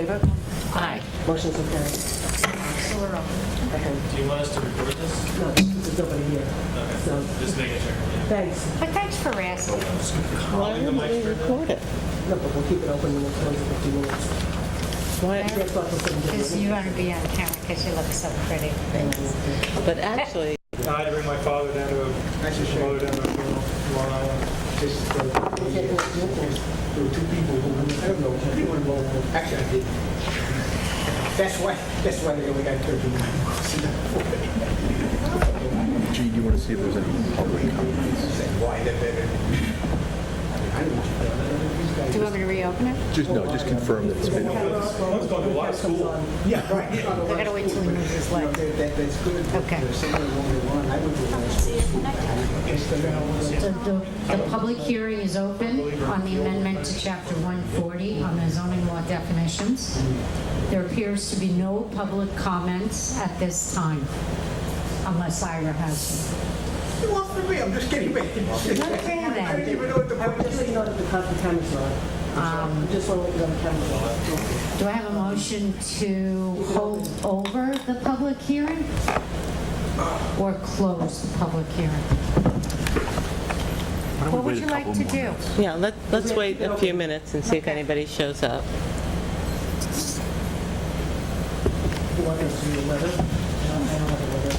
Favor? Aye. Motion's so carried. So we're on. Okay. Do you want us to record this? No, there's nobody here. Okay. So, Just making sure. Yeah. thanks. But thanks for asking. Why wouldn't we record it? No, but we'll keep it open in the 20 to 50 minutes. Why? That's what we're saying. Because you want to be on camera because you look so pretty. But actually, I had to bring my father down to a funeral in Long Island. Okay, There were two people who, I don't know, people involved. Actually, I did. That's why they only got 13 minutes. Gene, you want to see if there's any public comments? Why they're better. I don't know. Do you want me to reopen it? Just confirm that it's been. One's going to a lot of school. Yeah, right. I gotta wait till he moves his leg. That's good. Okay. There's someone along the line. I went to law school. So the public hearing is open on the amendment to Chapter 140 on the zoning law definitions. There appears to be no public comments at this time, unless Ira has You want for me? I'm just kidding. Okay, then. I didn't even know what the I would just let you know that the cameras are on. Just want to let you know the cameras are on. one. Do I have a motion to hold over the public hearing or close the public hearing? What would you like to do? yeah, let's wait a few minutes and see if anybody shows up. You want us to do the letter? No, I don't have a letter.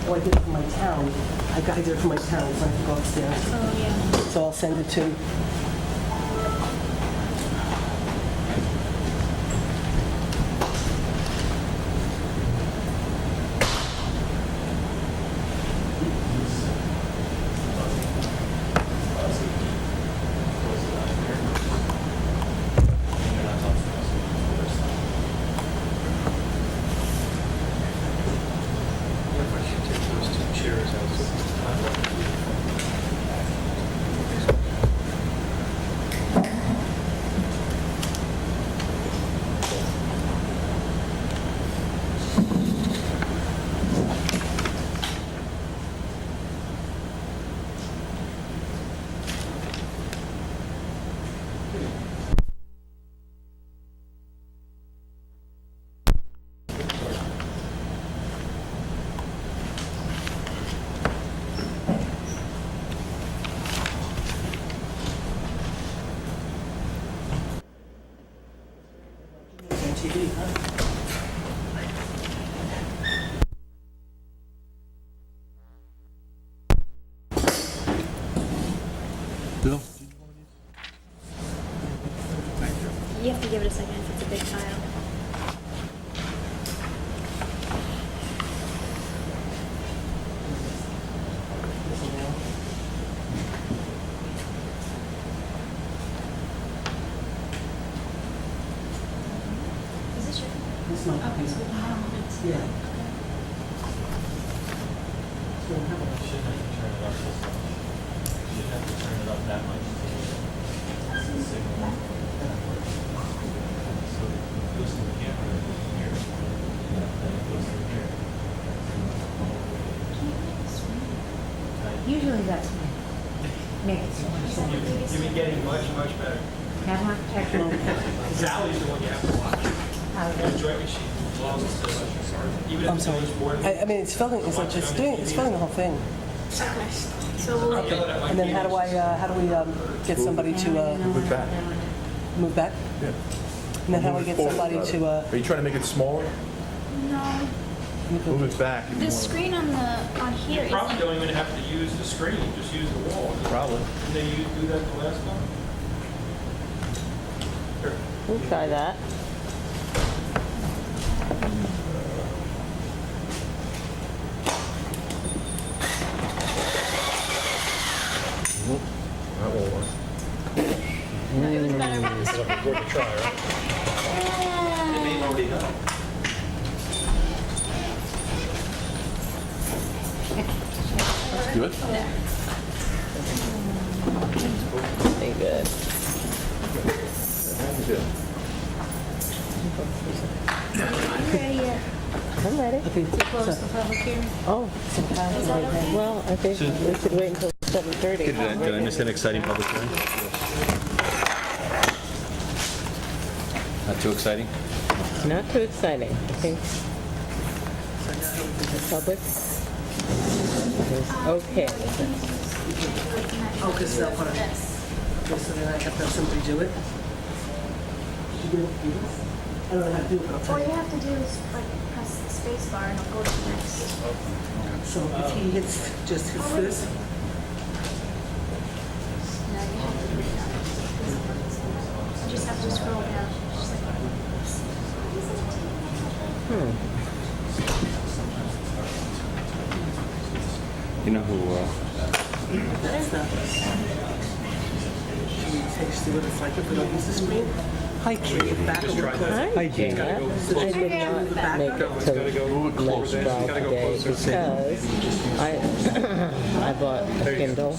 Oh, I did it for my town. I did it for my town, so I have to go upstairs. Oh, yeah. So I'll send it to. TV, huh? Bill? You have to give it a second if it's a big file. Is this your? This might Okay, be. so we can have moments. Yeah. So we'll have a- Shouldn't have to turn it up this much. Shouldn't have to turn it up that much. Signal. So it goes to the camera here. Then it goes to here. Usually that's me. Make it so much sense. You've been getting much, much better. Have one? Excellent. Sally's the one you have to watch. Enjoy it. She loves it so much. Even I'm if sorry. it's board. I mean, it's filling, it's like, it's filling the whole thing. Okay. So we'll And then how do we get somebody to Move it back. move back? Yeah. And then how do we Move it get forward, somebody rather. to, Are you trying to make it smaller? no. Move it back if you The want. screen on here is. Probably don't even have to use the screen, just use the wall. Probably. Did they do that the last one? We'll try that. That won't work. It was better when this. Worth a try, right? It may already done. Good? Pretty good. Yeah. Ready yet? I'm ready. Okay, Close the public hearing? Oh, well, I think we should wait until 7:30. Did I miss an exciting public hearing? Not too exciting? Not too exciting. I think the public is okay. oh, because that part. Okay, so then I have to have somebody do it. You do this? I don't know how to do it, but I'll tell All you. you have to do is like press the space bar and it'll go to the next. So if he just hits this, No, you have to read it. You just have to scroll down. Just like You know who, that's not. Should we see what it's like if we don't use the screen? Hi, Tree. Back a little closer. Hi, Gina. I did not make it to lunch drive today because I bought a Kindle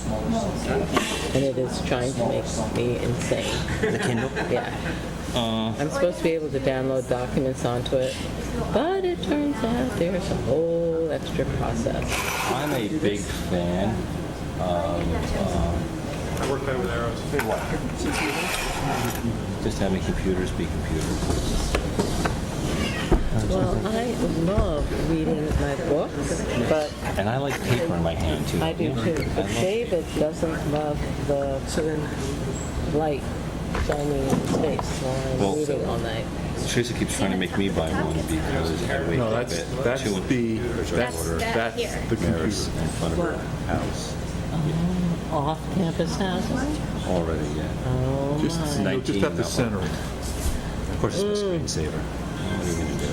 and it is trying to make me insane. the Kindle? Yeah. I'm supposed to be able to download documents onto it, but it turns out there's a whole extra process. I'm a big fan of I work better with arrows. just having computers be computers. Well, I love reading my books, but And I like paper in my hand too. I do too. But David doesn't love the So then, light shining in his face while Well- I'm reading all night. Teresa keeps trying to make me buy one because I wake No, up that's at that's 2 and the That's that here. the Maris computer. in front of her house. Off-campus houses? Already, yeah. Oh, Just my. you know, just 19 at the center. Of course, it's a screensaver. What are you going to do,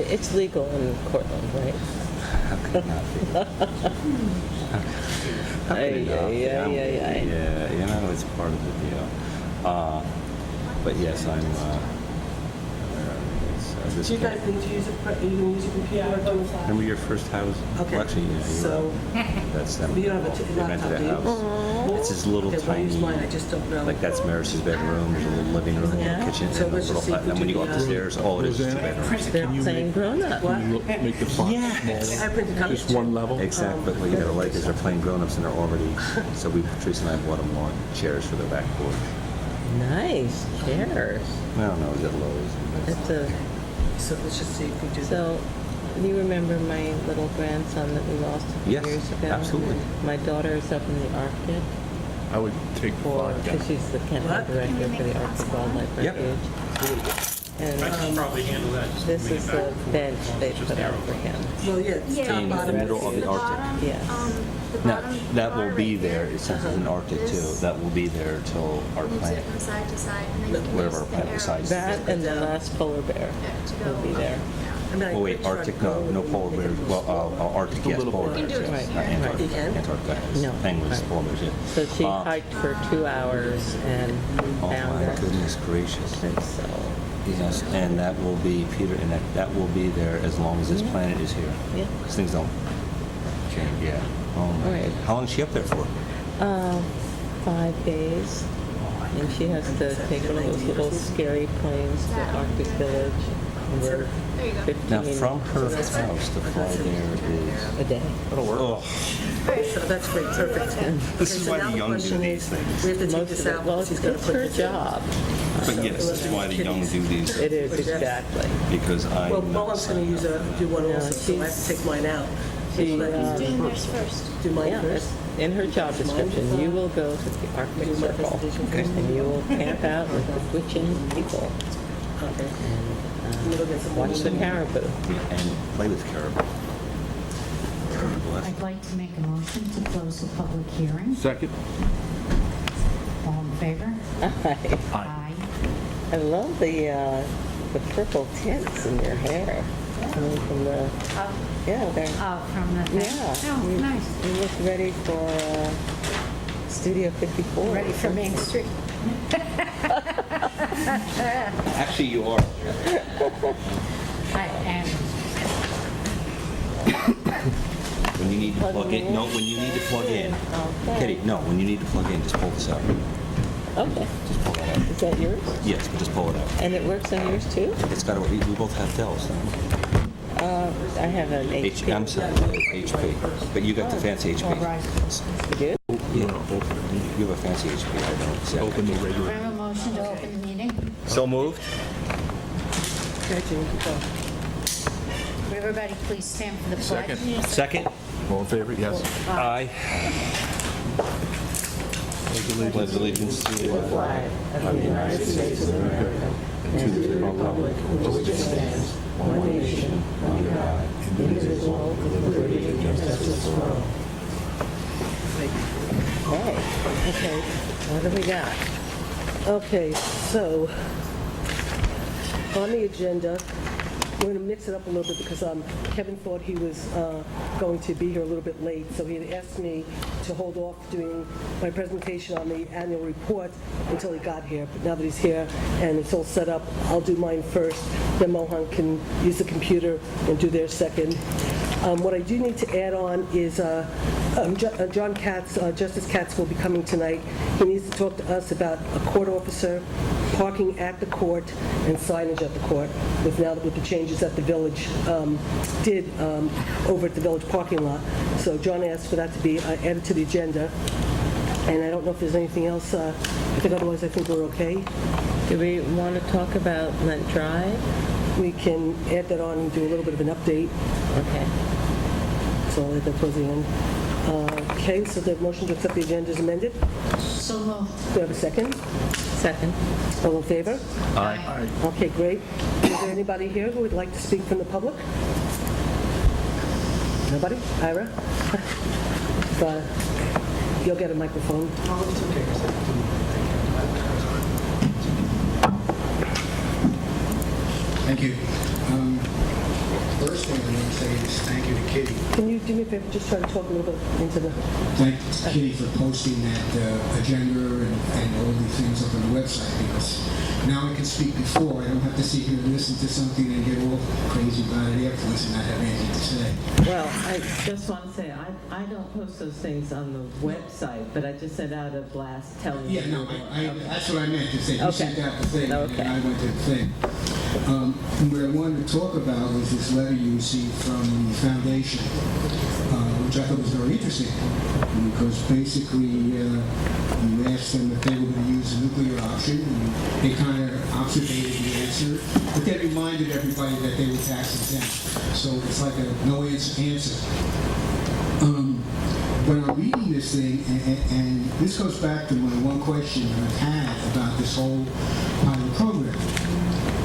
right? It's legal in Cortland, right? How could it not be? How could it not be? Ay. Yeah, you know, it's part of the deal. But yes, I'm. This do you guys need to use it? You can use your computer or do it? remember your first house? Okay. Well, actually, yeah. So, That's them. you don't have a They rented a laptop, do you? house. It's this little Okay, well, use tiny. mine, I just don't know. Like that's Maris's bedroom. There's a little living room, a Yeah. little kitchen, So and a let's little just see if hut. we And when do you go up the the, stairs, all it is two Roseanne? bedrooms. They're playing grown-up. What? Make the font Yes. I printed copies. just one level. Exactly, but what you gotta like is they're playing grown-ups and they're already, so Teresa and I bought them lawn chairs for their back porch. Nice chairs. I don't know, is it Lowe's? It's a, So let's just see if we do that. so, do you remember my little grandson that we lost a few Yes, years ago? absolutely. My daughter is up in the Arctic I would take for, vodka. because she's the campaign What? director for the Arctic Wildlife Yep. Refuge. And I can probably handle that. Just this moving is it the back. bench they put out for him. Well, yeah, it's top, In the bottom. middle of the Arctic. Yes. The Now, bottom that will bar be right there, here it says it's in Arctic too, This that will be there till our moves plant, it from side to side, and then you can whatever use our the plant arrows decides. That and the last polar bear to will go be there. I mean, I Oh wait, could try Arctic, to no, go no and polar make bears, it- well, Arctic, yes, polar bears. do it. yes. You Not Antarctic, You can? Antarctica. No. Penguins, Right. polar bears, yeah. So she Uh, hiked for 2 hours and Oh found my her. goodness gracious. And so, Yes, and that will be, Peter, and that will be there as long as this planet is here. yeah. These things don't change, yeah. Oh my. Right. How long is she up there for? 5 days. And she has to take one of those little scary planes to Arctic Village. And we're There you go. 15 Now, from her house to fly there a day. is. So that's great, perfect. This is Okay, so why now the young do question these is, things. we have to take Most this of it, out. well, because it's he's gonna put her this in. job. But yes, this is why the young do these It is, exactly. because I. Well, Bowen's gonna use do one also, so I have to take mine out. She, Doing yours first. Do mine yeah, first. it's in her job description, you will go to the Arctic Do my Circle. presentation first. And you will camp out with the witching people Okay. and We'll get some watch the more. caribou. And play with caribou. I'd like to make a motion to close the public hearing. Second. All in favor? Aye. I love the purple tints in your hair. Coming from the, yeah, they're, Oh, from the thing? yeah. Oh, You- nice. You look ready for Studio 54. Ready for Main Street. Actually, you are. I am. When you need to plug in, no, when you need to plug in. Okay. Kitty, no, when you need to plug in, just pull this out. Okay. Just pull that out. Is that yours? Yes, but just pull it out. And it works on yours too? It's got to, we both have Dells. I have an HP. I'm sorry, HP. But you got the fancy HP. You do? Yeah. You have a fancy HP. I don't. See, Open the Do I regular. have a motion to open the meeting? So moved. Okay, Jane, keep going. Will everybody please stand for the pledge? Second. All in favor? Yes. Aye. Pledge allegiance to the flag Of the United States of America and to the republic for which it stands, one nation, under God, indivisible, with liberty and justice for all. Okay, what do we got? Okay, so on the agenda, we're going to mix it up a little bit because Kevin thought he was going to be here a little bit late, so he had asked me to hold off doing my presentation on the annual report until he got here. But now that he's here and it's all set up, I'll do mine first, then Mohan can use the computer and do theirs second. What I do need to add on is John Katz, Justice Katz will be coming tonight. He needs to talk to us about a court officer, parking at the court, and signage at the court, with the changes that the village did over at the village parking lot. So John asked for that to be added to the agenda. And I don't know if there's anything else. I think otherwise I think we're okay. Do we want to talk about Lent Drive? We can add that on and do a little bit of an update. Okay. So I'll add that towards the end. Okay, so the motion to accept the agenda is amended. So moved. Do we have a second? Second. All in favor? Aye. Okay, great. Is there anybody here who would like to speak from the public? Nobody? Ira? You'll get a microphone. Thank you. First thing I want to say is thank you to Kitty. Can you do me a favor, just try to talk a little bit into the... Thank Kitty for posting that agenda and all these things up on the website, because now I can speak before. I don't have to sit here and listen to something and get all crazy about it afterwards and not have anything to say. Well, I just want to say, I don't post those things on the website, but I just sent out a blast telling Yeah, no, that's what I meant to say. You sent out the thing, Okay. and I went to the thing. What I wanted to talk about was this letter you received from the foundation, which I thought was very interesting, because basically you asked them if they were going to use the nuclear option, and they kind of observated the answer, but they reminded everybody that they were tax exempt. So it's like a no answer. When I'm reading this thing, and this goes back to my one question I've had about this whole pilot program.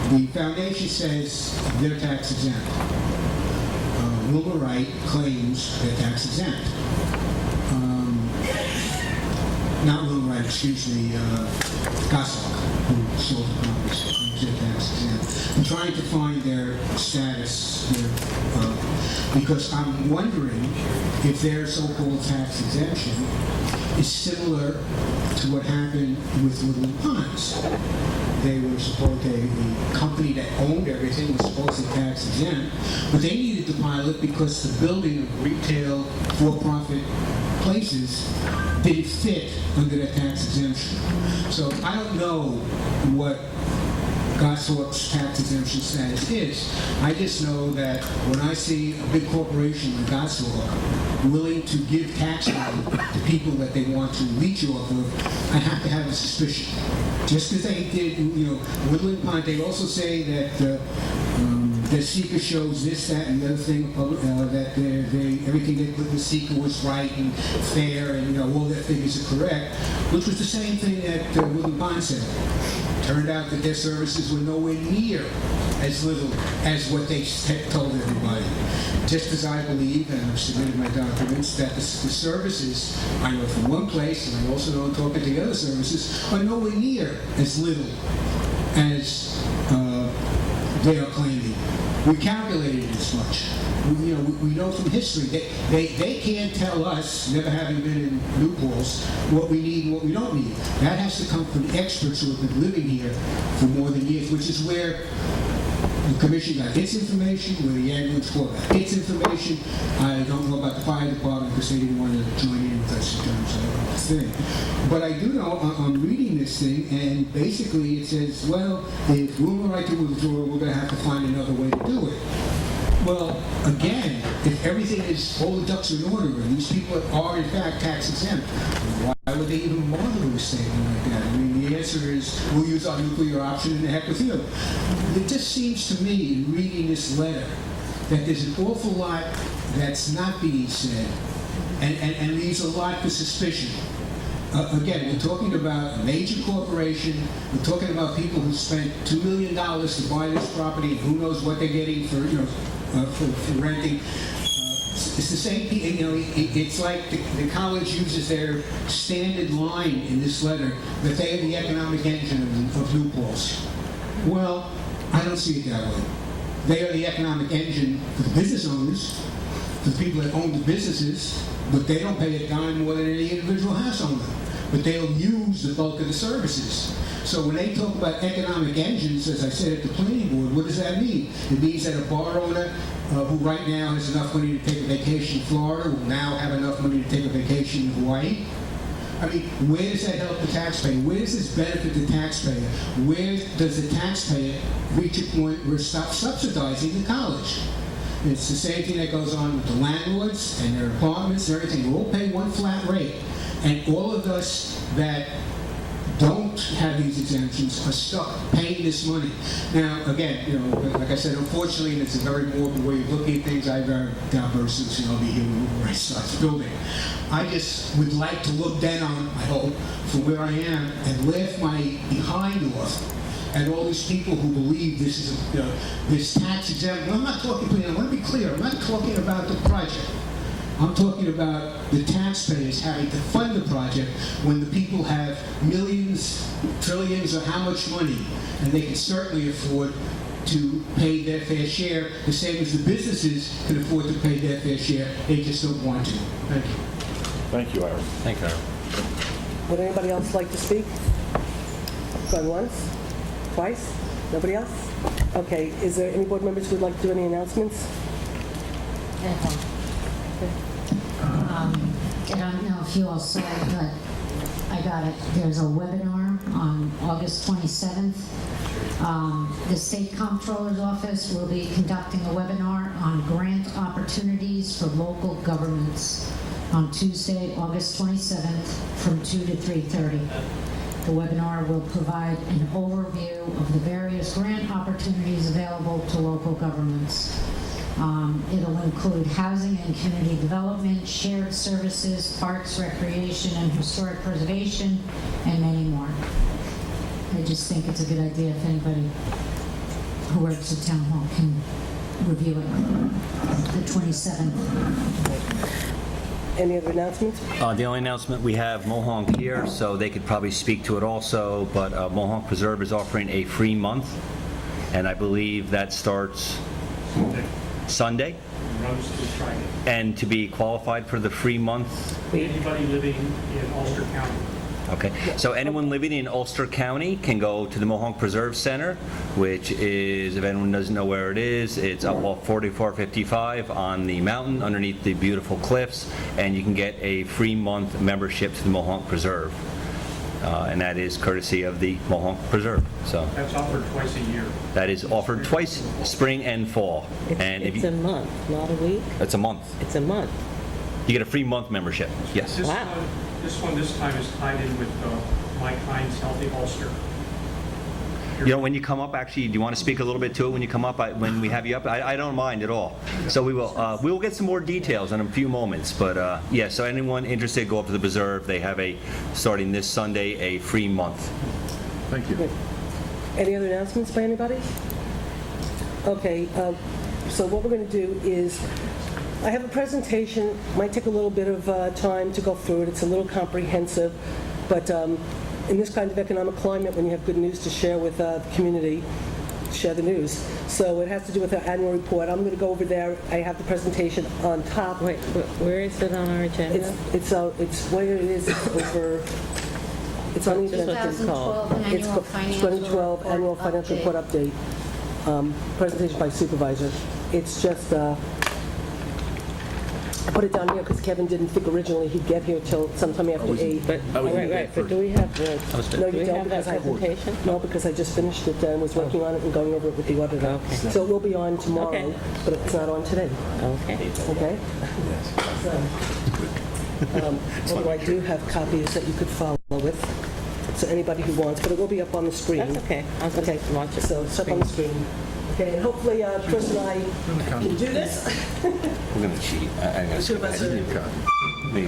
The foundation says they're tax exempt. Wilbur Wright claims they're tax exempt. Not Wilbur Wright, excuse me, Goshawk, who sold the properties, claims they're tax exempt. I'm trying to find their status here, because I'm wondering if their so-called tax exemption is similar to what happened with Woodland Pines. They were supposed the company that owned everything was supposed to be tax exempt, but they needed the pilot because the building of retail for-profit places didn't fit under that tax exemption. So I don't know what Goshawk's tax exemption status is. I just know that when I see a big corporation like Goshawk willing to give tax money to people that they want to leech off of, I have to have a suspicion. Just as they did, Woodland Pine, they also say that the seeker shows this, that, and the other thing, that everything they put in the seeker was right and fair, and all their figures are correct, which was the same thing that Woodland Pine said. Turned out that their services were nowhere near as little as what they told everybody. Just as I believe, and I've submitted my documents, that the services, I know from one place, and I also know in talking to the other services, are nowhere near as little as they are claiming. We calculated as much. We know from history that they can't tell us, never having been in New Paltz, what we need and what we don't need. That has to come from experts who have been living here for more than years, which is where the commission got its information, where the ambulance corps got its information. I don't know about the fire department because they didn't want to join in with us in terms of this thing. But I do know, I'm reading this thing, and basically it says, well, if we were right to withdraw, we're going to have to find another way to do it. Well, again, if everything is, all the ducks are in order, and these people are in fact tax exempt, why would they even bother with a statement like that? I mean, the answer is, we'll use our nuclear option and the heck with you. It just seems to me, in reading this letter, that there's an awful lot that's not being said, and leaves a lot for suspicion. Again, we're talking about a major corporation. We're talking about people who spent $2 million to buy this property. Who knows what they're getting for, for renting. It's the same, it's like the college uses their standard line in this letter that they are the economic engine of New Paltz. Well, I don't see it that way. They are the economic engine for the business owners, for the people that own the businesses, but they don't pay a dime more than any individual house owner. But they'll use the bulk of the services. So when they talk about economic engines, as I said at the planning board, what does that mean? It means that a bar owner who right now has enough money to take a vacation in Florida will now have enough money to take a vacation in Hawaii. I mean, where does that help the taxpayer? Where does this benefit the taxpayer? Where does the taxpayer reach a point where it stops subsidizing the college? It's the same thing that goes on with the landlords and their apartments and everything. We all pay one flat rate. And all of us that don't have these exemptions are stuck paying this money. Now, again, like I said, unfortunately, and it's a very morbid way of looking at things. I have diverse since I'll be here when I start building. I just would like to look down, I hope, from where I am and laugh my behind off at all these people who believe this is this tax exempt. Well, I'm not talking. I want to be clear. I'm not talking about the project. I'm talking about the taxpayers having to fund the project when the people have millions, trillions, or how much money, and they can certainly afford to pay their fair share, the same as the businesses can afford to pay their fair share. They just don't want to. Thank you. Thank you, Ira. Thank you, Ira. Would anybody else like to speak? Going once? Twice? Nobody else? Okay, is there any board members who would like to do any announcements? I don't know if you all saw it, but I got it. There's a webinar on August 27th. The State Comptroller's Office will be conducting a webinar on grant opportunities for local governments on Tuesday, August 27th from 2 to 3:30. The webinar will provide an overview of the various grant opportunities available to local governments. It'll include housing and community development, shared services, parks, recreation, and historic preservation, and many more. I just think it's a good idea if anybody who works at Town Hall can review it. The 27th. Any other announcements? The only announcement, we have Mohonk here, so they could probably speak to it also, but Mohonk Preserve is offering a free month, and I believe that starts Sunday. Runs through Friday. And to be qualified for the free month, Anybody living in Ulster County. okay. So anyone living in Ulster County can go to the Mohonk Preserve Center, which is, if anyone doesn't know where it is, it's up off 4455 on the mountain underneath the beautiful cliffs, and you can get a free month membership to the Mohonk Preserve. And that is courtesy of the Mohonk Preserve. So That's offered twice a year. that is offered twice, spring and fall. And if It's a you, month, not a week. it's a month. It's a month. You get a free month membership. Yes. Wow. This time is tied in with Mike Hines' Healthy Ulster. When you come up, actually, do you want to speak a little bit to it when you come up? When we have you up, I don't mind at all. So we will get some more details in a few moments. But yeah, so anyone interested, go up to the Preserve. They have starting this Sunday, a free month. Thank you. Any other announcements by anybody? Okay, so what we're going to do is, I have a presentation, might take a little bit of time to go through it. It's a little comprehensive, but in this kind of economic climate, when you have good news to share with the community, share the news. So it has to do with our annual report. I'm going to go over there. I have the presentation on top. Wait, where is it on our agenda? It's where it is. It's over. It's on the Just agenda. what it's called. 2012 It's annual financial 2012 annual financial report update. Presentation by supervisor. It's just a I put it down here because Kevin didn't think originally he'd get here till sometime after 8. But, right, but do we have the, No, do you we don't, have that because I... presentation? No, because I just finished it and was working on it and going over it with the auditor. Okay. So it will be on tomorrow, Okay. but it's not on today, Okay. okay? Although I do have copies that you could follow with, so anybody who wants, but it will be up on the screen. That's okay. I'll just Okay, watch it. so it's up on the screen. Okay, and hopefully Chris and I can do this. We're going to cheat. I gotta Two of us are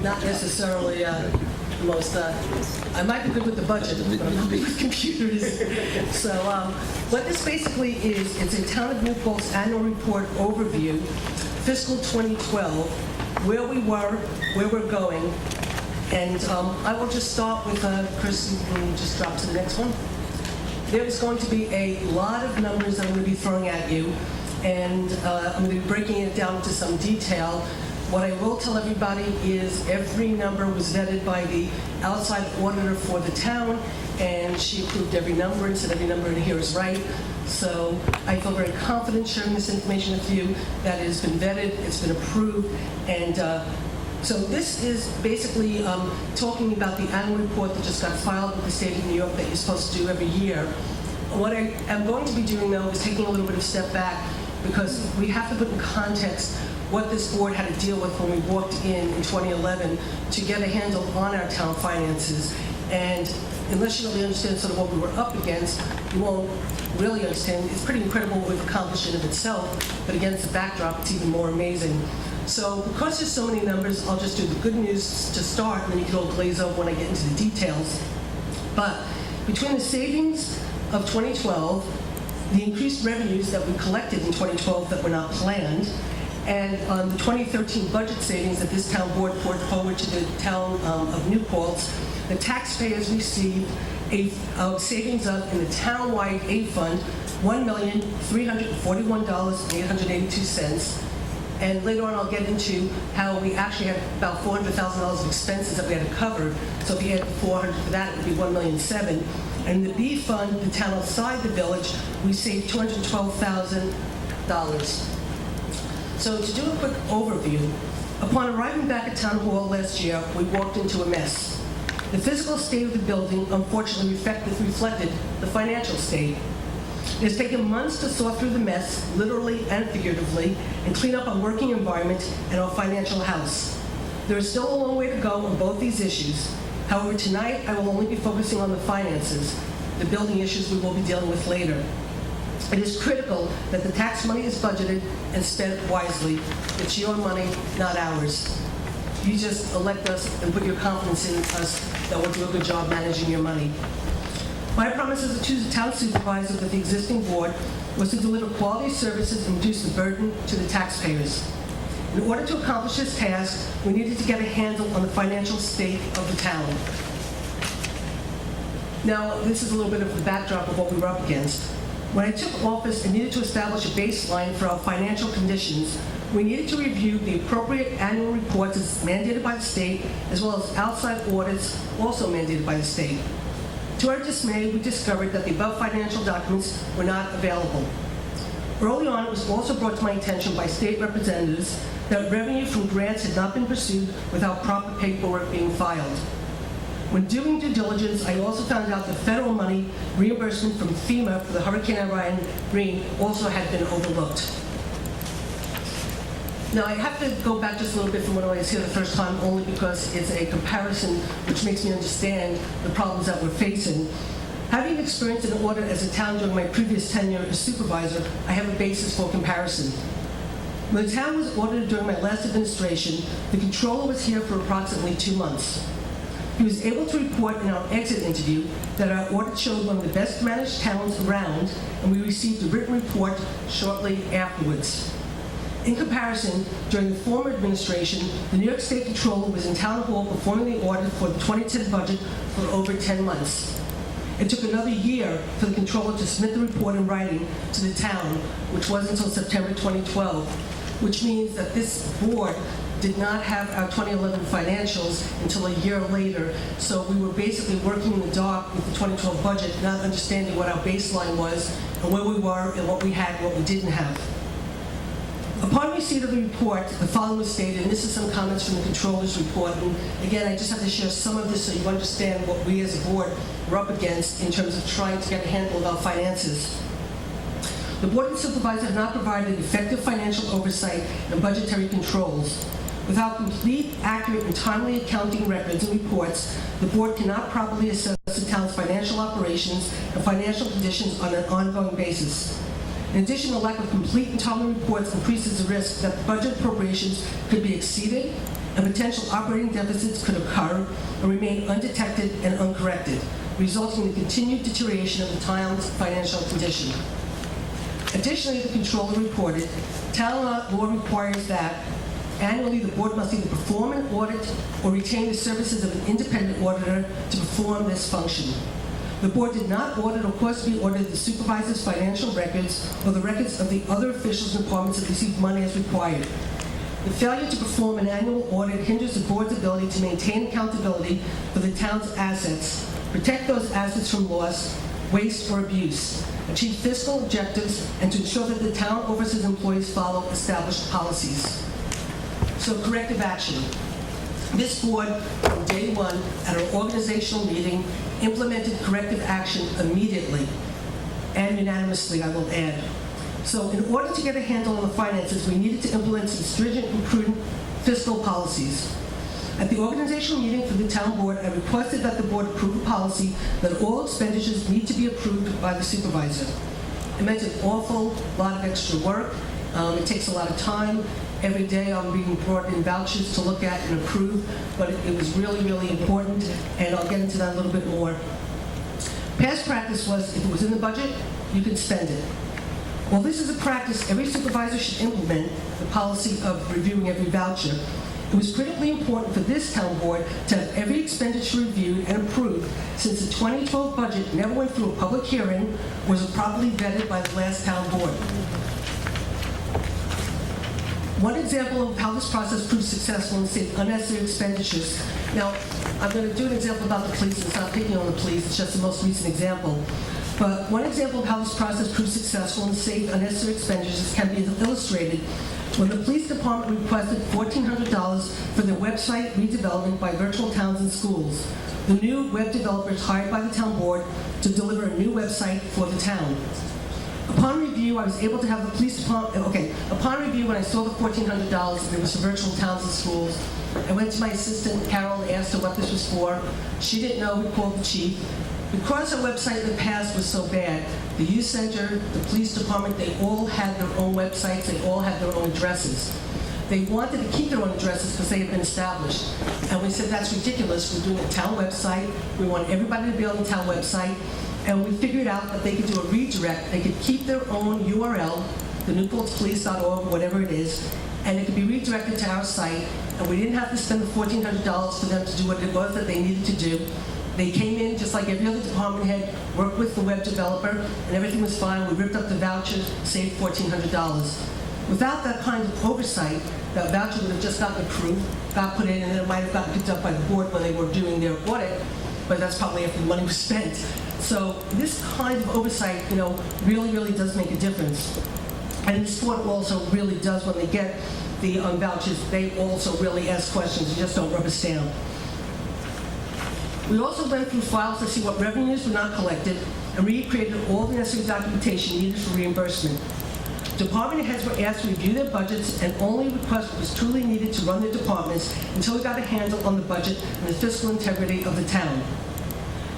not necessarily the most, I might be good with the budget, but I'm not good with computers. So what this basically is, it's a Town of New Paltz annual report overview, fiscal 2012, where we were, where we're going. And I will just start with, Chris, you can just drop to the next one. There's going to be a lot of numbers that I'm going to be throwing at you, and I'm going to be breaking it down into some detail. What I will tell everybody is every number was vetted by the outside auditor for the town, and she approved every number and said every number in here is right. So I feel very confident sharing this information with you, that it has been vetted, it's been approved, and so this is basically talking about the annual report that just got filed with the state of New York that you're supposed to do every year. What I am going to be doing, though, is taking a little bit of a step back, because we have to put in context what this board had to deal with when we walked in 2011 to get a handle on our town finances. And unless you really understand sort of what we were up against, you won't really understand. It's pretty incredible what we've accomplished in of itself, but against the backdrop, it's even more amazing. So because there's so many numbers, I'll just do the good news to start, and then you can all glaze over when I get into the details. But between the savings of 2012, the increased revenues that we collected in 2012 that were not planned, and the 2013 budget savings that this town board poured forward to the town of New Paltz, the taxpayers received a savings of, in the town-wide aid fund, $1,341,882. And later on, I'll get into how we actually had about $400,000 of expenses that we had to cover. So if you add 400 for that, it would be $1,007,000. And the B fund, the town outside the village, we saved $212,000. So to do a quick overview, upon arriving back at Town Hall last year, we walked into a mess. The physical state of the building unfortunately reflected the financial state. It has taken months to sort through the mess, literally and figuratively, and clean up our working environment and our financial house. There is still a long way to go on both these issues. However, tonight I will only be focusing on the finances. The building issues we will be dealing with later. It is critical that the tax money is budgeted and spent wisely. It's your money, not ours. You just elect us and put your confidence in us that we'll do a good job managing your money. My promise as a town supervisor with the existing board was to deliver quality services and reduce the burden to the taxpayers. In order to accomplish this task, we needed to get a handle on the financial state of the town. Now, this is a little bit of the backdrop of what we were up against. When I took office and needed to establish a baseline for our financial conditions, we needed to review the appropriate annual reports as mandated by the state, as well as outside audits also mandated by the state. To our dismay, we discovered that the above financial documents were not available. Early on, it was also brought to my attention by state representatives that revenue from grants had not been pursued without proper paperwork being filed. When doing due diligence, I also found out the federal money reimbursement from FEMA for the Hurricane Irene also had been overlooked. Now, I have to go back just a little bit from when I was here the first time, only because it's a comparison which makes me understand the problems that we're facing. Having experienced an audit as a town during my previous tenure as supervisor, I have a basis for comparison. When the town was audited during my last administration, the controller was here for approximately 2 months. He was able to report in our exit interview that our audit showed one of the best managed towns around, and we received a written report shortly afterwards. In comparison, during the former administration, the New York State Controller was in Town Hall performing the audit for the 2010 budget for over 10 months. It took another year for the Controller to submit the report in writing to the town, which was until September 2012, which means that this board did not have our 2011 financials until a year later, so we were basically working in the dark with the 2012 budget, not understanding what our baseline was and where we were and what we had and what we didn't have. Upon receipt of the report, the following was stated, and this is some comments from the controller's report. And again, I just have to share some of this so you understand what we as a board are up against in terms of trying to get a handle of our finances. The Board of Supervisors have not provided effective financial oversight and budgetary controls. Without complete, accurate, and timely accounting records and reports, the board cannot properly assess the town's financial operations and financial conditions on an ongoing basis. In addition, the lack of complete and timely reports increases the risk that budget appropriations could be exceeded and potential operating deficits could occur or remain undetected and uncorrected, resulting in the continued deterioration of the town's financial condition. Additionally, the controller reported, town law requires that annually the board must either perform an audit or retain the services of an independent auditor to perform this function. The board did not audit or cause to be audited the supervisor's financial records or the records of the other officials and departments that received money as required. The failure to perform an annual audit hinders the board's ability to maintain accountability for the town's assets, protect those assets from loss, waste, or abuse, achieve fiscal objectives, and to ensure that the town oversees employees follow established policies. So corrective action. This board, from day one, at our organizational meeting, implemented corrective action immediately and unanimously, I will add. So in order to get a handle on the finances, we needed to implement some stringent and prudent fiscal policies. At the organizational meeting for the town board, I requested that the board approve a policy that all expenditures need to be approved by the supervisor. It meant an awful lot of extra work. It takes a lot of time. Every day I'm being brought in vouchers to look at and approve, but it was really, really important, and I'll get into that a little bit more. Past practice was, if it was in the budget, you could spend it. Well, this is a practice every supervisor should implement, the policy of reviewing every voucher. It was critically important for this town board to have every expenditure reviewed and approved, since the 2012 budget never went through a public hearing or was properly vetted by the last town board. One example of how this process proved successful and saved unnecessary expenditures. Now, I'm going to do an example about the police. It's not picking on the police, it's just the most recent example. But one example of how this process proved successful and saved unnecessary expenditures can be illustrated when the police department requested $1,400 for their website redevelopment by Virtual Towns and Schools, the new web developers hired by the town board to deliver a new website for the town. Upon review, I was able to have the police department, upon review, when I saw the $1,400, it was for Virtual Towns and Schools, I went to my assistant, Carol, and asked her what this was for. She didn't know. We called the chief. Because our website in the past was so bad, the youth center, the police department, they all had their own websites, they all had their own addresses. They wanted to keep their own addresses because they had been established. And we said, that's ridiculous. We're doing a town website. We want everybody to be on the town website. And we figured out that they could do a redirect. They could keep their own URL, the newportspolice.org, whatever it is, and it could be redirected to our site. And we didn't have to spend the $1,400 for them to do what it was that they needed to do. They came in just like every other department head, worked with the web developer, and everything was fine. We ripped up the vouchers, saved $1,400. Without that kind of oversight, that voucher would have just gotten approved, got put in, and then it might have gotten picked up by the board when they were doing their audit, but that's probably after the money was spent. So this kind of oversight, really, really does make a difference. And this board also really does, when they get the vouchers, they also really ask questions. You just don't rubber stamp. We also went through files to see what revenues were not collected and recreated all the necessary documentation needed for reimbursement. Department heads were asked to review their budgets and only request what was truly needed to run their departments until we got a handle on the budget and the fiscal integrity of the town.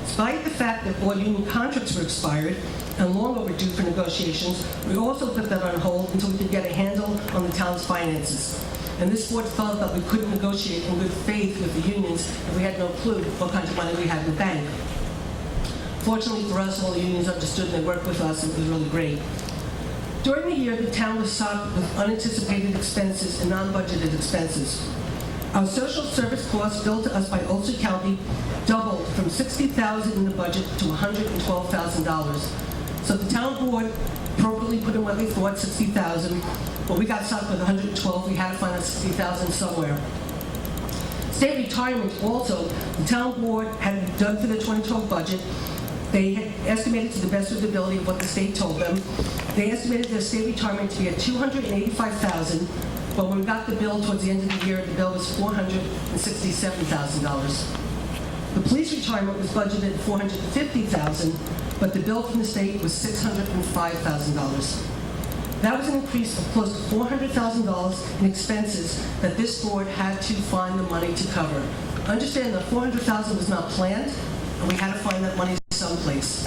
Despite the fact that all union contracts were expired and long overdue for negotiations, we also put that on hold until we could get a handle on the town's finances. And this board felt that we couldn't negotiate in good faith with the unions if we had no clue what kind of money we had in the bank. Fortunately for us, all the unions understood and they worked with us, and it was really great. During the year, the town was socked with unanticipated expenses and non-budgeted expenses. Our social service costs billed to us by Ulster County doubled from $60,000 in the budget to $112,000. So the town board appropriately put in what they thought, $60,000, but we got stuck with $112,000. We had to find that $60,000 somewhere. State retirement also, the town board had done for the 2012 budget. They had estimated to the best of their ability of what the state told them. They estimated their state retirement to be at $285,000, But when we got the bill towards the end of the year, the bill was $467,000. The police retirement was budgeted at $450,000, but the bill from the state was $605,000. That was an increase of close to $400,000 in expenses that this board had to find the money to cover. Understand that $400,000 was not planned, and we had to find that money someplace.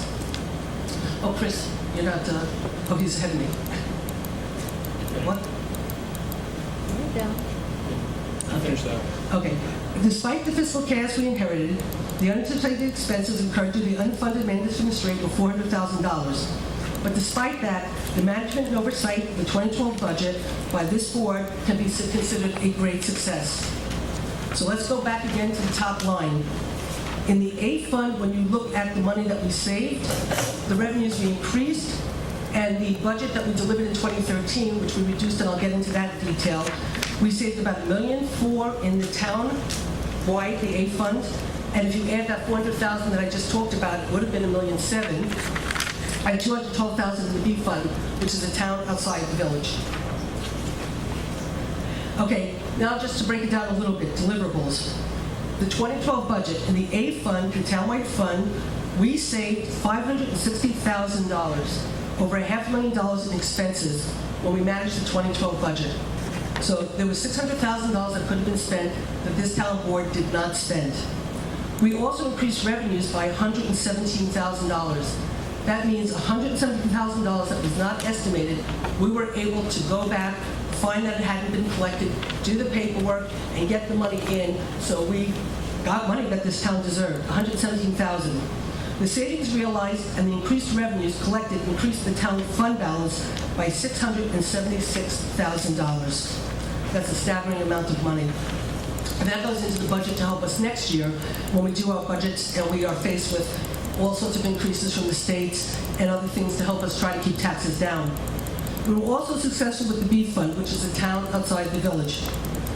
Oh, Chris, you're not, oh, he's ahead of me. What? Finish that. Okay. Despite the fiscal chaos we inherited, the unanticipated expenses incurred due to the unfunded maintenance administrative were $400,000. But despite that, the management and oversight of the 2012 budget by this board can be considered a great success. So let's go back again to the top line. In the A fund, when you look at the money that we saved, the revenues we increased, and the budget that we delivered in 2013, which we reduced, and I'll get into that detail, we saved about $1.4 million in the town-wide, the A fund, and if you add that $400,000 that I just talked about, it would have been $1.7 million, and $212,000 in the B fund, which is a town outside the village. Okay, now just to break it down a little bit, deliverables. The 2012 budget in the A fund, the townwide fund, we saved $560,000, over $500,000 in expenses when we managed the 2012 budget. So there was $600,000 that could have been spent that this town board did not spend. We also increased revenues by $117,000. That means $117,000 that was not estimated, we were able to go back, find that it hadn't been collected, do the paperwork, and get the money in, so we got money that this town deserved, $117,000. The savings realized and the increased revenues collected increased the town fund balance by $676,000. That's a staggering amount of money. And that goes into the budget to help us next year when we do our budgets and we are faced with all sorts of increases from the states and other things to help us try to keep taxes down. We were also successful with the B fund, which is a town outside the village.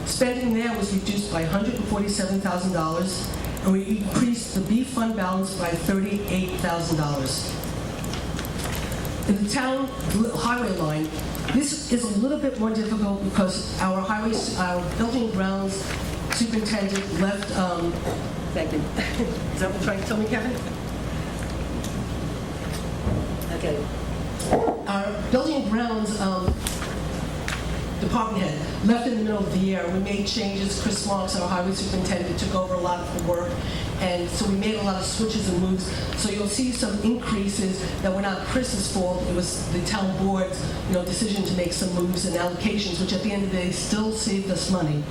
Spending there was reduced by $147,000, and we increased the B fund balance by $38,000. In the town highway line, this is a little bit more difficult because our building grounds superintendent left, thank you. Is that what you're trying to tell me, Kevin? Okay. Our building and grounds department head left in the middle of the year. We made changes. Chris Marks, our highway superintendent, took over a lot of the work, and so we made a lot of switches and moves. So you'll see some increases that were not Chris's fault. It was the town board's, decision to make some moves and allocations, which at the end of the day still saved us money.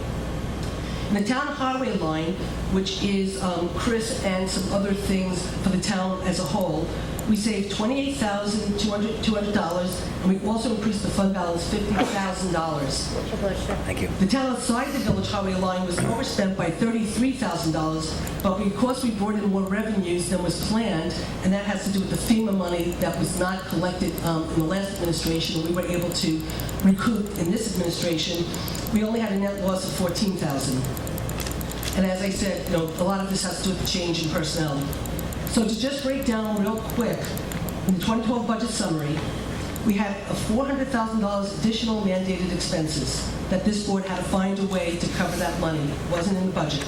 In the town highway line, which is Chris and some other things for the town as a whole, we saved $28,200, and we also increased the fund balance $50,000. Thank you. The town outside the village highway line was overspent by $33,000, but because we brought in more revenues than was planned, and that has to do with the FEMA money that was not collected in the last administration, we were able to recoup in this administration, we only had a net loss of $14,000. And as I said, a lot of this has to do with the change in personnel. So to just break down real quick, in the 2012 budget summary, we had a $400,000 additional mandated expenses that this board had to find a way to cover that money. It wasn't in the budget.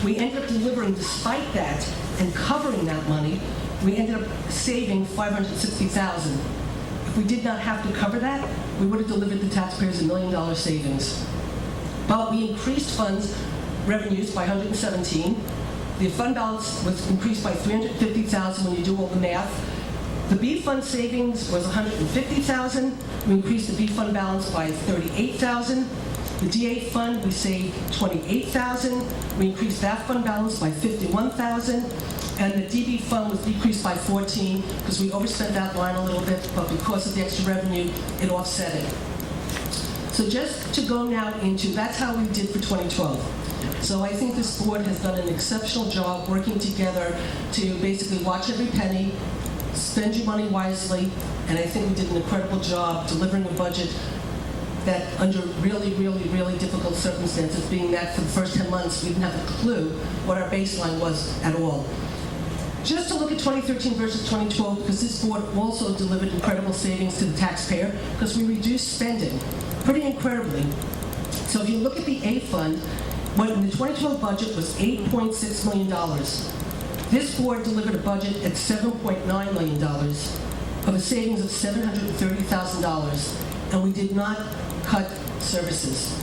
We ended up delivering, despite that, and covering that money, we ended up saving $560,000. If we did not have to cover that, we would have delivered the taxpayers $1 million savings. But we increased revenues by $117,000. The fund balance was increased by $350,000 when you do all the math. The B fund savings was $150,000. We increased the B fund balance by $38,000. The D8 fund, we saved $28,000. We increased that fund balance by $51,000. And the DB fund was decreased by $14,000 because we overspent that line a little bit, but because of the extra revenue, it offset it. So just to go now into, that's how we did for 2012. So I think this board has done an exceptional job working together to basically watch every penny, spend your money wisely, and I think we did an incredible job delivering a budget that under really, really, really difficult circumstances, being that for the first 10 months we didn't have a clue what our baseline was at all. Just to look at 2013 versus 2012, because this board also delivered incredible savings to the taxpayer, because we reduced spending. pretty incredibly. So if you look at the A fund, what in the 2012 budget was $8.6 million. This board delivered a budget at $7.9 million of a savings of $730,000, and we did not cut services.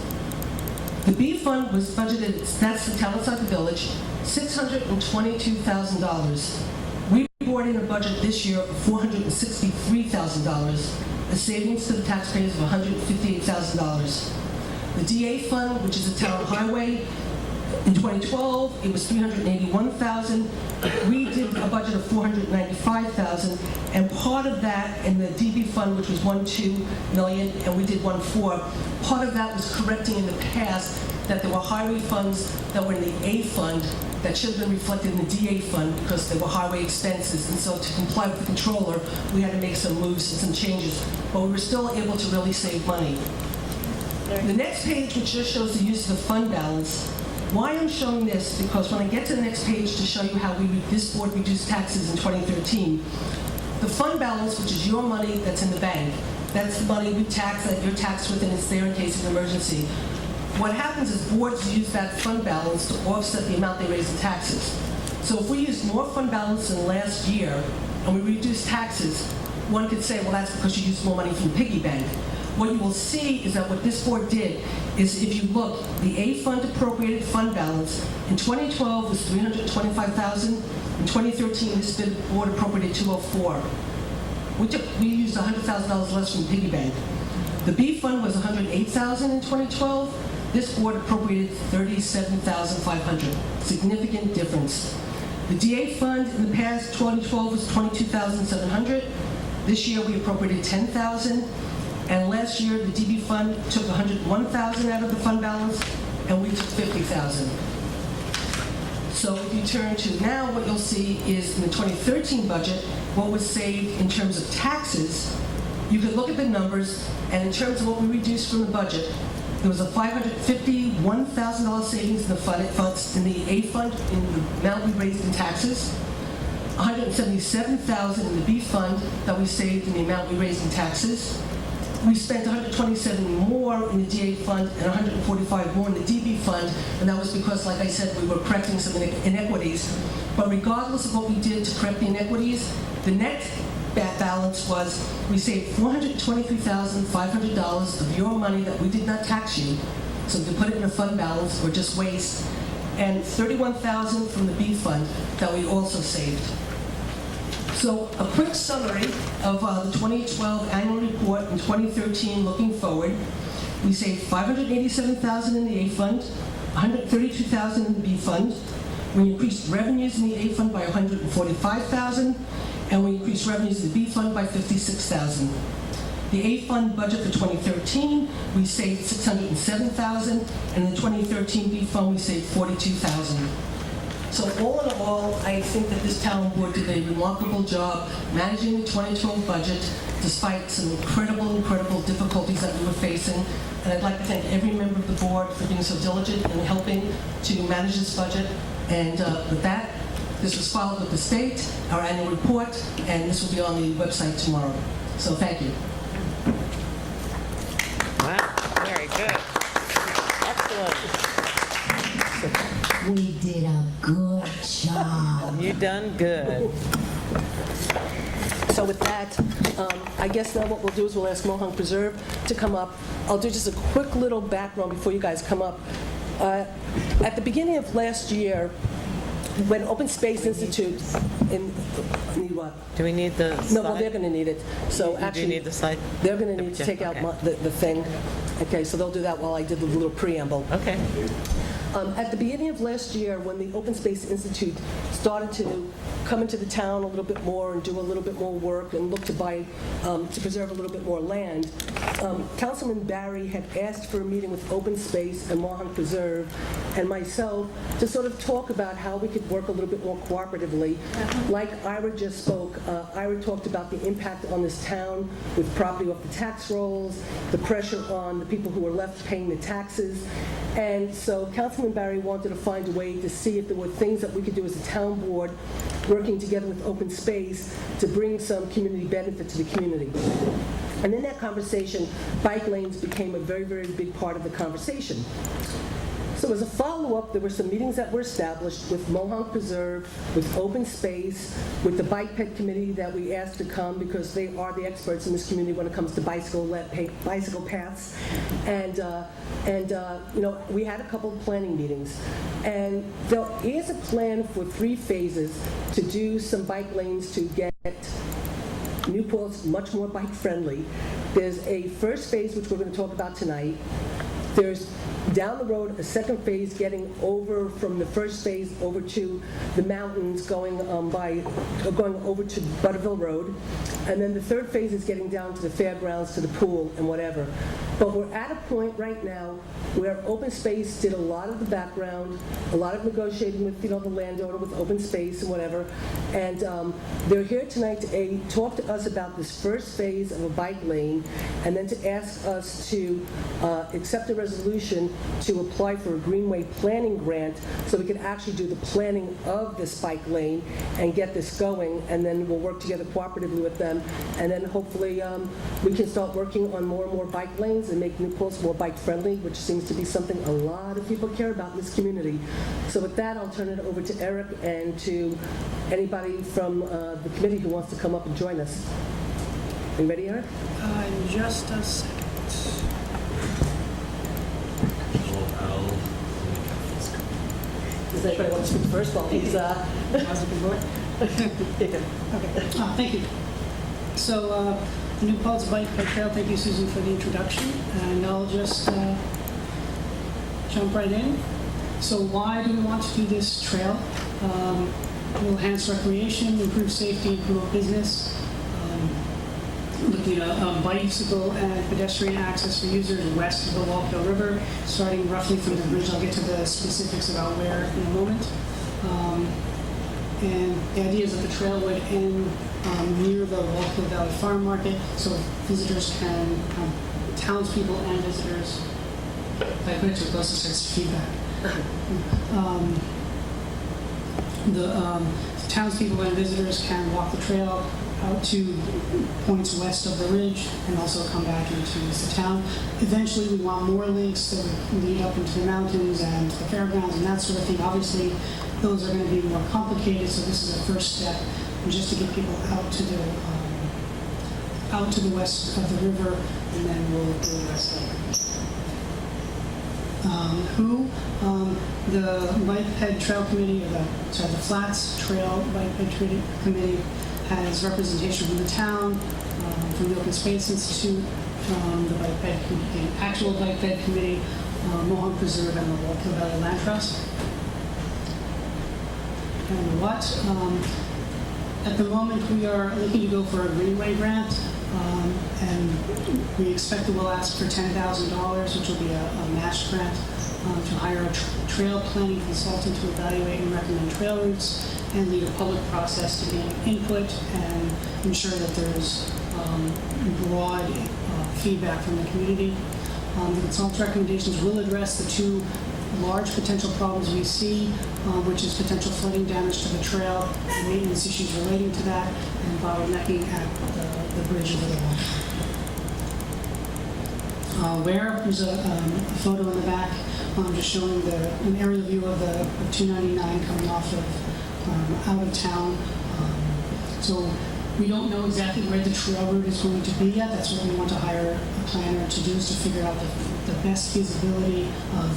The B fund was budgeted, that's the town outside the village, $622,000. We brought in a budget this year of $463,000, a savings to the taxpayers of $158,000. The DA fund, which is a town highway, in 2012, it was $381,000. We did a budget of $495,000, and part of that, in the DB fund, which was $1.2 million, and we did $1.4, part of that was correcting in the past that there were highway funds that were in the A fund that should have been reflected in the DA fund because there were highway expenses, and so to comply with the controller, we had to make some moves and some changes, but we were still able to really save money. The next page, which just shows the use of the fund balance. Why I'm showing this, because when I get to the next page to show you how this board reduced taxes in 2013, the fund balance, which is your money that's in the bank, that's the money we tax, that you're taxed with, and it's there in case of an emergency. What happens is boards use that fund balance to offset the amount they raise in taxes. So if we use more fund balance than last year, and we reduce taxes, one could say, well, that's because you used more money from the piggy bank. What you will see is that what this board did is, if you look, the A fund appropriated fund balance in 2012 was $325,000. In 2013, this board appropriated $204,000. We used $100,000 less from the piggy bank. The B fund was $108,000 in 2012. This board appropriated $37,500. Significant difference. The DA fund in the past 2012 was $22,700. This year we appropriated $10,000. And last year, the DB fund took $101,000 out of the fund balance, and we took $50,000. So if you turn to now, what you'll see is in the 2013 budget, what was saved in terms of taxes. You can look at the numbers, and in terms of what we reduced from the budget, there was a $551,000 savings in the funds in the A fund in the amount we raised in taxes, $177,000 in the B fund that we saved in the amount we raised in taxes. We spent $127 more in the DA fund and $145 more in the DB fund, and that was because, like I said, we were correcting some inequities. But regardless of what we did to correct the inequities, the net balance was we saved $423,500 of your money that we did not tax you, so to put it in a fund balance or just waste, and $31,000 from the B fund that we also saved. So a quick summary of the 2012 annual report and 2013 looking forward. We saved $587,000 in the A fund, $132,000 in the B fund. We increased revenues in the A fund by $145,000, and we increased revenues in the B fund by $56,000. The A fund budget for 2013, we saved $607,000, and in the 2013 B fund, we saved $42,000. So all in all, I think that this town board did a remarkable job managing the 2012 budget despite some incredible difficulties that we were facing. And I'd like to thank every member of the board for being so diligent in helping to manage this budget. And with that, this was filed with the state, our annual report, and this will be on the website tomorrow. So thank you. Wow, very good. Excellent. We did a good job. You done good. So with that, I guess now what we'll do is we'll ask Mohonk Preserve to come up. I'll do just a quick little background before you guys come up. At the beginning of last year, when Open Space Institute, need what? Do we need the slide? No, well, they're going to need it. So You actually, do need the slide? they're going to need to Okay. take out the thing. Okay, so they'll do that while I did the little preamble. Okay. At the beginning of last year, when the Open Space Institute started to come into the town a little bit more and do a little bit more work and look to buy, to preserve a little bit more land, Councilman Barry had asked for a meeting with Open Space and Mohonk Preserve and myself to sort of talk about how we could work a little bit more cooperatively. Like Ira just spoke, Ira talked about the impact on this town with property off the tax rolls, the pressure on the people who are left paying the taxes. And so Councilman Barry wanted to find a way to see if there were things that we could do as a town board, working together with Open Space to bring some community benefit to the community. And in that conversation, bike lanes became a very, very big part of the conversation. So as a follow-up, there were some meetings that were established with Mohonk Preserve, with Open Space, with the Bike Ped Committee that we asked to come because they are the experts in this community when it comes to bicycle paths. And you know, we had a couple of planning meetings. And there is a plan for 3 phases to do some bike lanes to get Newport's much more bike-friendly. There's a first phase, which we're going to talk about tonight. There's down the road a second phase getting over from the first phase over to the mountains, going over to Butterville Road. And then the third phase is getting down to the fairgrounds, to the pool and whatever. But we're at a point right now where Open Space did a lot of the background, a lot of negotiating with, you know, the landowner, with Open Space and whatever. And they're here tonight to talk to us about this first phase of a bike lane, and then to ask us to accept a resolution to apply for a Greenway planning grant so we can actually do the planning of this bike lane and get this going, and then we'll work together cooperatively with them, and then hopefully we can start working on more and more bike lanes and make Newport more bike friendly, which seems to be something a lot of people care about in this community. So with that, I'll turn it over to Eric and to anybody from the committee who wants to come up and join us. Are you ready, Eric? In just a second. Does anybody want to speak first? Well, he's Thank you. So, New Paltz Bike Trail, thank you, Susan, for the introduction. And I'll just jump right in. So why do we want to do this trail? It will enhance recreation, improve safety, and promote business. Looking at bicycle and pedestrian access for users west of the Wallkill River, starting roughly from the bridge. I'll get to the specifics about where in a moment. And the idea is that the trail would end near the Wallkill Valley Farm Market, so visitors can, townspeople and visitors, if I put it too close, it starts to feedback. The townspeople and visitors can walk the trail out to points west of the ridge and also come back into the town. Eventually, we want more links that would lead up into the mountains and the fairgrounds and that sort of thing. Obviously, those are going to be more complicated, so this is a first step, just to get people out to the west of the river, and then we'll do the rest later. The Bike Ped Trail Committee, or the Flats Trail Bike Ped Committee, has representation from the town, from the Open Space Institute, from the Bike Ped Committee, actual Bike Ped Committee, Mohonk Preserve, and the Wallkill Valley Land Trust. And what? At the moment, we are looking to go for a Greenway grant, and we expect that we'll ask for $10,000, which will be a matched grant, to hire a trail planning consultant to evaluate and recommend trail routes and lead a public process to gain input and ensure that there's broad feedback from the community. The consultant's recommendations will address the 2 large potential problems we see, which is potential flooding damage to the trail, and maintenance issues relating to that, and bottlenecking at the bridge over the wall. There's a photo in the back, just showing an aerial view of the 299 coming off of out of town. So we don't know exactly where the trail route is going to be yet. That's what we want to hire a planner to do, is to figure out the best feasibility of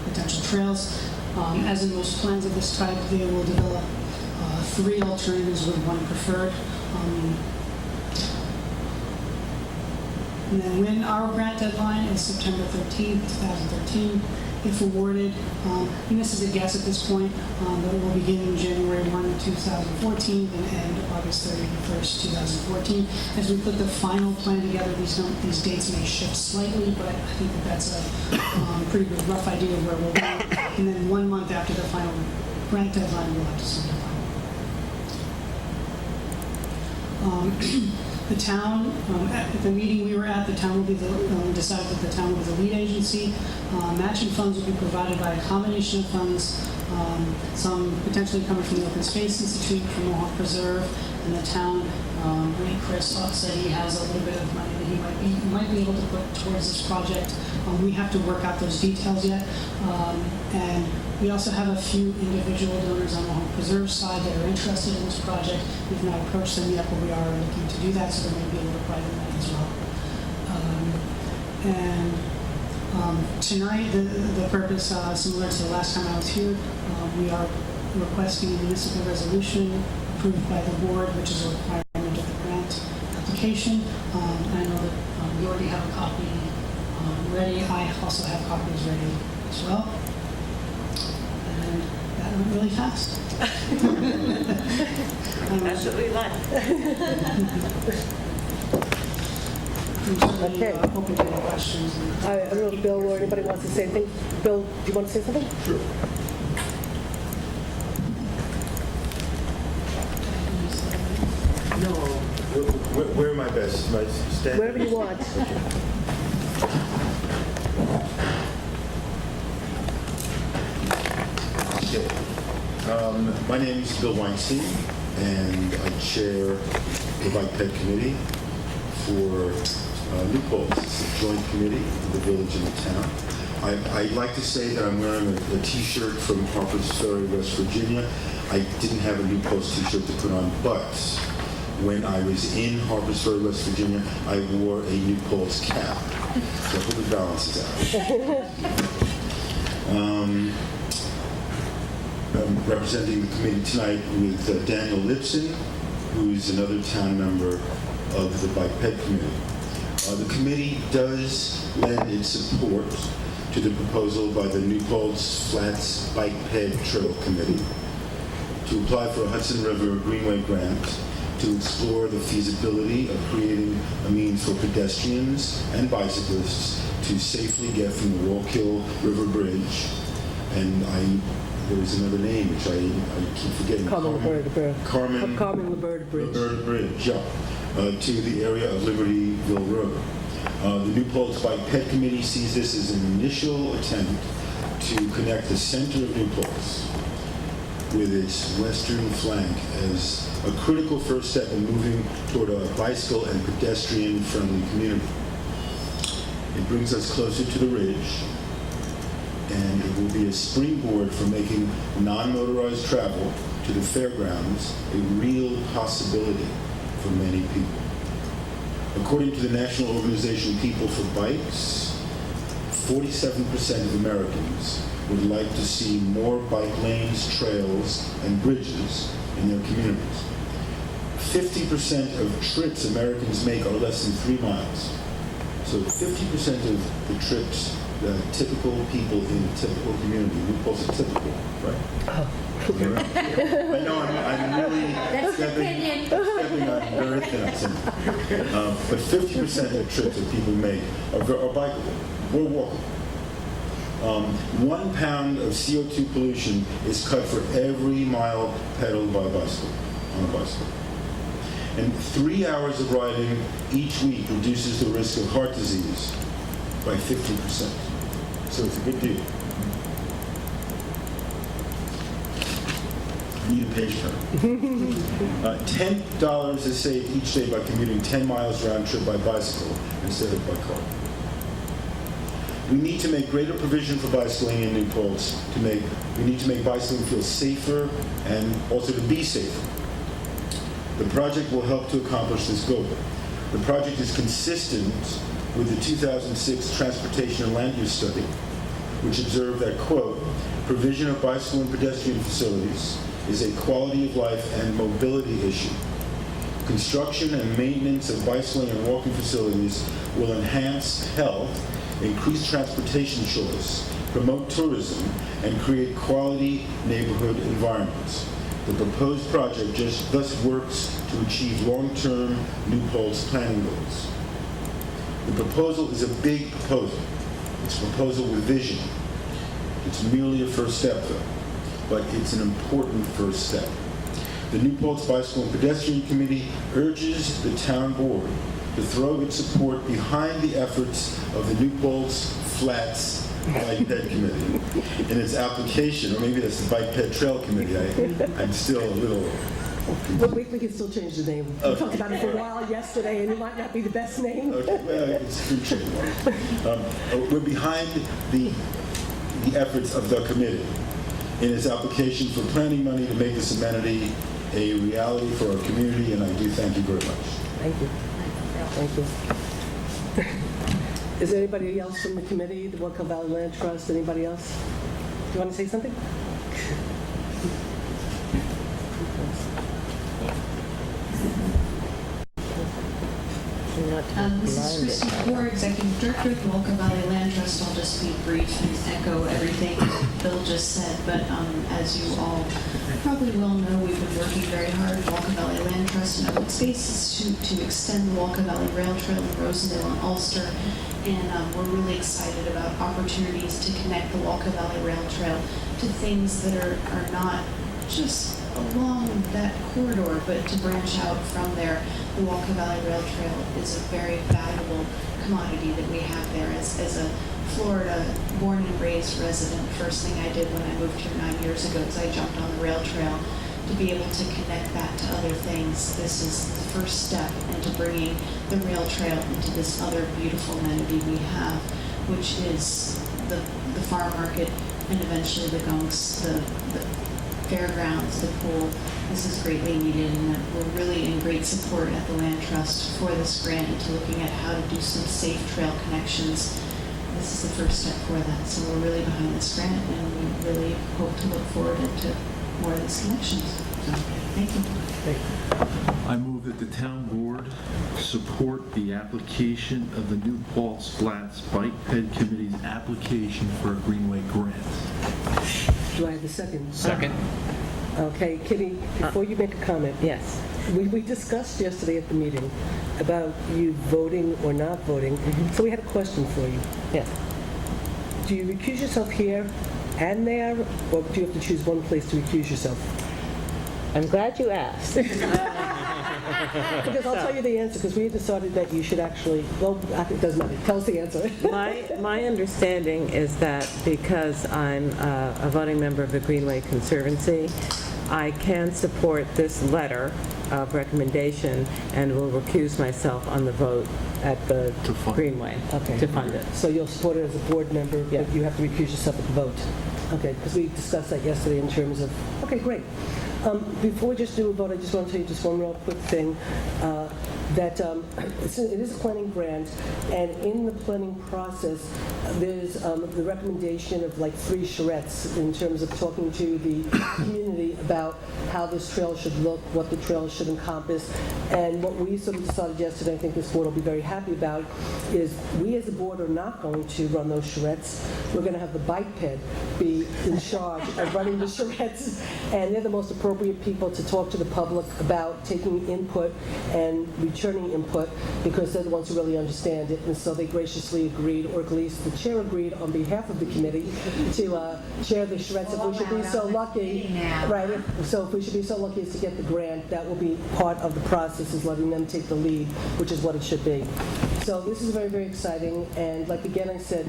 potential trails. As in most plans of this type, they will develop 3 alternatives with 1 preferred. And then when our grant deadline is September 13th, 2013, if awarded, and this is a guess at this point, but it will begin in January 1, 2014 and end August 31st, 2014. As we put the final plan together, these dates may shift slightly, but I think that's a pretty good rough idea of where we'll be. And then 1 month after the final grant deadline, we'll have to submit the town, at the meeting we were at, the town will be decided that the town will be the lead agency. Matching funds will be provided by a combination of funds, some potentially coming from the Open Space Institute, from Mohonk Preserve, and the town Chris said he has a little bit of money that he might be able to put towards this project. We have to work out those details yet. And we also have a few individual donors on the Home Preserve side that are interested in this project. We've not approached them yet, but we are looking to do that, so there may be a little private money as well. Tonight, the purpose, similar to the last time I was here, we are requesting a municipal resolution approved by the board, which is a requirement of the grant application. I know that you already have a copy ready. I also have copies ready as well. And that went really fast. That's what we like. I'm certainly Okay. open to any questions. I don't know if Bill or anybody wants to say anything. Bill, do you want to say something? Sure. No, where am I best? Am I standing? Wherever you want. Okay. My name is Bill Weinstein, and I chair the Bike Ped Committee for New Paltz. It's a joint committee of the village and the town. I'd like to say that I'm wearing a T-shirt from Harpers Ferry, West Virginia. I didn't have a New Paltz T-shirt to put on, but when I was in Harpers Ferry, West Virginia, I wore a New Paltz cap. So I hope it balances out. I'm representing the committee tonight with Daniel Lipson, who's another town member of the Bike Ped Committee. The committee does lend its support to the proposal by the New Paltz Flats Bike Ped Trail Committee to apply for a Hudson River Greenway grant to explore the feasibility of creating a means for pedestrians and bicyclists to safely get from the Wallkill River Bridge, and there was another name which I keep forgetting. Carmen Laberta Bridge. Carmen Laberta Bridge. Laberta Bridge, yeah, to the area of Libertyville Road. The New Paltz Bike Ped Committee sees this as an initial attempt to connect the center of New Paltz with its western flank as a critical first step in moving toward a bicycle and pedestrian-friendly community. It brings us closer to the ridge, and it will be a springboard for making non-motorized travel to the fairgrounds a real possibility for many people. According to the National Organization People for Bikes, 47% of Americans would like to see more bike lanes, trails, and bridges in their communities. 50% of trips Americans make are less than 3 miles. So 50% of the trips typical people in a typical community, New Paltz is typical, right? Oh. I know I'm really stepping on very thin ice. But 50% of the trips that people make are bikeable or walkable. 1 pound of CO2 pollution is cut for every mile pedaled by a bicycle, on a bicycle. And 3 hours of riding each week reduces the risk of heart disease by 50%. So it's a good deal. I need a page turn. $10 is saved each day by commuting 10 miles round trip by bicycle instead of by car. We need to make greater provision for bicycling in New Paltz. We need to make bicycling feel safer and also to be safer. The project will help to accomplish this goal. The project is consistent with the 2006 Transportation and Land Use Study, which observed that, quote, provision of bicycle and pedestrian facilities is a quality of life and mobility issue. Construction and maintenance of bicycling and walking facilities will enhance health, increase transportation choice, promote tourism, and create quality neighborhood environments. The proposed project thus works to achieve long-term New Paltz planning goals. The proposal is a big proposal. It's a proposal with vision. It's merely a first step, though, but it's an important first step. The New Paltz Bicycle and Pedestrian Committee urges the town board to throw its support behind the efforts of the New Paltz Flats Bike Ped Committee in its application, or maybe that's the Bike Ped Trail Committee. I'm still a little But we can still change the name. We talked about it for a while yesterday, and it might not be the best name. Okay, well, it's been changed. We're behind the efforts of the committee in its application for planning money to make this amenity a reality for our community, and I do thank you very much. Thank you. Thank you. Is there anybody else from the committee, the Wacom Valley Land Trust, anybody else? Do you want to say something? This is Christy Kaur, Executive Director of the Wacom Valley Land Trust. I'll just be brief and echo everything Bill just said, but as you all probably well know, we've been working very hard at Wacom Valley Land Trust and Open Spaces to extend the Wacom Valley Rail Trail in Rosendale and Ulster, and we're really excited about opportunities to connect the Wacom Valley Rail Trail to things that are not just along that corridor, but to branch out from there. The Wacom Valley Rail Trail is a very valuable commodity that we have there. As a Florida born and raised resident, first thing I did when I moved here 9 years ago is I jumped on the rail trail to be able to connect that to other things. This is the first step into bringing the rail trail into this other beautiful amenity we have, which is the farm market and eventually the gunks, the fairgrounds, the pool. This is greatly needed, and we're really in great support at the Land Trust for this grant and to looking at how to do some safe trail connections. This is the first step for that, so we're really behind this grant, and we really hope to look forward to more of these connections. So, thank you. I move that the town board support the application of the New Paltz Flats Bike Ped Committee's application for a Greenway grant. Do I have a second? Second. Okay, Kitty, before you make a comment. Yes. We discussed yesterday at the meeting about you voting or not voting, so we had a question for you. Yes. Do you recuse yourself here and there, or do you have to choose one place to recuse yourself? I'm glad you asked. Because I'll tell you the answer, because we decided that you should actually, well, it doesn't matter. Tell us the answer. My understanding is that because I'm a voting member of the Greenway Conservancy, I can support this letter of recommendation and will recuse myself on the vote at the Greenway to fund it. So you'll support it as a board member, Yeah. but you have to recuse yourself at the vote. Okay, because we discussed that yesterday in terms of, okay, great. Before we just do a vote, I just want to tell you just one real quick thing, that it is a planning grant, and in the planning process, there's the recommendation of like 3 charrettes in terms of talking to the community about how this trail should look, what the trail should encompass, and what we sort of decided yesterday, I think this board will be very happy about, is we as a board are not going to run those charrettes. We're going to have the bike ped be in charge of running the charrettes, and they're the most appropriate people to talk to the public about taking input and returning input, because they're the ones who really understand it. And so they graciously agreed, or at least the chair agreed on behalf of the committee, to chair the charrettes. If we should be so lucky, right? So if we should be so lucky as to get the grant, that will be part of the process, is letting them take the lead, which is what it should be. So this is very, very exciting. And like again I said,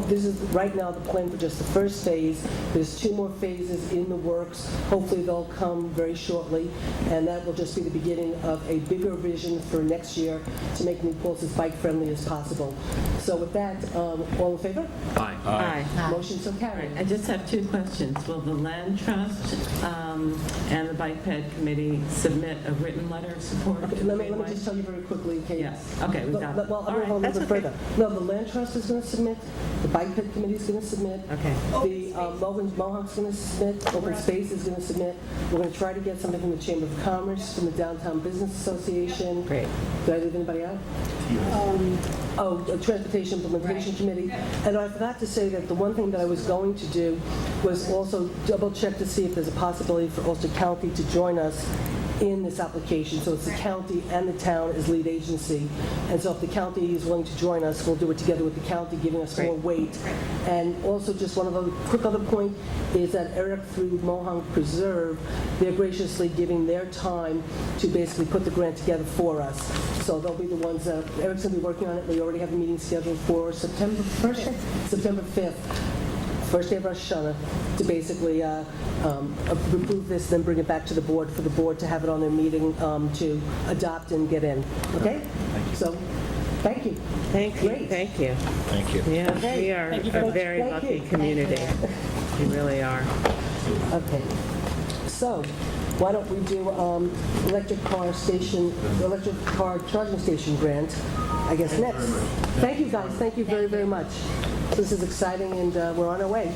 this is right now the plan for just the first phase. There's 2 more phases in the works. Hopefully they'll come very shortly, and that will just be the beginning of a bigger vision for next year to make New Paltz as bike friendly as possible. So with that, all in favor? Aye. Aye. Motion so carried. I just have 2 questions. Will the Land Trust and the Bike Ped Committee submit a written letter of support? Okay, let me just tell you very quickly, Kate. Yes. Okay, we got it. Well, I'm going to go a little bit further. No, the Land Trust is going to submit, the Bike Ped Committee is going to submit, Okay. the Mohawk's going to submit, Open Space is going to submit. We're going to try to get something from the Chamber of Commerce, from the Downtown Business Association. Great. Did I leave anybody out? Transportation Implementation Committee. And I forgot to say that the one thing that I was going to do was also double check to see if there's a possibility for Ulster County to join us in this application. So it's the county and the town as lead agency. And so if the county is willing to join us, we'll do it together with the county, giving us more weight. And also just one of the quick other point is that Eric through Mohawk Preserve, they're graciously giving their time to basically put the grant together for us. So they'll be the ones that, Eric's going to be working on it. We already have a meeting scheduled for September 1st? September 5th. first day of Rosh Hashanah, to basically approve this, then bring it back to the board, for the board to have it on their meeting to adopt and get in. Okay? So, thank you. Thank you, Great. thank you. Thank you. Yeah, Okay. we are Thank you very a much. very Thank lucky you. community. We really are. Okay. So, why don't we do electric car charging station grant, I guess, next. Thank you, guys. Thank you very, very much. This is exciting, and we're on our way.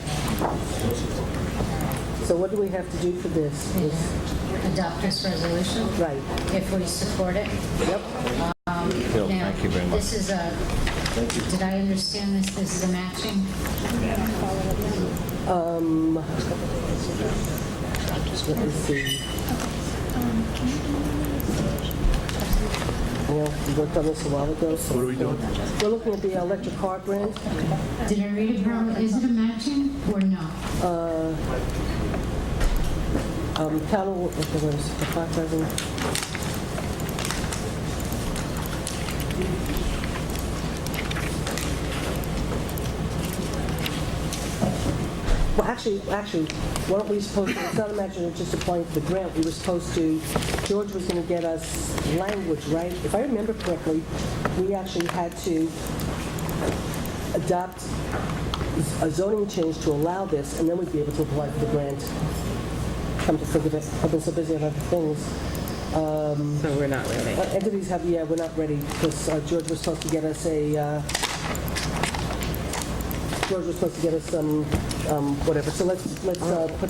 So what do we have to do for this? Adopt this resolution, Right. if we support it. Yep. Bill, Now, thank you very much. this is a, did I understand this? This is a matching? Let me see. You know, we worked on this a while ago. What are we doing? We're looking at the electric car grant. Did I read it wrong? Is it a matching or no? Town, what was the 5,000? Well, actually, what don't we supposed to, it's not a matching, it's just applying for the grant. We were supposed to, George was going to get us language, right? If I remember correctly, we actually had to adopt a zoning change to allow this, and then we'd be able to apply for the grant. Come to think of it, I've been so busy on other things. So we're not ready. Entities have, yeah, we're not ready, because George was supposed to get us some, whatever. So let's put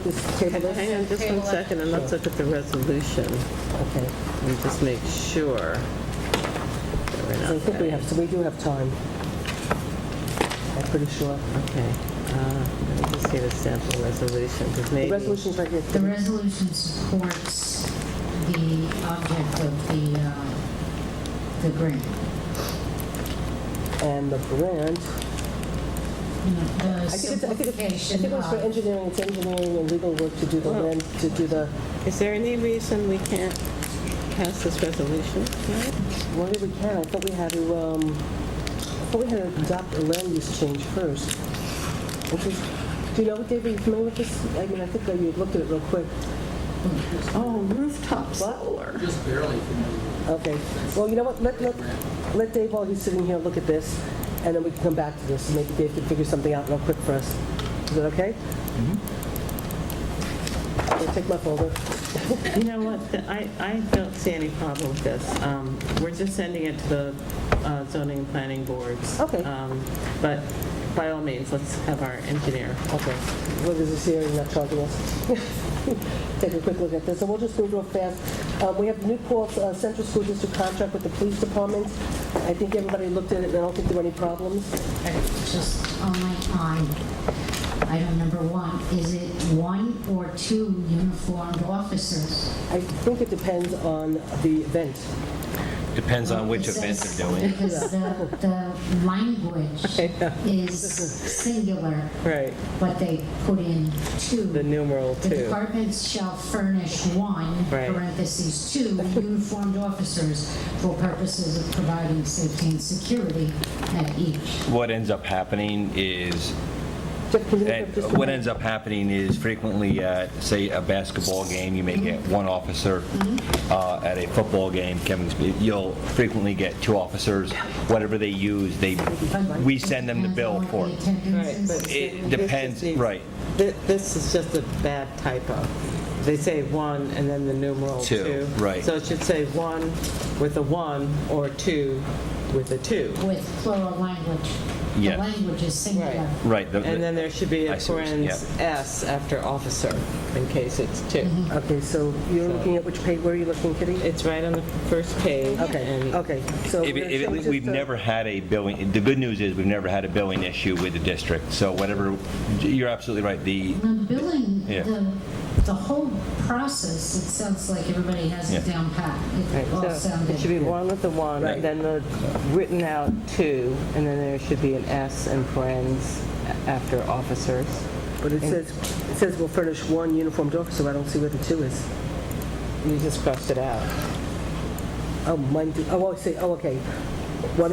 this, table this. Hang on just 1 second, and let's look at the resolution Okay. and just make sure that we're So I not think we ready. have, so we do have time. I'm pretty sure. Okay, let me just see the sample resolution, because The maybe... resolution's right here. The resolution supports the object of the grant. And the grant, The I think it's for simplification engineering, it's engineering and legal work to do the land, to do the, Is there any reason we can't pass this resolution tonight? well, we can, I thought we had to adopt a land use change first. Which is, do you know what, David, are you familiar with this? I mean, I think that you looked at it real quick. Oh, rooftop solar. Just barely. Okay, well, you know what, let Dave, while he's sitting here, look at this, and then we can come back to this, and maybe Dave can figure something out real quick for us. Is that okay? I'll take my folder. You know what, I don't see any problem with this. We're just sending it to the zoning and planning boards. Okay. But by all means, let's have our engineer. Okay, what is this here, you're not charging us? Take a quick look at this, so we'll just move real fast. We have the New Paltz Central School District contract with the police department. I think everybody looked at it, and I don't think there were any problems. just on item number 1, is it 1 or 2 uniformed officers? I think it depends on the event. Depends on which It event says- they're doing. Because the language is singular, Right, but they put in 2. the numeral The 2. departments shall furnish 1, Right. parentheses, 2 uniformed officers for purposes of providing safety and security at each. What ends up happening is Jeff, can you look And up just a what minute? ends up happening is frequently at, say, a basketball game, you may get one officer. At a football game, you'll frequently get 2 officers. Whatever they use, we send them the bill for. Depends on what the attendance Right, is. but It depends, right. This is just a bad typo. They say 1 and then the numeral 2, 2. right. So it should say 1 with a 1 or 2 with a 2. With plural language. Yeah. The language is singular. Right. And then there should be I a see what you're saying, parens S after officer, in case it's 2. Okay, so you're looking at which page, where are you looking, Kitty? It's right on the first page. Okay, and- okay, so. we're gonna change We've this to- never had a billing, the good news is we've never had a billing issue with the district. So whatever, you're absolutely right. The billing, Yeah. the whole process, it sounds like everybody has it Yeah. down pat. Right, It all so it sounded. should be 1 with the 1, Right. then the written out 2, and then there should be an S and parens after officers. But it says we'll furnish 1 uniformed officer, I don't see where the 2 is. You just crossed it out. Oh, mine, I say, okay. one,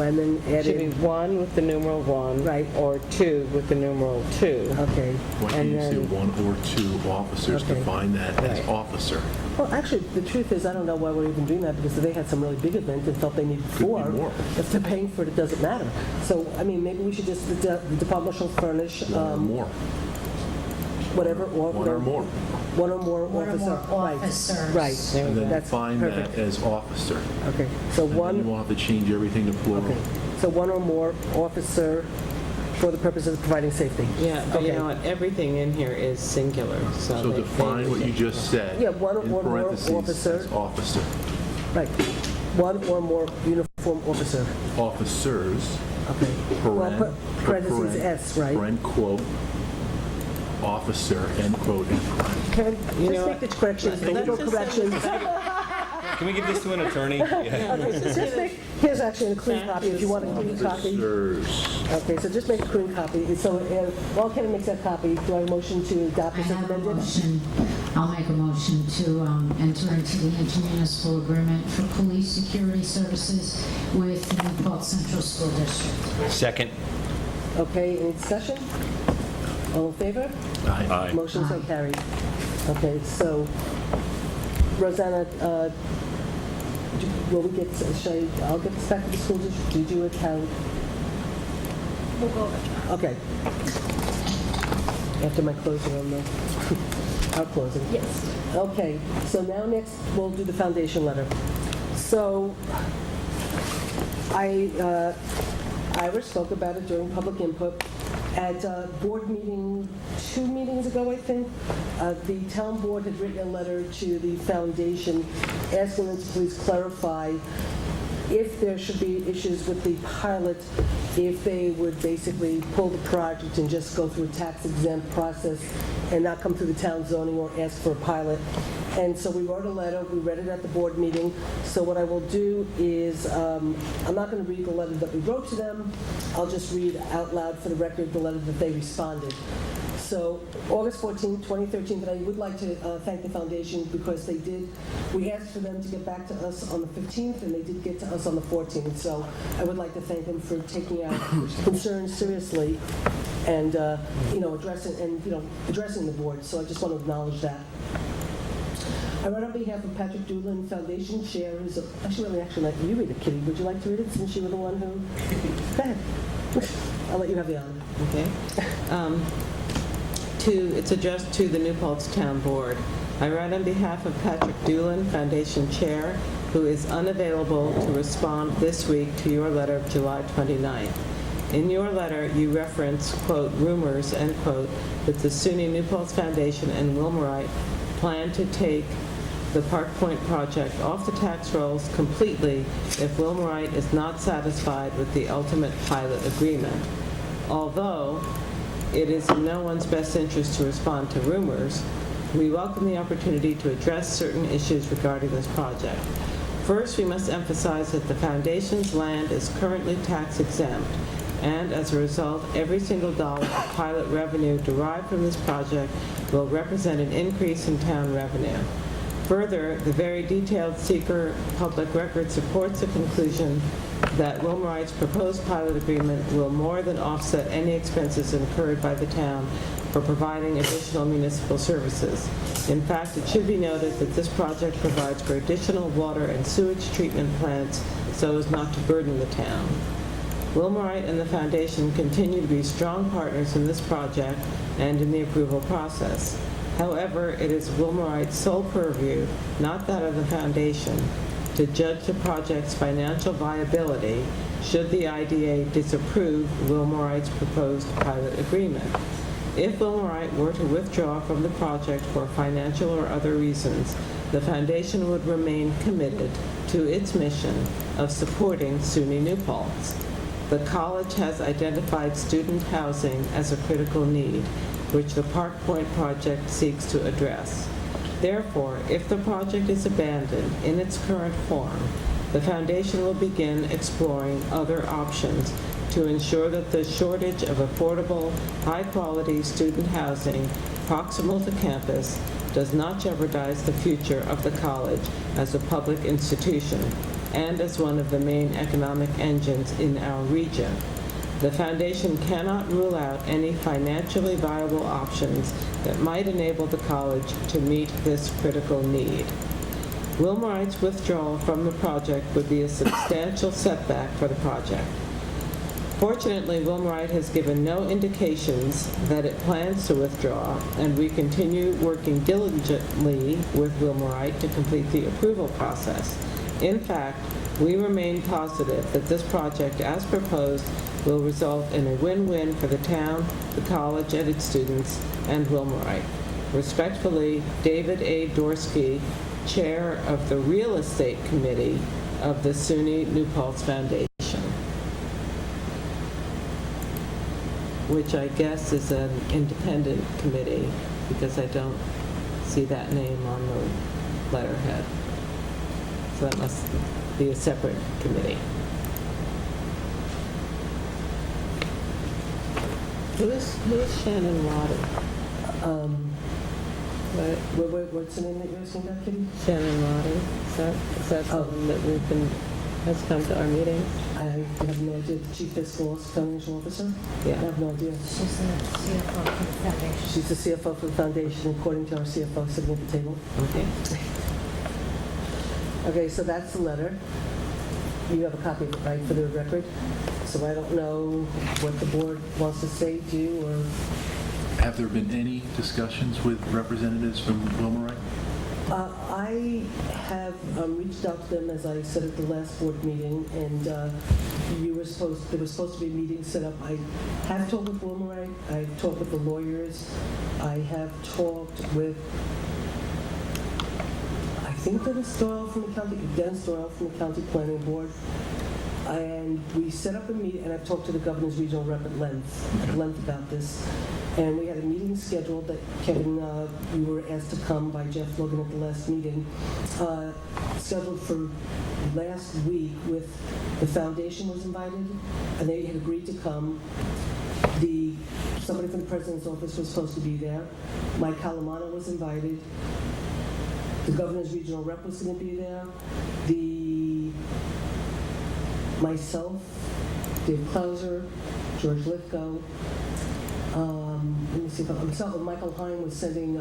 and then add Should be in, 1 with the numeral 1. Right. Or 2 with the numeral 2. okay. Why can't And you say then- 1 or 2 officers, Okay. define that as Right. officer? Well, actually, the truth is, I don't know why we're even doing that, because they had some really big events and felt they needed Could be 4. more. If they're paying for it, it doesn't matter. So, I mean, maybe we should just, the department shall furnish, One or more. whatever, or... One or more. One or more One or officer. more Right. officers. Right. And then That's define perfect. that as officer. Okay, so And then you one, won't have to change everything to plural. okay, so one or more officer for the purposes of providing safety. Yeah, but you Okay. know what, everything in here is singular, so... So they- define what you just said. Yeah, one or in more parentheses officer. as officer. Right. One or more uniform officer. Officers, Okay. Well, paren, parentheses S, right? paren, quote, officer, end quote, end paren. Karen, You know just make what? the corrections, the Let's legal just send corrections. Can we give this to an attorney? Yeah. Okay, so just make, here's actually a clean copy if you want a clean copy. Officers. Okay, so just make a clean copy. So while Kevin makes that copy, do I have a motion to adopt I this as have a amended? motion, I'll make a motion to enter into the intermunicipal agreement for police security services with the New Paltz Central School District. Second. Okay, any discussion? All in favor? Aye. Motion so carried. Okay, so Rosanna, will we get, I'll get this back to the school district, do you do account? We'll go over that. Okay. After my closing on the, our closing. Yes. Okay, so now next, we'll do the foundation letter. So, Ira spoke about it during public input. At a board meeting, 2 meetings ago, I think, the town board had written a letter to the foundation asking them to please clarify if there should be issues with the pilot, if they would basically pull the project and just go through a tax exempt process and not come through the town zoning or ask for a pilot. And so we wrote a letter, we read it at the board meeting. So what I will do is, I'm not going to read the letter that we wrote to them. I'll just read out loud for the record the letter that they responded. So August 14, 2013, but I would like to thank the foundation because they did, we asked for them to get back to us on the 15th and they did get to us on the 14th. So I would like to thank them for taking our concerns seriously and, addressing the board. So I just want to acknowledge that. I write on behalf of Patrick Doolin Foundation Chair, who's actually like you read it, Kitty. Would you like to read it since you were the one who? Go ahead. I'll let you have the honor. Okay. It's addressed to the New Paltz Town Board. I write on behalf of Patrick Doolin, Foundation Chair, who is unavailable to respond this week to your letter of July 29th. In your letter, you reference, quote, rumors, end quote, that the SUNY New Paltz Foundation and Wilmerite plan to take the Park Point project off the tax rolls completely if Wilmerite is not satisfied with the ultimate pilot agreement. Although it is in no one's best interest to respond to rumors, we welcome the opportunity to address certain issues regarding this project. First, we must emphasize that the Foundation's land is currently tax exempt, and as a result, every single dollar of pilot revenue derived from this project will represent an increase in town revenue. Further, the very detailed seeker public record supports the conclusion that Wilmerite's proposed pilot agreement will more than offset any expenses incurred by the town for providing additional municipal services. In fact, it should be noted that this project provides for additional water and sewage treatment plants so as not to burden the town. Wilmerite and the Foundation continue to be strong partners in this project and in the approval process. However, it is Wilmerite's sole purview, not that of the Foundation, to judge the project's financial viability should the IDA disapprove Wilmerite's proposed pilot agreement. If Wilmerite were to withdraw from the project for financial or other reasons, the Foundation would remain committed to its mission of supporting SUNY New Paltz. The college has identified student housing as a critical need, which the Park Point project seeks to address. Therefore, if the project is abandoned in its current form, the Foundation will begin exploring other options to ensure that the shortage of affordable, high-quality student housing proximal to campus does not jeopardize the future of the college as a public institution. and as one of the main economic engines in our region. The foundation cannot rule out any financially viable options that might enable the college to meet this critical need. Wilmerite's withdrawal from the project would be a substantial setback for the project. Fortunately, Wilmerite has given no indications that it plans to withdraw, and we continue working diligently with Wilmerite to complete the approval process. In fact, we remain positive that this project, as proposed, will result in a win-win for the town, the college and its students, and Wilmerite. Respectfully, David A. Dorsky, Chair of the Real Estate Committee of the SUNY New Paltz Foundation, which I guess is an independent committee because I don't see that name on the letterhead. So that must be a separate committee. Who is Shannon Roddy? What's the name that you're asking about, Kitty? Shannon Roddy. Is that someone that has come to our meetings? I have no idea. The Chief Fiscal Financial Officer? Yeah. I have no idea. She's the CFO for the foundation. She's the CFO for the foundation, according to our CFO sitting at the table. Okay. Okay, so that's the letter. You have a copy of it, right, for the record? So I don't know what the board wants to say to you, or... Have there been any discussions with representatives from Wilmerite? I have reached out to them, as I said at the last board meeting, and there was supposed to be a meeting set up. I have talked with Wilmerite, I've talked with the lawyers, I have talked with, I think Dennis Doyle from the County Planning Board, and we set up a meeting, and I've talked to the governor's regional rep at length about this. And we had a meeting scheduled that Kevin, you were asked to come by Jeff Logan at the last meeting, scheduled for last week with the foundation was invited, and they had agreed to come. Somebody from the president's office was supposed to be there. Mike Calamano was invited. The governor's regional rep was going to be there. Myself, Dave Klauser, George Lithgow. Let me see if Michael Hine was sending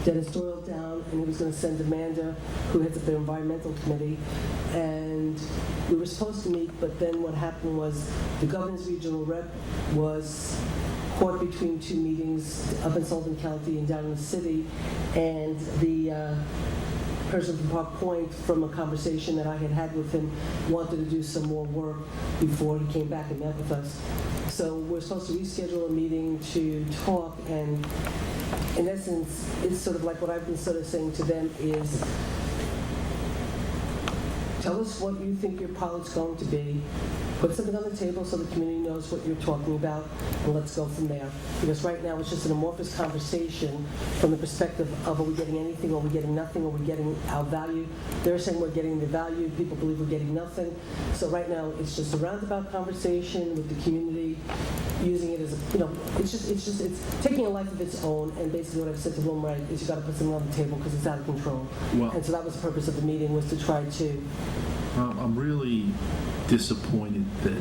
Dennis Doyle down, and he was going to send Amanda, who heads up the environmental committee. And we were supposed to meet, but then what happened was the governor's regional rep was caught between two meetings up in Sullivan County and down in the city, and the person from Park Point, from a conversation that I had with him, wanted to do some more work before he came back and met with us. So we're supposed to reschedule a meeting to talk, and in essence, it's sort of like what I've been sort of saying to them is, tell us what you think your pilot's going to be. Put something on the table so the community knows what you're talking about, and let's go from there. Because right now it's just an amorphous conversation from the perspective of, are we getting anything, are we getting nothing, are we getting our value? They're saying we're getting the value, people believe we're getting nothing. So right now it's just a roundabout conversation with the community, using it as a, it's taking a life of its own, and basically what I've said to Wilmerite is you got to put something on the table because it's out of control. Well, and so that was the purpose of the meeting, was to try to... I'm really disappointed that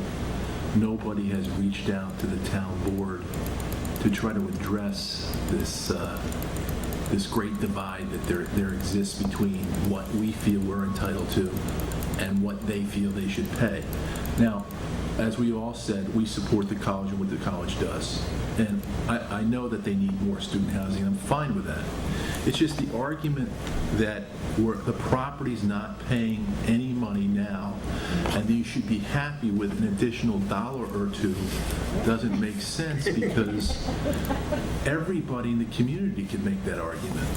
nobody has reached out to the town board to try to address this great divide that there exists between what we feel we're entitled to and what they feel they should pay. Now, as we all said, we support the college and what the college does. And I know that they need more student housing. I'm fine with that. It's just the argument that the property's not paying any money now, and you should be happy with an additional $1 or $2 doesn't make sense, because everybody in the community can make that argument.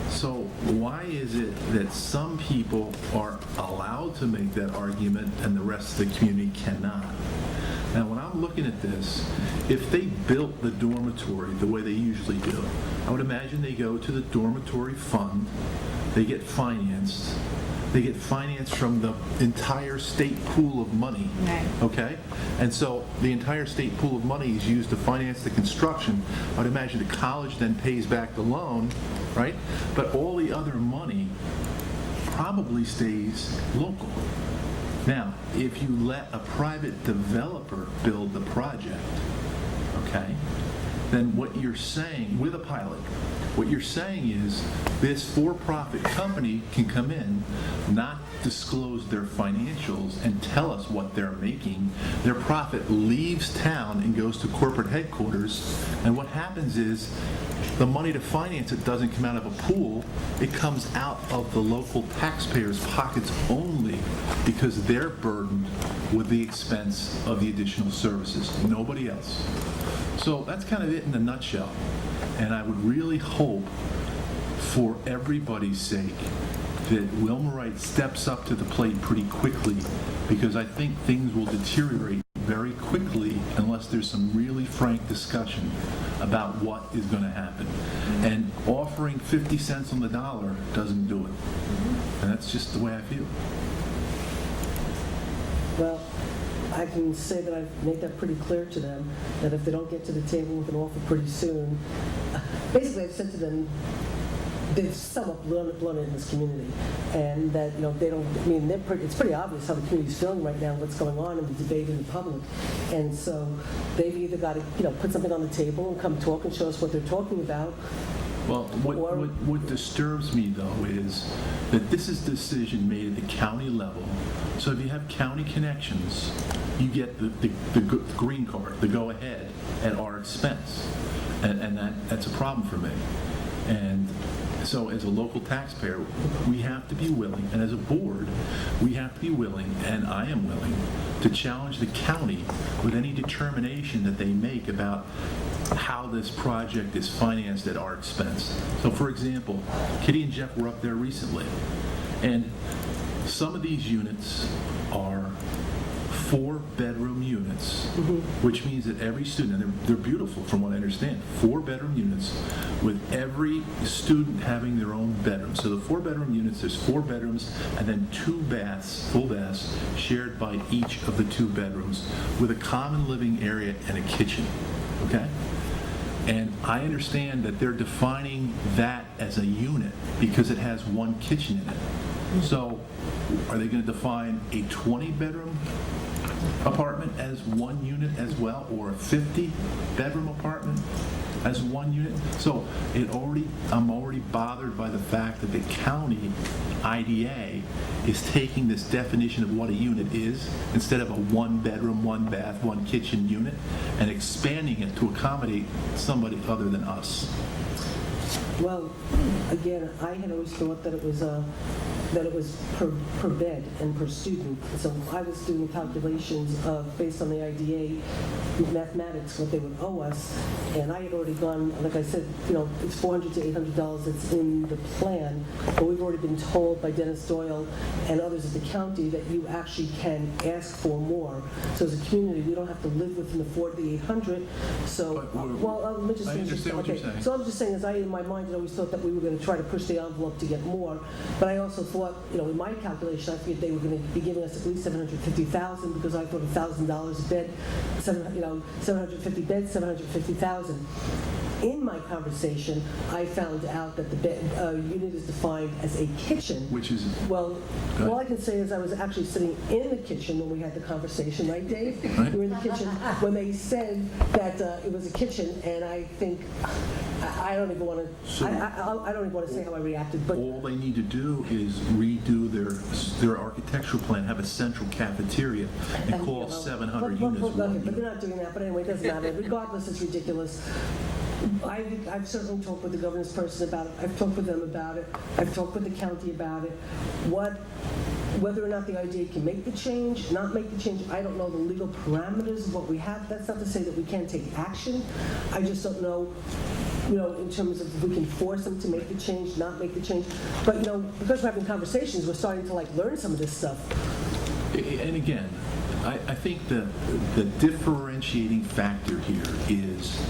So why is it that some people are allowed to make that argument and the rest of the community cannot? Now, when I'm looking at this, if they built the dormitory the way they usually do, I would imagine they go to the dormitory fund, they get financed from the entire state pool of money, Right. okay? And so the entire state pool of money is used to finance the construction. I would imagine the college then pays back the loan, right? But all the other money probably stays local. Now, if you let a private developer build the project, okay, then what you're saying, with a pilot, what you're saying is this for-profit company can come in, not disclose their financials and tell us what they're making. Their profit leaves town and goes to corporate headquarters, and what happens is the money to finance it doesn't come out of a pool, it comes out of the local taxpayers' pockets only because they're burdened with the expense of the additional services, nobody else. So that's kind of it in a nutshell. And I would really hope, for everybody's sake, that Wilmerite steps up to the plate pretty quickly, because I think things will deteriorate very quickly unless there's some really frank discussion about what is going to happen. And offering 50 cents on the dollar doesn't do it. And that's just the way I feel. Well, I can say that I've made that pretty clear to them, that if they don't get to the table with an offer pretty soon, basically I've said to them, they're somewhat blunt in this community, and that, they don't, it's pretty obvious how the community's feeling right now, what's going on in the debate in the public. And so they've either got to, put something on the table and come talk and show us what they're talking about. Well, what disturbs me, though, is that this is a decision made at the county level. So if you have county connections, you get the green card, the go-ahead, at our expense. And that's a problem for me. And so as a local taxpayer, we have to be willing, and as a board, we have to be willing, and I am willing, to challenge the county with any determination that they make about how this project is financed at our expense. So for example, Kitty and Jeff were up there recently, and some of these units are 4-bedroom units, which means that every student, and they're beautiful from what I understand, 4-bedroom units with every student having their own bedroom. So the 4-bedroom units, there's 4 bedrooms and then 2 baths, full baths, shared by each of the 2 bedrooms with a common living area and a kitchen, okay? And I understand that they're defining that as a unit because it has 1 kitchen in it. So are they going to define a 20-bedroom apartment as 1 unit as well, or a 50-bedroom apartment as 1 unit? So I'm already bothered by the fact that the county IDA is taking this definition of what a unit is, instead of a 1-bedroom, 1-bath, 1-kitchen unit, and expanding it to accommodate somebody other than us. Well, again, I had always thought that it was per bed and per student. So I was doing calculations of, based on the IDA mathematics, what they would owe us, and I had already gone, like I said, it's $400 to $800 that's in the plan, but we've already been told by Dennis Doyle and others at the county that you actually can ask for more. So as a community, we don't have to live within the $400 to $800. So, let me just I understand what you're saying. So I'm just saying, as in my mind, I always thought that we were going to try to push the envelope to get more, but I also thought, in my calculation, I figured they were going to be giving us at least $750,000, because I thought $1,000 a bed, 750 beds, $750,000. In my conversation, I found out that the unit is defined as a kitchen. Which is? Well, all I can say is I was actually sitting in the kitchen when we had the conversation, right, Dave? Right. We were in the kitchen when they said that it was a kitchen, and I think I don't even want to. I don't even want to say how I reacted. But all they need to do is redo their architectural plan, have a central cafeteria, and call 700 units. But they're not doing that. But anyway, it doesn't matter. Regardless, it's ridiculous. I've certainly talked with the governance person about it. I've talked with them about it. I've talked with the county about it. Whether or not the IDA can make the change, not make the change, I don't know the legal parameters of what we have. That's not to say that we can't take action. I just don't know, in terms of if we can force them to make the change, not make the change. But, because we're having conversations, we're starting to, learn some of this stuff. And again, I think the differentiating factor here is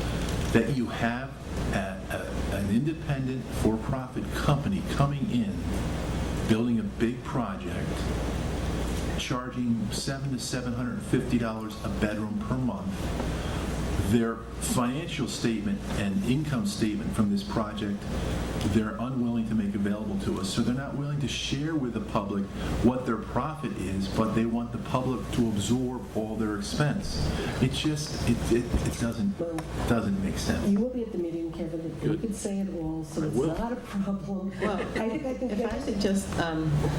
that you have an independent for-profit company coming in, building a big project, charging $700 to $750 a bedroom per month. Their financial statement and income statement from this project, they're unwilling to make available to us, so they're not willing to share with the public what their profit is, but they want the public to absorb all their expense. It just, it doesn't make sense. You will be at the meeting, Kevin. You can say it all, so it's will. not a problem. Well, if I could just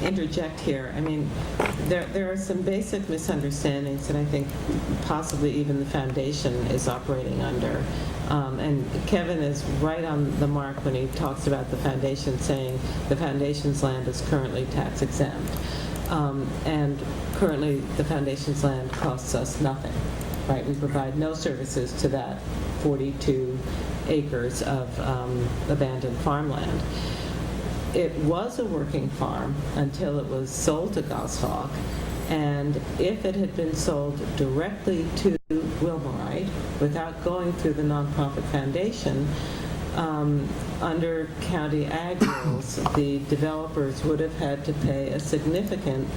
interject here, I mean, there are some basic misunderstandings that I think possibly even the foundation is operating under. And Kevin is right on the mark when he talks about the foundation, saying the foundation's land is currently tax exempt. And currently, the foundation's land costs us nothing, right? We provide no services to that 42 acres of abandoned farmland. It was a working farm until it was sold to Goshawk, and if it had been sold directly to Wilmerite without going through the nonprofit foundation, under county ag rules, the developers would have had to pay a significant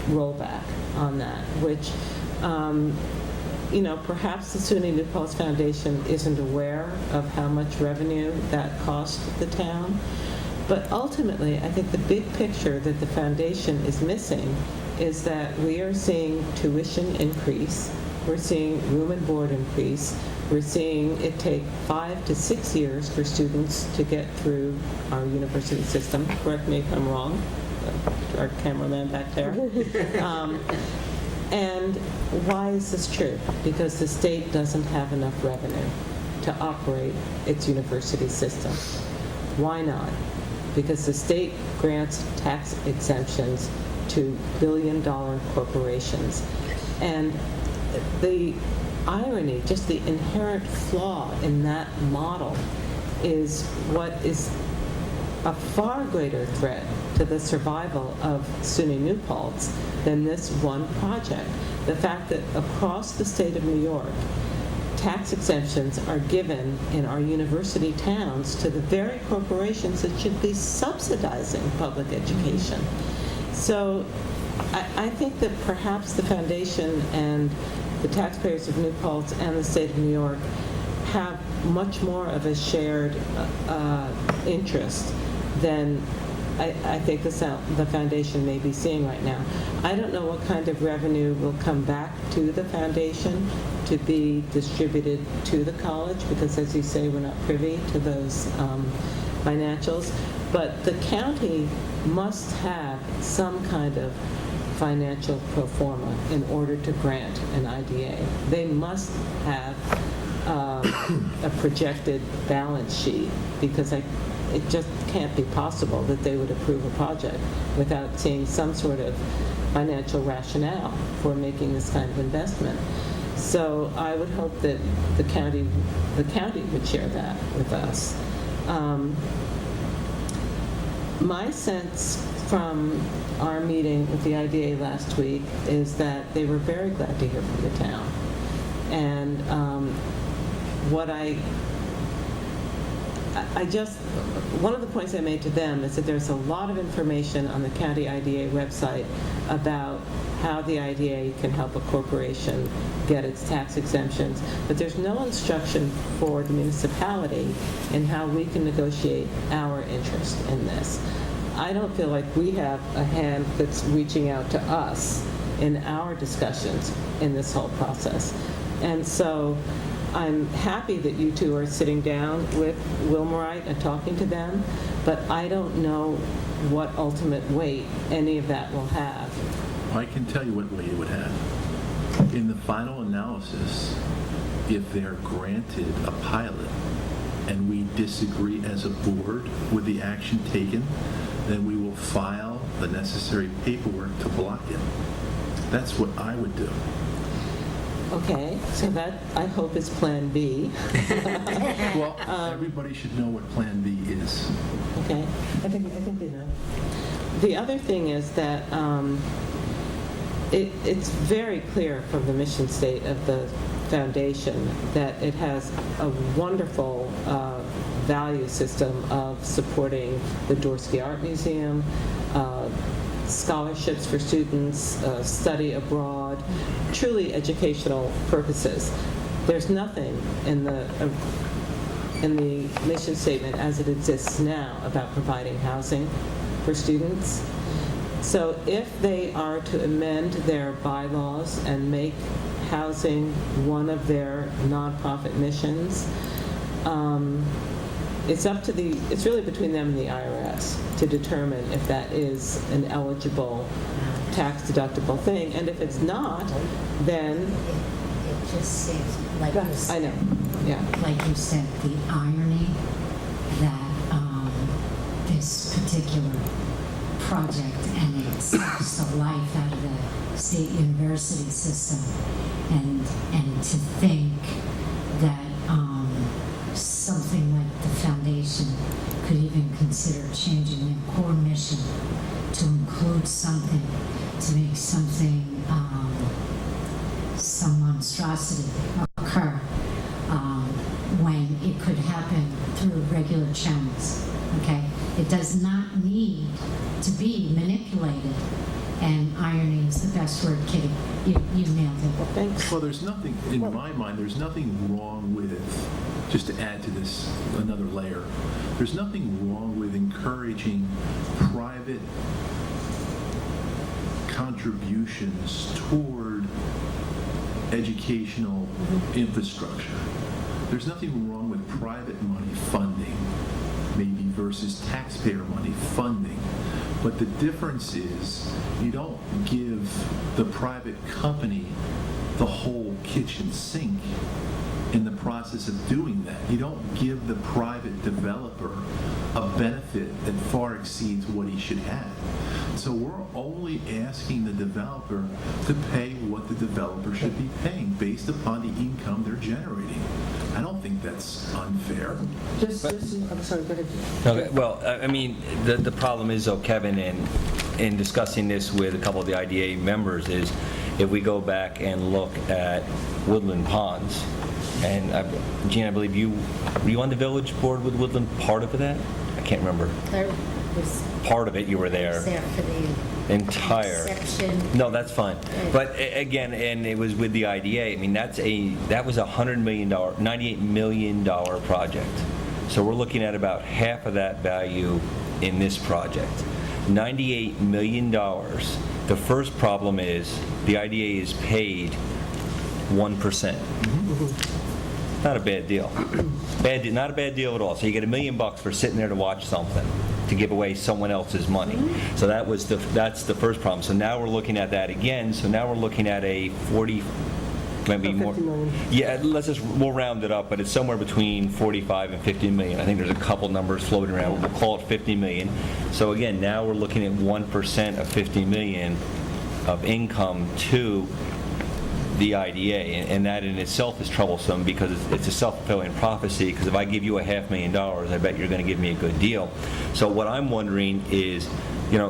rollback on that, which perhaps the SUNY New Paltz Foundation isn't aware of how much revenue that cost the town. But ultimately, I think the big picture that the foundation is missing is that we are seeing tuition increase, we're seeing room and board increase, we're seeing it take 5 to 6 years for students to get through our university system. Correct me if I'm wrong, our cameraman back there. And why is this true? Because the state doesn't have enough revenue to operate its university system. Why not? Because the state grants tax exemptions to billion-dollar corporations. And the irony, just the inherent flaw in that model is what is a far greater threat to the survival of SUNY New Paltz than this one project. The fact that across the state of New York, tax exemptions are given in our university towns to the very corporations that should be subsidizing public education. So I think that perhaps the foundation and the taxpayers of New Paltz and the state of New York have much more of a shared interest than I think the foundation may be seeing right now. I don't know what kind of revenue will come back to the foundation to be distributed to the college, because as you say, we're not privy to those financials. But the county must have some kind of financial pro forma in order to grant an IDA. They must have a projected balance sheet, because it just can't be possible that they would approve a project without seeing some sort of financial rationale for making this kind of investment. So I would hope that the county would share that with us. My sense from our meeting with the IDA last week is that they were very glad to hear from the town. And one of the points I made to them is that there's a lot of information on the county IDA website about how the IDA can help a corporation get its tax exemptions, but there's no instruction for the municipality in how we can negotiate our interest in this. I don't feel like we have a hand that's reaching out to us in our discussions in this whole process. And so I'm happy that you two are sitting down with Wilmerite and talking to them, but I don't know what ultimate weight any of that will have. I can tell you what weight it would have. In the final analysis, if they're granted a pilot and we disagree as a board with the action taken, then we will file the necessary paperwork to block it. That's what I would do. Okay, so that, I hope, is Plan B. Well, everybody should know what Plan B is. Okay. I think they know. The other thing is that it's very clear from the mission state of the foundation that it has a wonderful value system of supporting the Dorsey Art Museum, scholarships for students, study abroad, truly educational purposes. There's nothing in the mission statement as it exists now about providing housing for students. So if they are to amend their bylaws and make housing one of their nonprofit missions, it's really between them and the IRS to determine if that is an eligible tax-deductible thing. And if it's not, then... It just seems like you I know, yeah. like you said, the irony that this particular project, and it sucks the life out of the state university system, and to think that something like the foundation could even consider changing their core mission to include something, to make something, some monstrosity occur, when it could happen through regular channels, okay? It does not need to be manipulated, and irony is the best word, Kitty. You nailed it. Well, thanks. Well, there's nothing, in my mind, there's nothing wrong with, just to add to this another layer, there's nothing wrong with encouraging private contributions toward educational infrastructure. There's nothing wrong with private money funding, maybe, versus taxpayer money funding. But the difference is you don't give the private company the whole kitchen sink in the process of doing that. You don't give the private developer a benefit that far exceeds what he should have. So we're only asking the developer to pay what the developer should be paying based upon the income they're generating. I don't think that's unfair. I'm sorry, go ahead. Okay, well, I mean, the problem is, though, Kevin, in discussing this with a couple of the IDA members, is if we go back and look at Woodland Ponds, and Gene, I believe were you on the village board with Woodland, part of that? I can't remember. There was Part of it, you were there. was there for the Entire. exception. No, that's fine. But again, and it was with the IDA. I mean, that was a $100 million, $98 million project. So we're looking at about half of that value in this project. $98 million. The first problem is the IDA is paid 1%. Not a bad deal. Not a bad deal at all. So you get $1 million for sitting there to watch something, to give away someone else's money. So that's the first problem. So now we're looking at that again. So now we're looking at a 40, maybe more. 50 million. Yeah, we'll round it up, but it's somewhere between 45 and 50 million. I think there's a couple numbers floating around. We'll call it 50 million. So again, now we're looking at 1% of 50 million of income to the IDA, and that in itself is troublesome because it's a self-fulfilling prophecy, because if I give you $500,000, I bet you're going to give me a good deal. So what I'm wondering is,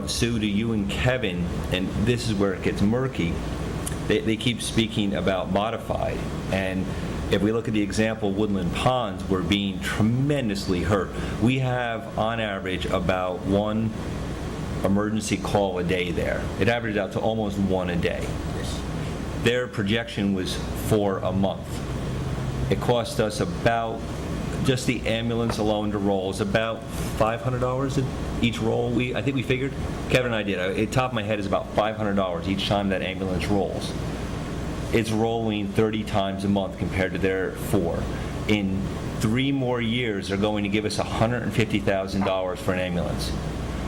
Sue, to you and Kevin, and this is where it gets murky, they keep speaking about modified, and if we look at the example of Woodland Ponds, we're being tremendously hurt. We have, on average, about one emergency call a day there. It averages out to almost one a day. Their projection was for a month. It cost us about, just the ambulance alone to roll is about $500 each roll. I think we figured, Kevin and I did, at the top of my head is about $500 each time that ambulance rolls. It's rolling 30 times a month compared to their 4. In 3 more years, they're going to give us $150,000 for an ambulance.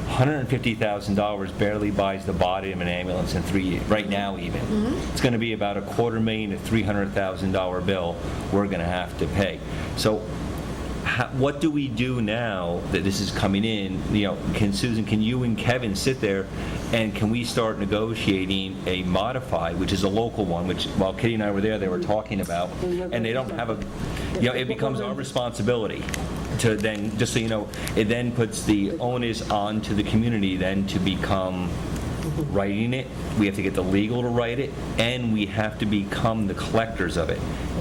$150,000 barely buys the body of an ambulance in 3 years, right now even. It's going to be about $250,000 to $300,000 bill we're going to have to pay. So what do we do now that this is coming in? Susan, can you and Kevin sit there and can we start negotiating a modified, which is a local one, which while Kitty and I were there, they were talking about, and they don't have it becomes our responsibility to then, just so you know, it then puts the onus onto the community then to become writing it. We have to get the legal to write it, and we have to become the collectors of it.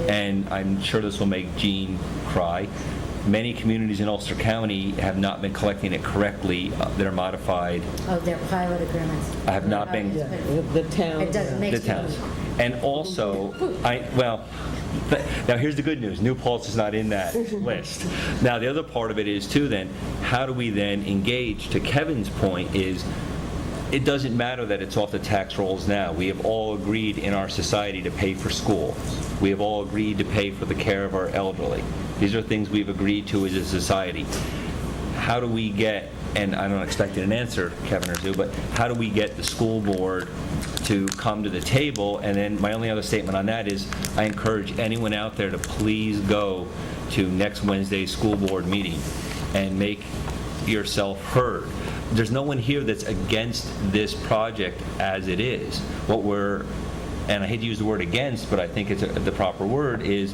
And I'm sure this will make Gene cry. many communities in Ulster County have not been collecting it correctly. They're modified, Oh, their pilot agreements. have not been, The town. It doesn't make the towns. And also, now here's the good news, New Paltz is not in that list. Now, the other part of it is too then, how do we then engage, to Kevin's point, is it doesn't matter that it's off the tax rolls now. We have all agreed in our society to pay for school. We have all agreed to pay for the care of our elderly. These are things we've agreed to as a society. How do we get, and I'm not expecting an answer, Kevin or Sue, but how do we get the school board to come to the table? And then my only other statement on that is I encourage anyone out there to please go to next Wednesday's school board meeting and make yourself heard. There's no one here that's against this project as it is. What we're, and I hate to use the word against, but I think it's the proper word, is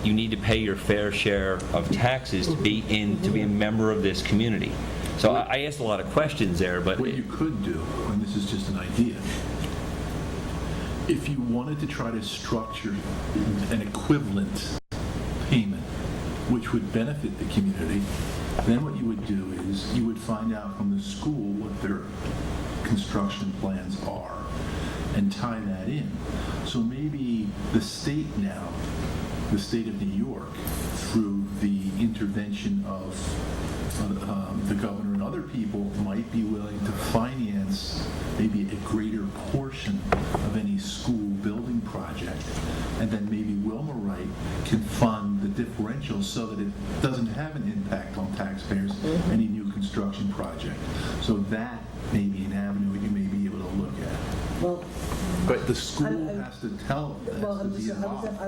you need to pay your fair share of taxes to be a member of this community. So I asked a lot of questions there, but What you could do, and this is just an idea, if you wanted to try to structure an equivalent payment which would benefit the community, then what you would do is you would find out from the school what their construction plans are and tie that in. So maybe the state now, the state of New York, through the intervention of the governor and other people, might be willing to finance maybe a greater portion of any school building project, and then maybe Wilmer-Wright can fund the differential so that it doesn't have an impact on taxpayers, any new construction project. So that may be an avenue you may be able to look at. Well, But the school has to tell them. well, I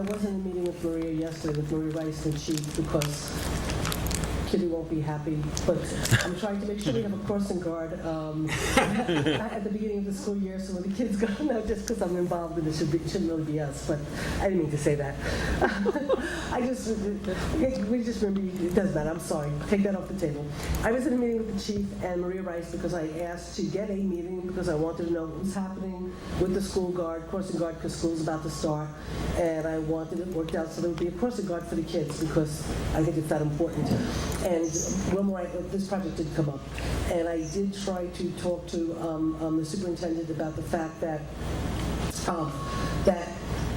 was in a meeting with Maria yesterday, with Maria Rice, the chief, because Kitty won't be happy, but I'm trying to make sure we have a crossing guard at the beginning of the school year, so when the kids go, no, just because I'm involved in it, shouldn't really be us, but I didn't mean to say that. We just remember, it doesn't matter, I'm sorry, take that off the table. I was in a meeting with the chief and Maria Rice because I asked to get a meeting because I wanted to know what was happening with the school guard, crossing guard, because school's about to start, and I wanted it worked out so there would be a crossing guard for the kids because I think it's that important. And this project did come up, and I did try to talk to the superintendent about the fact that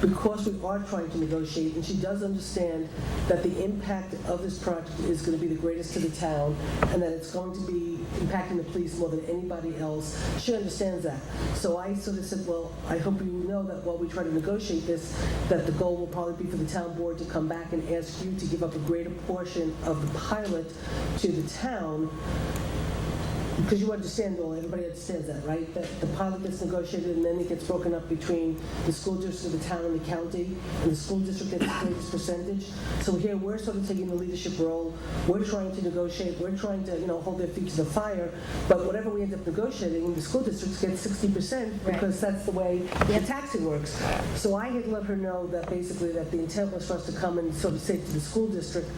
because we are trying to negotiate, and she does understand that the impact of this project is going to be the greatest to the town, and that it's going to be impacting the police more than anybody else. She understands that. So I sort of said, well, I hope you know that while we try to negotiate this, that the goal will probably be for the town board to come back and ask you to give up a greater portion of the pilot to the town. Because you understand, everybody understands that, right? That the pilot gets negotiated and then it gets broken up between the school district, the town, and the county, and the school district gets the greatest percentage. So here we're sort of taking the leadership role. We're trying to negotiate. We're trying to, hold their feet to the fire. But whatever we end up negotiating, the school districts get 60% because that's the way the taxing works. So I had let her know that basically that the intent was for us to come and sort of say to the school district,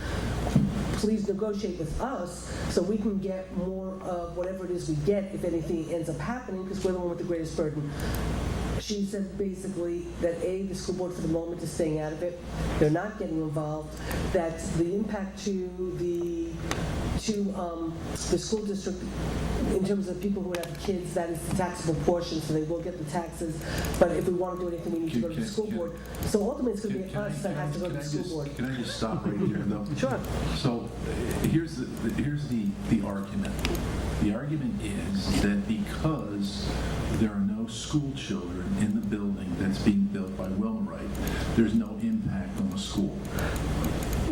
please negotiate with us so we can get more of whatever it is we get if anything ends up happening, because we're the one with the greatest burden. She said basically that the school board for the moment is staying out of it. They're not getting involved. That the impact to the school district in terms of people who have kids, that is the taxable portion, so they will get the taxes. But if we want to do anything, we need to go to the school board. So ultimately, it's going to be us that has to go to the school board. Can I just stop right here, though? Sure. So here's the argument. The argument is that because there are no school children in the building that's being built by Wilmer-Wright, there's no impact on the school.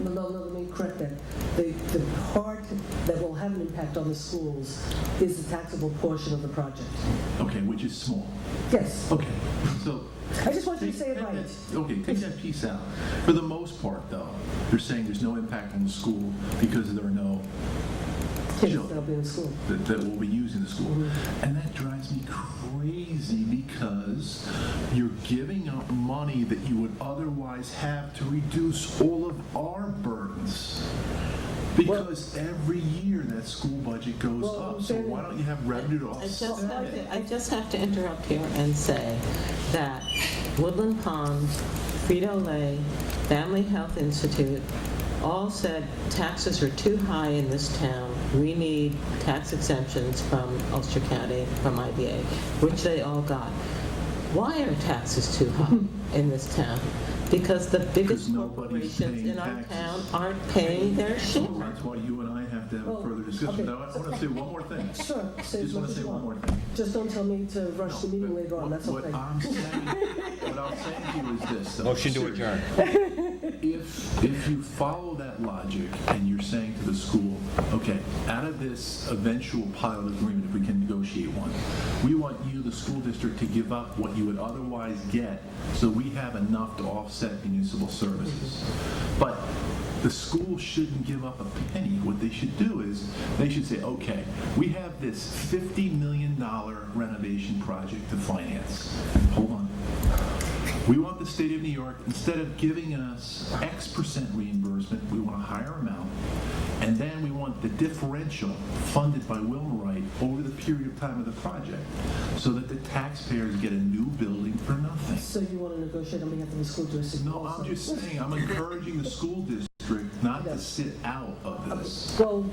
No, let me correct that. The part that will have an impact on the schools is the taxable portion of the project. Okay, which is small. Yes. Okay, so... I just want you to say it right. Okay, take that piece out. For the most part, though, they're saying there's no impact on the school because there are no Kids children that'll be in school. that will be using the school. And that drives me crazy because you're giving up money that you would otherwise have to reduce all of our burdens. Because every year that school budget goes up. So why don't you have revenue to offset it? I just have to interrupt here and say that Woodland Pond, Frito-Lay, Family Health Institute, all said taxes are too high in this town. We need tax exemptions from Ulster County, from IBA, which they all got. Why are taxes too high in this town? Because the biggest nobody's corporations paying in our taxes. town aren't paying their share. Well, that's why you and I have to have a Well, further discussion. okay. Now, I want to say one more thing. Sure, say as Just much want to as say you one more want. thing. Just don't tell me to rush the meeting later on, that's What okay. I'm saying to you is this. though. Motion to adjourn. If you follow that logic and you're saying to the school, okay, out of this eventual pilot agreement, if we can negotiate one, we want you, the school district, to give up what you would otherwise get so we have enough to offset municipal services. But the school shouldn't give up a penny. What they should do is, they should say, okay, we have this $50 million renovation project to finance. Hold on. We want the state of New York, instead of giving us X percent reimbursement, we want a higher amount. And then we want the differential funded by Wilmerite over the period of time of the project so that the taxpayers get a new building for nothing. So you want to negotiate on behalf of the school district? No, I'm just saying, I'm encouraging the school district not to sit out of this. Well,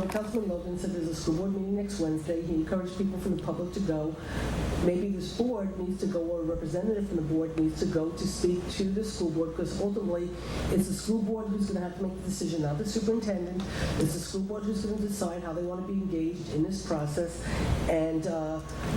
Councilman Logan said there's a school board meeting next Wednesday. He encouraged people from the public to go. Maybe this board needs to go, or a representative from the board needs to go to speak to the school board, because ultimately, it's the school board who's going to have to make the decision, not the superintendent. It's the school board who's going to decide how they want to be engaged in this process. And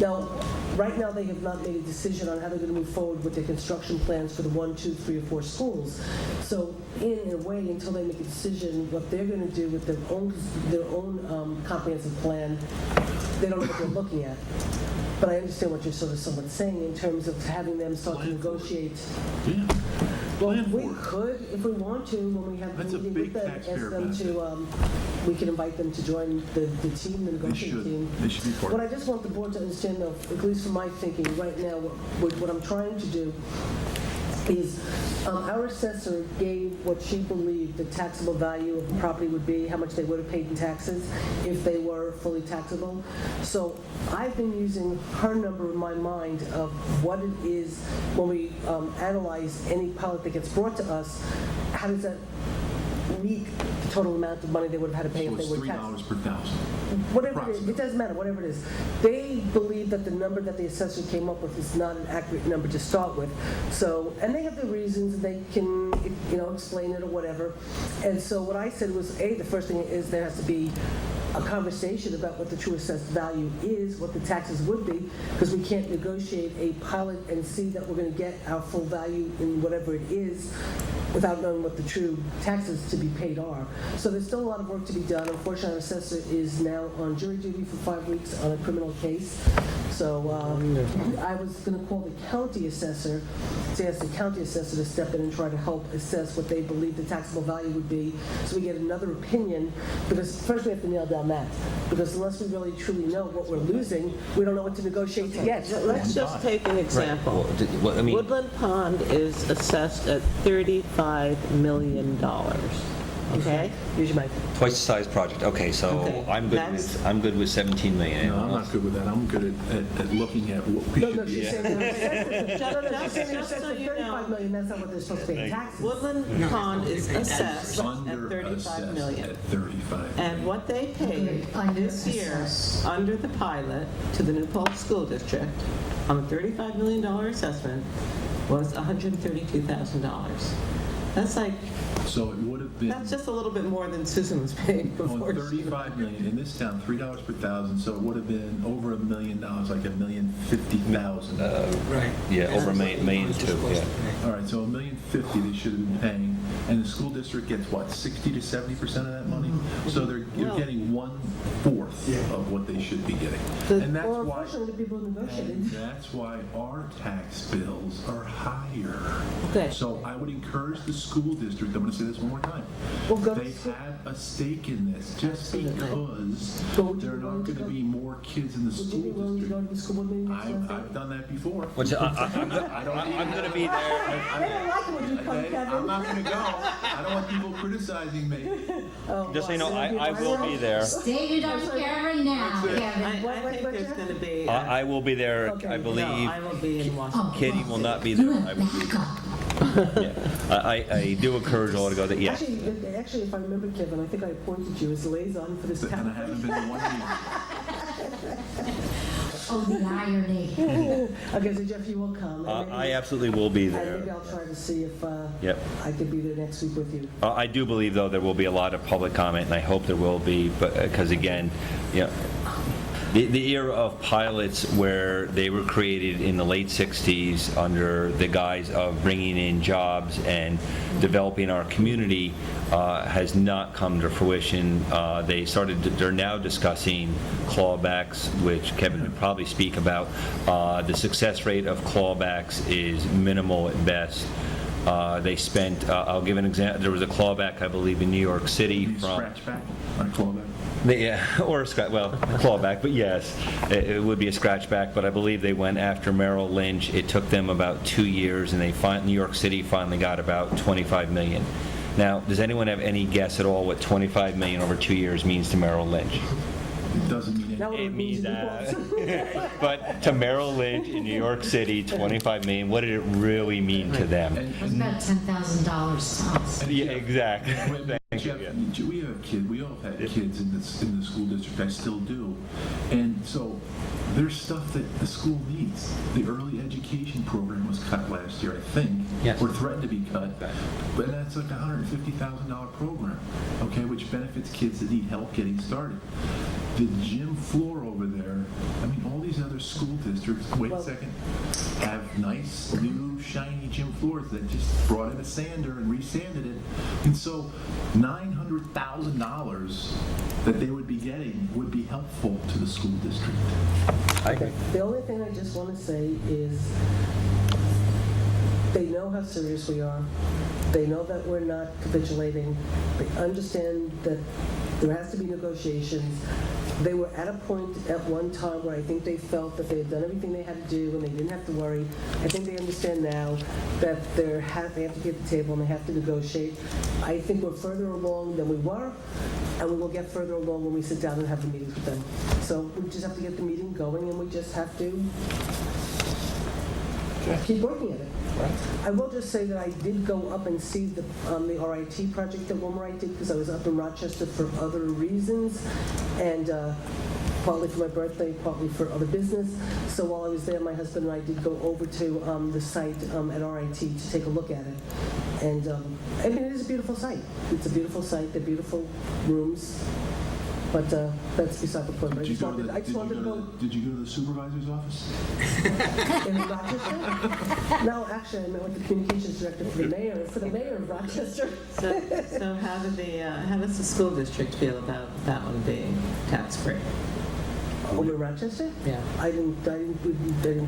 now, right now, they have not made a decision on how they're going to move forward with their construction plans for the 1, 2, 3, or 4 schools. So, in a way, until they make a decision what they're going to do with their own comprehensive plan, they don't know what they're looking at. But I understand what you're sort of somewhat saying in terms of having them start to negotiate. Yeah. Well, Plan we for it. could, if we want to, when we have the That's a meeting big with them, taxpayer ask them benefit. to, we can invite them to join the team, the They negotiating should. team. They should be part What of I just want the board to understand, though, at least from my thinking right now, what I'm trying to do is our assessor gave what she believed the taxable value of the property would be, how much they would have paid in taxes if they were fully taxable. So I've been using her number in my mind of what it is when we analyze any pilot that gets brought to us, how does that meet the total amount of money they would have had to pay So if it's they were taxed? $3 per thousand. Whatever it is, it doesn't matter, whatever it is. They believe that the number that the assessor came up with is not an accurate number to start with. So, and they have their reasons, and they can, explain it or whatever. And so what I said was, the first thing is there has to be a conversation about what the true assessed value is, what the taxes would be, because we can't negotiate a pilot and see that we're going to get our full value in whatever it is without knowing what the true taxes to be paid are. So there's still a lot of work to be done. Unfortunately, our assessor is now on jury duty for 5 weeks on a criminal case. So I was going to call the county assessor to ask the county assessor to step in and try to help assess what they believe the taxable value would be, so we get another opinion, because first we have to nail down that, because unless we really truly know what we're losing, we don't know what to negotiate to get. Let's just take an example. Well, I mean, Woodland Pond is assessed at $35 million. Okay? Use your mic. twice the size project. Okay, so Okay, I'm good that's- with 17 million. No, I'm not good with that. I'm good at looking at what we No, should she's be. saying they're assessed. Just- No, she's just- saying they're just assessed so at you know. 35 million, that's not what they're supposed to pay in taxes. Woodland Pond is assessed at Under 35 assessed million. at 35. And what they paid Under this year, assessed. under the pilot, to the New Paltz School District, on a $35 million assessment, was $132,000. That's like, So it would have been. that's just a little bit more than Susan was paying On before. 35 million, in this town, $3 per thousand, so it would have been over $1 million, like $1,050,000. Right. Yeah, over a million too, yeah. All right, so $1,050,000 they should have been paying, and the school district gets what, 60 to 70% of that money? So they're Well- getting 1/4 of what they should be getting. And that's Well, why, unfortunately, the people who and negotiated. that's why our tax bills are higher. Okay. So I would encourage the school district, I'm going to say this one more time. Well, go- They have a stake in this, just because But would you there are be not willing to going to go- be more kids in the Would you school be willing to go district. to the school board meeting next Wednesday? I've done that before. Which I'm going to be there. They don't like it when you come, Okay, Kevin. I'm not going to go. I don't want people criticizing me. Just so you know, I will be there. Stated on camera now, Kevin. I think there's going to be, I will be there, Okay. I no, believe. I will be in Washington. Oh, Kitty will not be there. I will be Back up. Yeah. I do encourage all to go, yeah. Actually, if I remember, Kevin, I think I appointed you as liaison for this And I town. haven't been to one meeting. Oh, the irony. Okay, so Jeff, you will come. and maybe- I absolutely will be And maybe there. I'll try to see if Yep. I could be there next week with you. I do believe, though, there will be a lot of public comment, and I hope there will be, but, because again, you know, the era of pilots where they were created in the late 60s under the guise of bringing in jobs and developing our community has not come to fruition. They're now discussing clawbacks, which Kevin would probably speak about. The success rate of clawbacks is minimal at best. They spent, I'll give an example, there was a clawback, I believe, in New York City from... Scratch back, or clawback? Yeah, or a clawback, but yes, it would be a scratchback, but I believe they went after Merrill Lynch. It took them about 2 years, and New York City finally got about $25 million. Now, does anyone have any guess at all what $25 million over 2 years means to Merrill Lynch? It doesn't mean Now It it means means that. But to Merrill Lynch in New York City, $25 million, what did it really mean to them? It was about $10,000 to us. Yeah, exactly. Thank you, Jeff, yeah. we have kids, we all have had kids in the school district, I still do. And so there's stuff that the school needs. The early education program was cut last year, I think, Yes. or threatened to be cut. But that's like a $150,000 program, okay, which benefits kids that need help getting started. The gym floor over there, I mean, all these other school districts, wait a second, have nice, new, shiny gym floors that just brought in a sander and resanded it. And so $900,000 that they would be getting would be helpful to the school district. I agree. The only thing I just want to say is they know how serious we are. They know that we're not capitulating. They understand that there has to be negotiations. They were at a point at one time where I think they felt that they had done everything they had to do and they didn't have to worry. I think they understand now that they have to be at the table and they have to negotiate. I think we're further along than we were, and we will get further along when we sit down and have the meetings with them. So we just have to get the meeting going, and we just have to keep working at it. I will just say that I did go up and see the RIT project that Wilmerite did, because I was up in Rochester for other reasons, and partly for my birthday, partly for other business. So while I was there, my husband and I did go over to the site at RIT to take a look at it. And I mean, it is a beautiful site. It's a beautiful site. They're beautiful rooms. But that's beside the point. I just wanted to go Did you go to the supervisor's office? in Rochester. No, actually, I met with the communications director for the mayor of Rochester. So how does the school district feel about that one being tax-free? Over in Rochester? Yeah. I didn't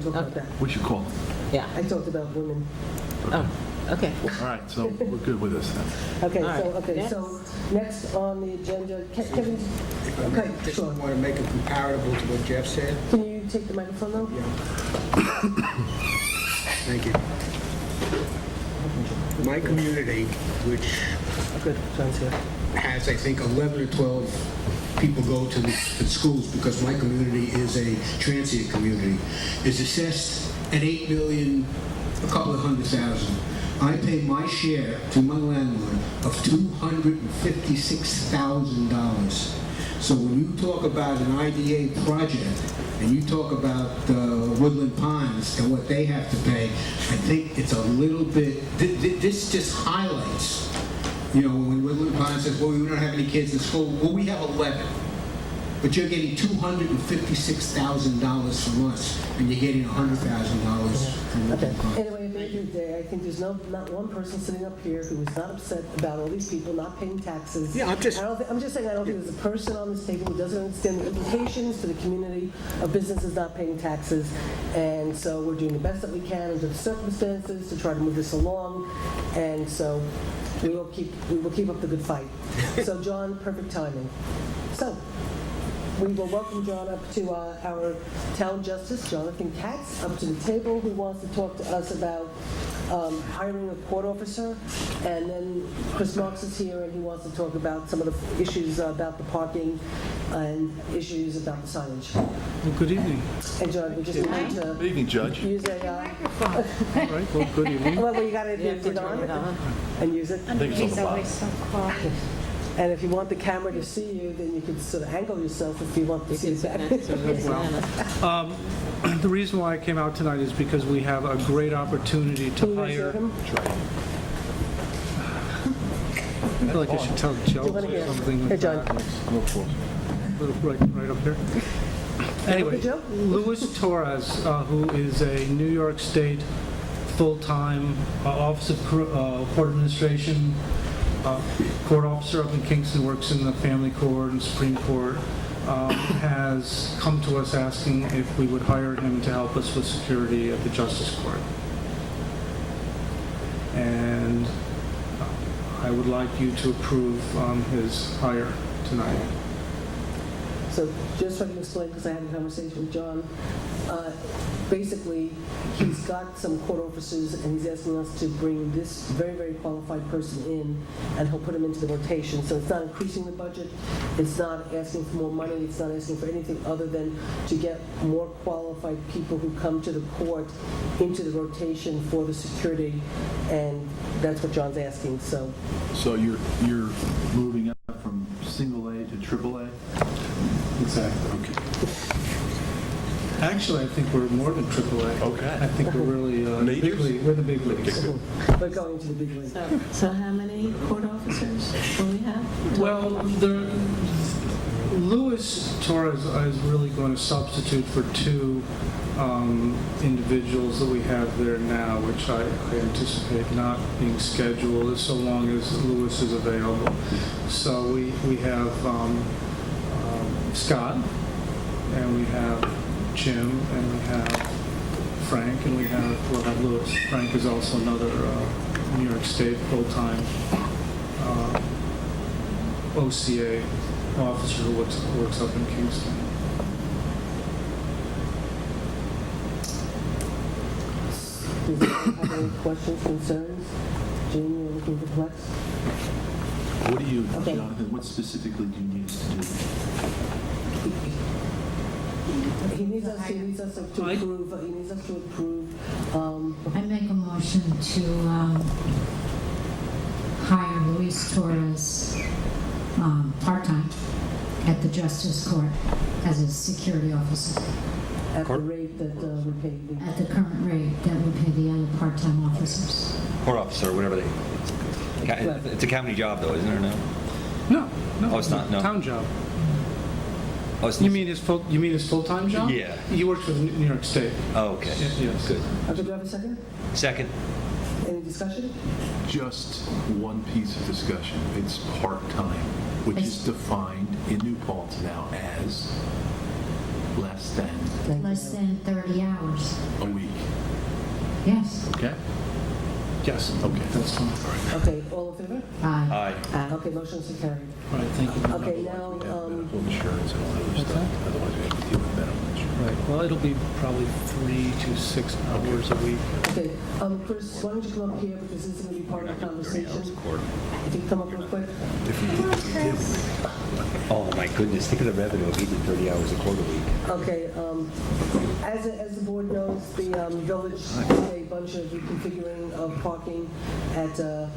talk about that. What's your call? Yeah. I talked about women. Oh, okay. All right, so we're good with this then. Okay, All right, so next on the agenda, Kevin, If I okay, just sure. want to make it comparable to what Jeff said. Can you take the microphone though? Thank you. My community, which Good, John's here. has, I think, 11 or 12 people go to the schools, because my community is a transient community, is assessed at $8 million, a couple of $100,000. I pay my share to my landlord of $256,000. So when you talk about an IDA project, and you talk about Woodland Pines and what they have to pay, I think it's a little bit, this just highlights, you know, when Woodland Pines says, well, we don't have any kids in school, well, we have 11. But you're getting $256,000 from us, and you're getting $100,000 from Okay. Woodland Pines. Anyway, at the end of the day, I think there's not one person sitting up here who is not upset about all these people not paying taxes. Yeah, I'm just saying I don't think there's a person on this table who doesn't understand the implications to the community of businesses not paying taxes. And so we're doing the best that we can under the circumstances to try to move this along. And so we will keep up the good fight. So John, perfect timing. So we will welcome John up to our town justice, Jonathan Katz, up to the table, who wants to talk to us about hiring a court officer, and then Chris Marks is here, and he wants to talk about some of the issues about the parking and issues about the signage. Well, good evening. And John, we just need to Good evening, Judge. use a, All right, well, good evening. well, you gotta get it on and use it. He's always so quiet. And if you want the camera to see you, then you can sort of angle yourself if you want to see that. The reason why I came out tonight is because we have a great opportunity to Can you raise hire. him? I feel like I should tell jokes wanna or hear? something Hey, like John. that. Right up here. Anyway, Joe? Luis Torres, who is a New York State full-time Office of Court Administration court officer up in Kingston, works in the family court and Supreme Court, has come to us asking if we would hire him to help us with security at the Justice Court. And I would like you to approve his hire tonight. So just so I can explain, because I had a conversation with John, basically, he's got some court officers, and he's asking us to bring this very, very qualified person in, and he'll put him into the rotation. So it's not increasing the budget, it's not asking for more money, it's not asking for anything other than to get more qualified people who come to the court into the rotation for the security, and that's what John's asking, so. So you're moving up from single A to triple A? Exactly. Okay. Actually, I think we're more than AAA. Okay. I think we're really big league. We're the big leagues. We're going to the big league. So how many court officers will we have? Well, Luis Torres is really going to substitute for two individuals that we have there now, which I anticipate not being scheduled so long as Luis is available. So we have Scott, and we have Jim, and we have Frank, and we'll have Louis. Frank is also another New York State full-time OCA officer who works up in Kingston. Does anyone have any questions, concerns? Jane, you're looking perplexed? What do you, Okay. Jonathan, what specifically do you need us to do? He needs us to approve, I make a motion to hire Luis Torres part-time at the Justice Court as a security officer at the rate that we pay. at the current rate that we pay the other part-time officers. Court officer, whatever they, it's a county job though, isn't it, or no? No. Oh, it's not, no. Town job. Oh, it's You mean his full-time job? Yeah. He works with New York State. Oh, okay. Yes. Good. Okay, do I have a second? Second. Any discussion? Just one piece of discussion. It's part-time, which is defined in New Paltz now as less than Less than 30 hours. a week. Yes. Okay? Yes. Okay. That's fine. Okay, all in favor? Aye. Aye. Okay, motion's carried. All right, thank you. Okay, now, Medical insurance and all that other stuff. Otherwise, we have to deal with medical insurance. Right, well, it'll be probably 3 to 6 hours a week. okay, Chris, why don't you come up here, because this is going to be part of the conversation. If you come up real quick. Oh, my goodness, think of the revenue if he did 30 hours a quarter week. Okay, as the board knows, the village did a bunch of reconfiguring of parking at the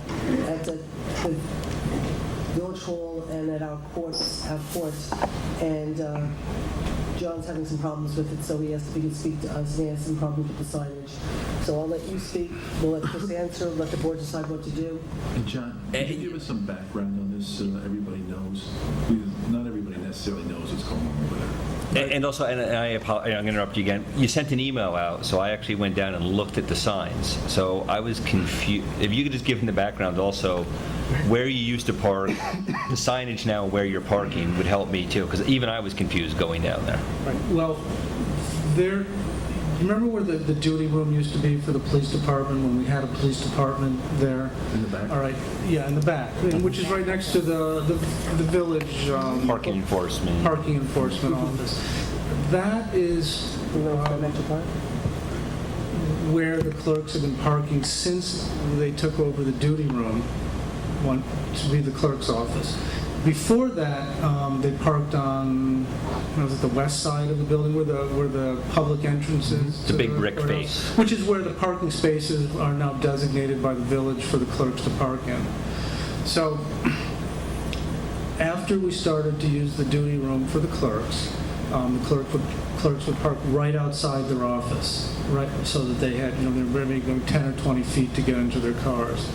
village hall and at our courts, and John's having some problems with it, so he asked if he could speak to us, and he has some problems with the signage. So I'll let you speak, we'll let Chris answer, let the board decide what to do. And John, can you give us some background on this so that everybody knows? Because not everybody necessarily knows what's going on over there. And also, and I'm going to interrupt you again, you sent an email out, so I actually went down and looked at the signs. So I was confused. If you could just give them the background also, where you used to park, the signage now where you're parking would help me too, because even I was confused going down there. Right, well, there, remember where the duty room used to be for the police department, when we had a police department there? In the back? All right, yeah, in the back, which is right next to the village. Parking enforcement. Parking enforcement office. That is, where the clerks have been parking since they took over the duty room to be the clerk's office. Before that, they parked on, was it the west side of the building where the public entrance is? The to big brick courthouse? face. Which is where the parking spaces are now designated by the village for the clerks to park in. So after we started to use the duty room for the clerks, the clerks would park right outside their office, right, so that they had, they were maybe going 10 or 20 feet to get into their cars.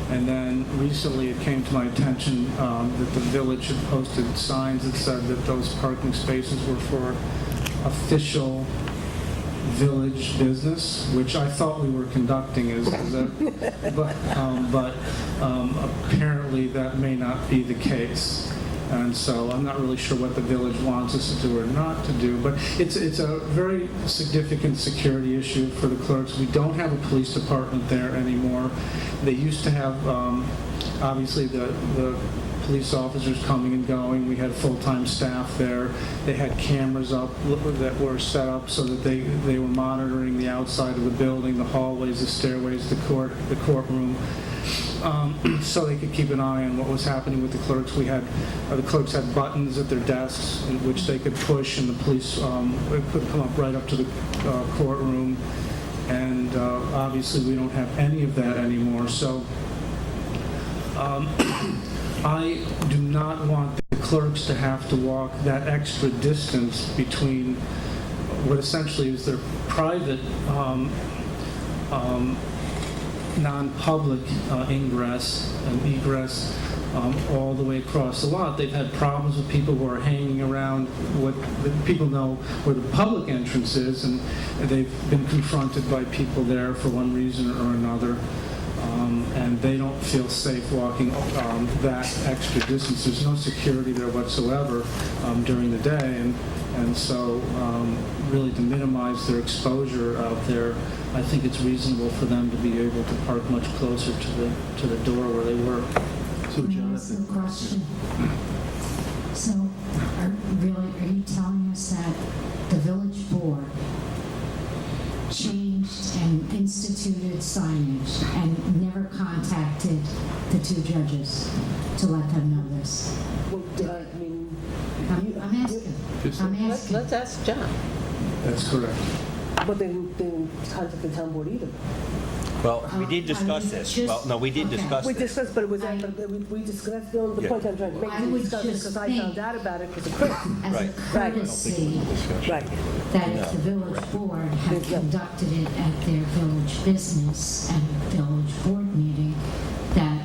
And then recently it came to my attention that the village had posted signs that said that those parking spaces were for official village business, which I thought we were conducting but apparently that may not be the case. And so I'm not really sure what the village wants us to do or not to do, but it's a very significant security issue for the clerks. We don't have a police department there anymore. They used to have, obviously, the police officers coming and going. We had full-time staff there. They had cameras up that were set up so that they were monitoring the outside of the building, the hallways, the stairways, the courtroom. So they could keep an eye on what was happening with the clerks. The clerks had buttons at their desks in which they could push, and the police could come up right up to the courtroom. And obviously, we don't have any of that anymore. So I do not want the clerks to have to walk that extra distance between what essentially is their private non-public ingress and egress all the way across the lot. They've had problems with people who are hanging around what people know where the public entrance is, and they've been confronted by people there for one reason or another, and they don't feel safe walking that extra distance. There's no security there whatsoever during the day, and so really to minimize their exposure out there, I think it's reasonable for them to be able to park much closer to the door where they work. So, Let me ask you a question. So, are you telling us that the village board changed and instituted signage and never contacted the two judges to let them know this? Well, I mean, I'm asking. Let's ask John. That's correct. but they didn't contact the town board either. Well, we did discuss this. Well, no, we did discuss We this. discussed, but it was, we discussed, that's the point I'm trying to make. I We would discussed it just because I think- found out about it because of Chris. As a Right. courtesy, Right. that if the village board had conducted it at their village business and village board meeting, that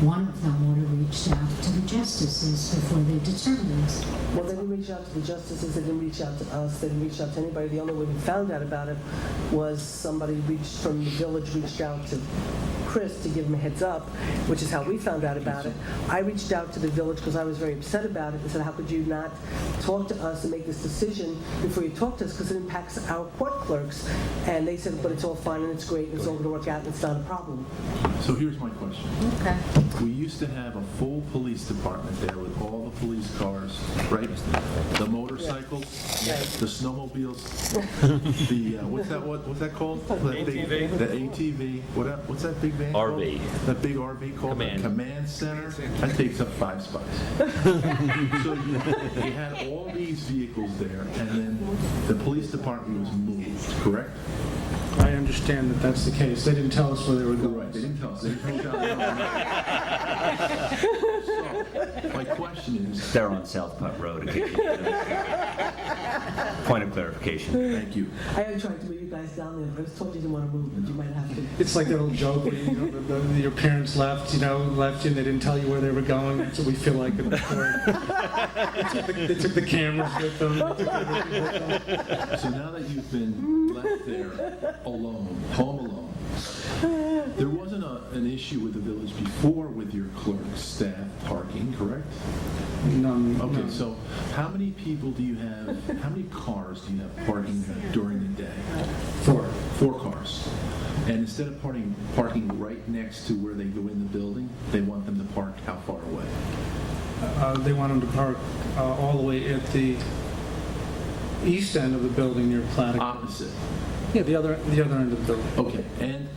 one of them would have reached out to the justices before they determined this. Well, they didn't reach out to the justices, they didn't reach out to us, they didn't reach out to anybody. The only way we found out about it was somebody from the village reached out to Chris to give him a heads up, which is how we found out about it. I reached out to the village because I was very upset about it and said, how could you not talk to us and make this decision before you talk to us, because it impacts our court clerks. And they said, but it's all fine and it's great and it's all going to work out and it's not a problem. So here's my question. Okay. We used to have a full police department there with all the police cars, right? The motorcycles, the snowmobiles, the, what's that called? ATV. The ATV, what's that big van called? RV. That big RV called? Command. The Command Center? That takes up 5 spots. So you had all these vehicles there, and then the police department was moved, correct? I understand that that's the case. They didn't tell us where they were going. Right, they didn't tell us. They didn't tell us. So, my question is, They're on South Putt Road. in case you- Point of clarification. thank you. I am trying to move you guys down there, but I was told you didn't want to move, but you might have to. It's like that little joke where your parents left you and they didn't tell you where they were going. That's what we feel like in the court. They took the cameras with them. They took everything with them. So now that you've been left there alone, home alone, there wasn't an issue with the village before with your clerks, staff parking, correct? None. Okay, so how many people do you have, how many cars do you have parking during the day? 4. 4 cars. And instead of parking right next to where they go in the building, they want them to park how far away? They want them to park all the way at the east end of the building near Platic. Opposite. Yeah, the other end of the building. Okay, and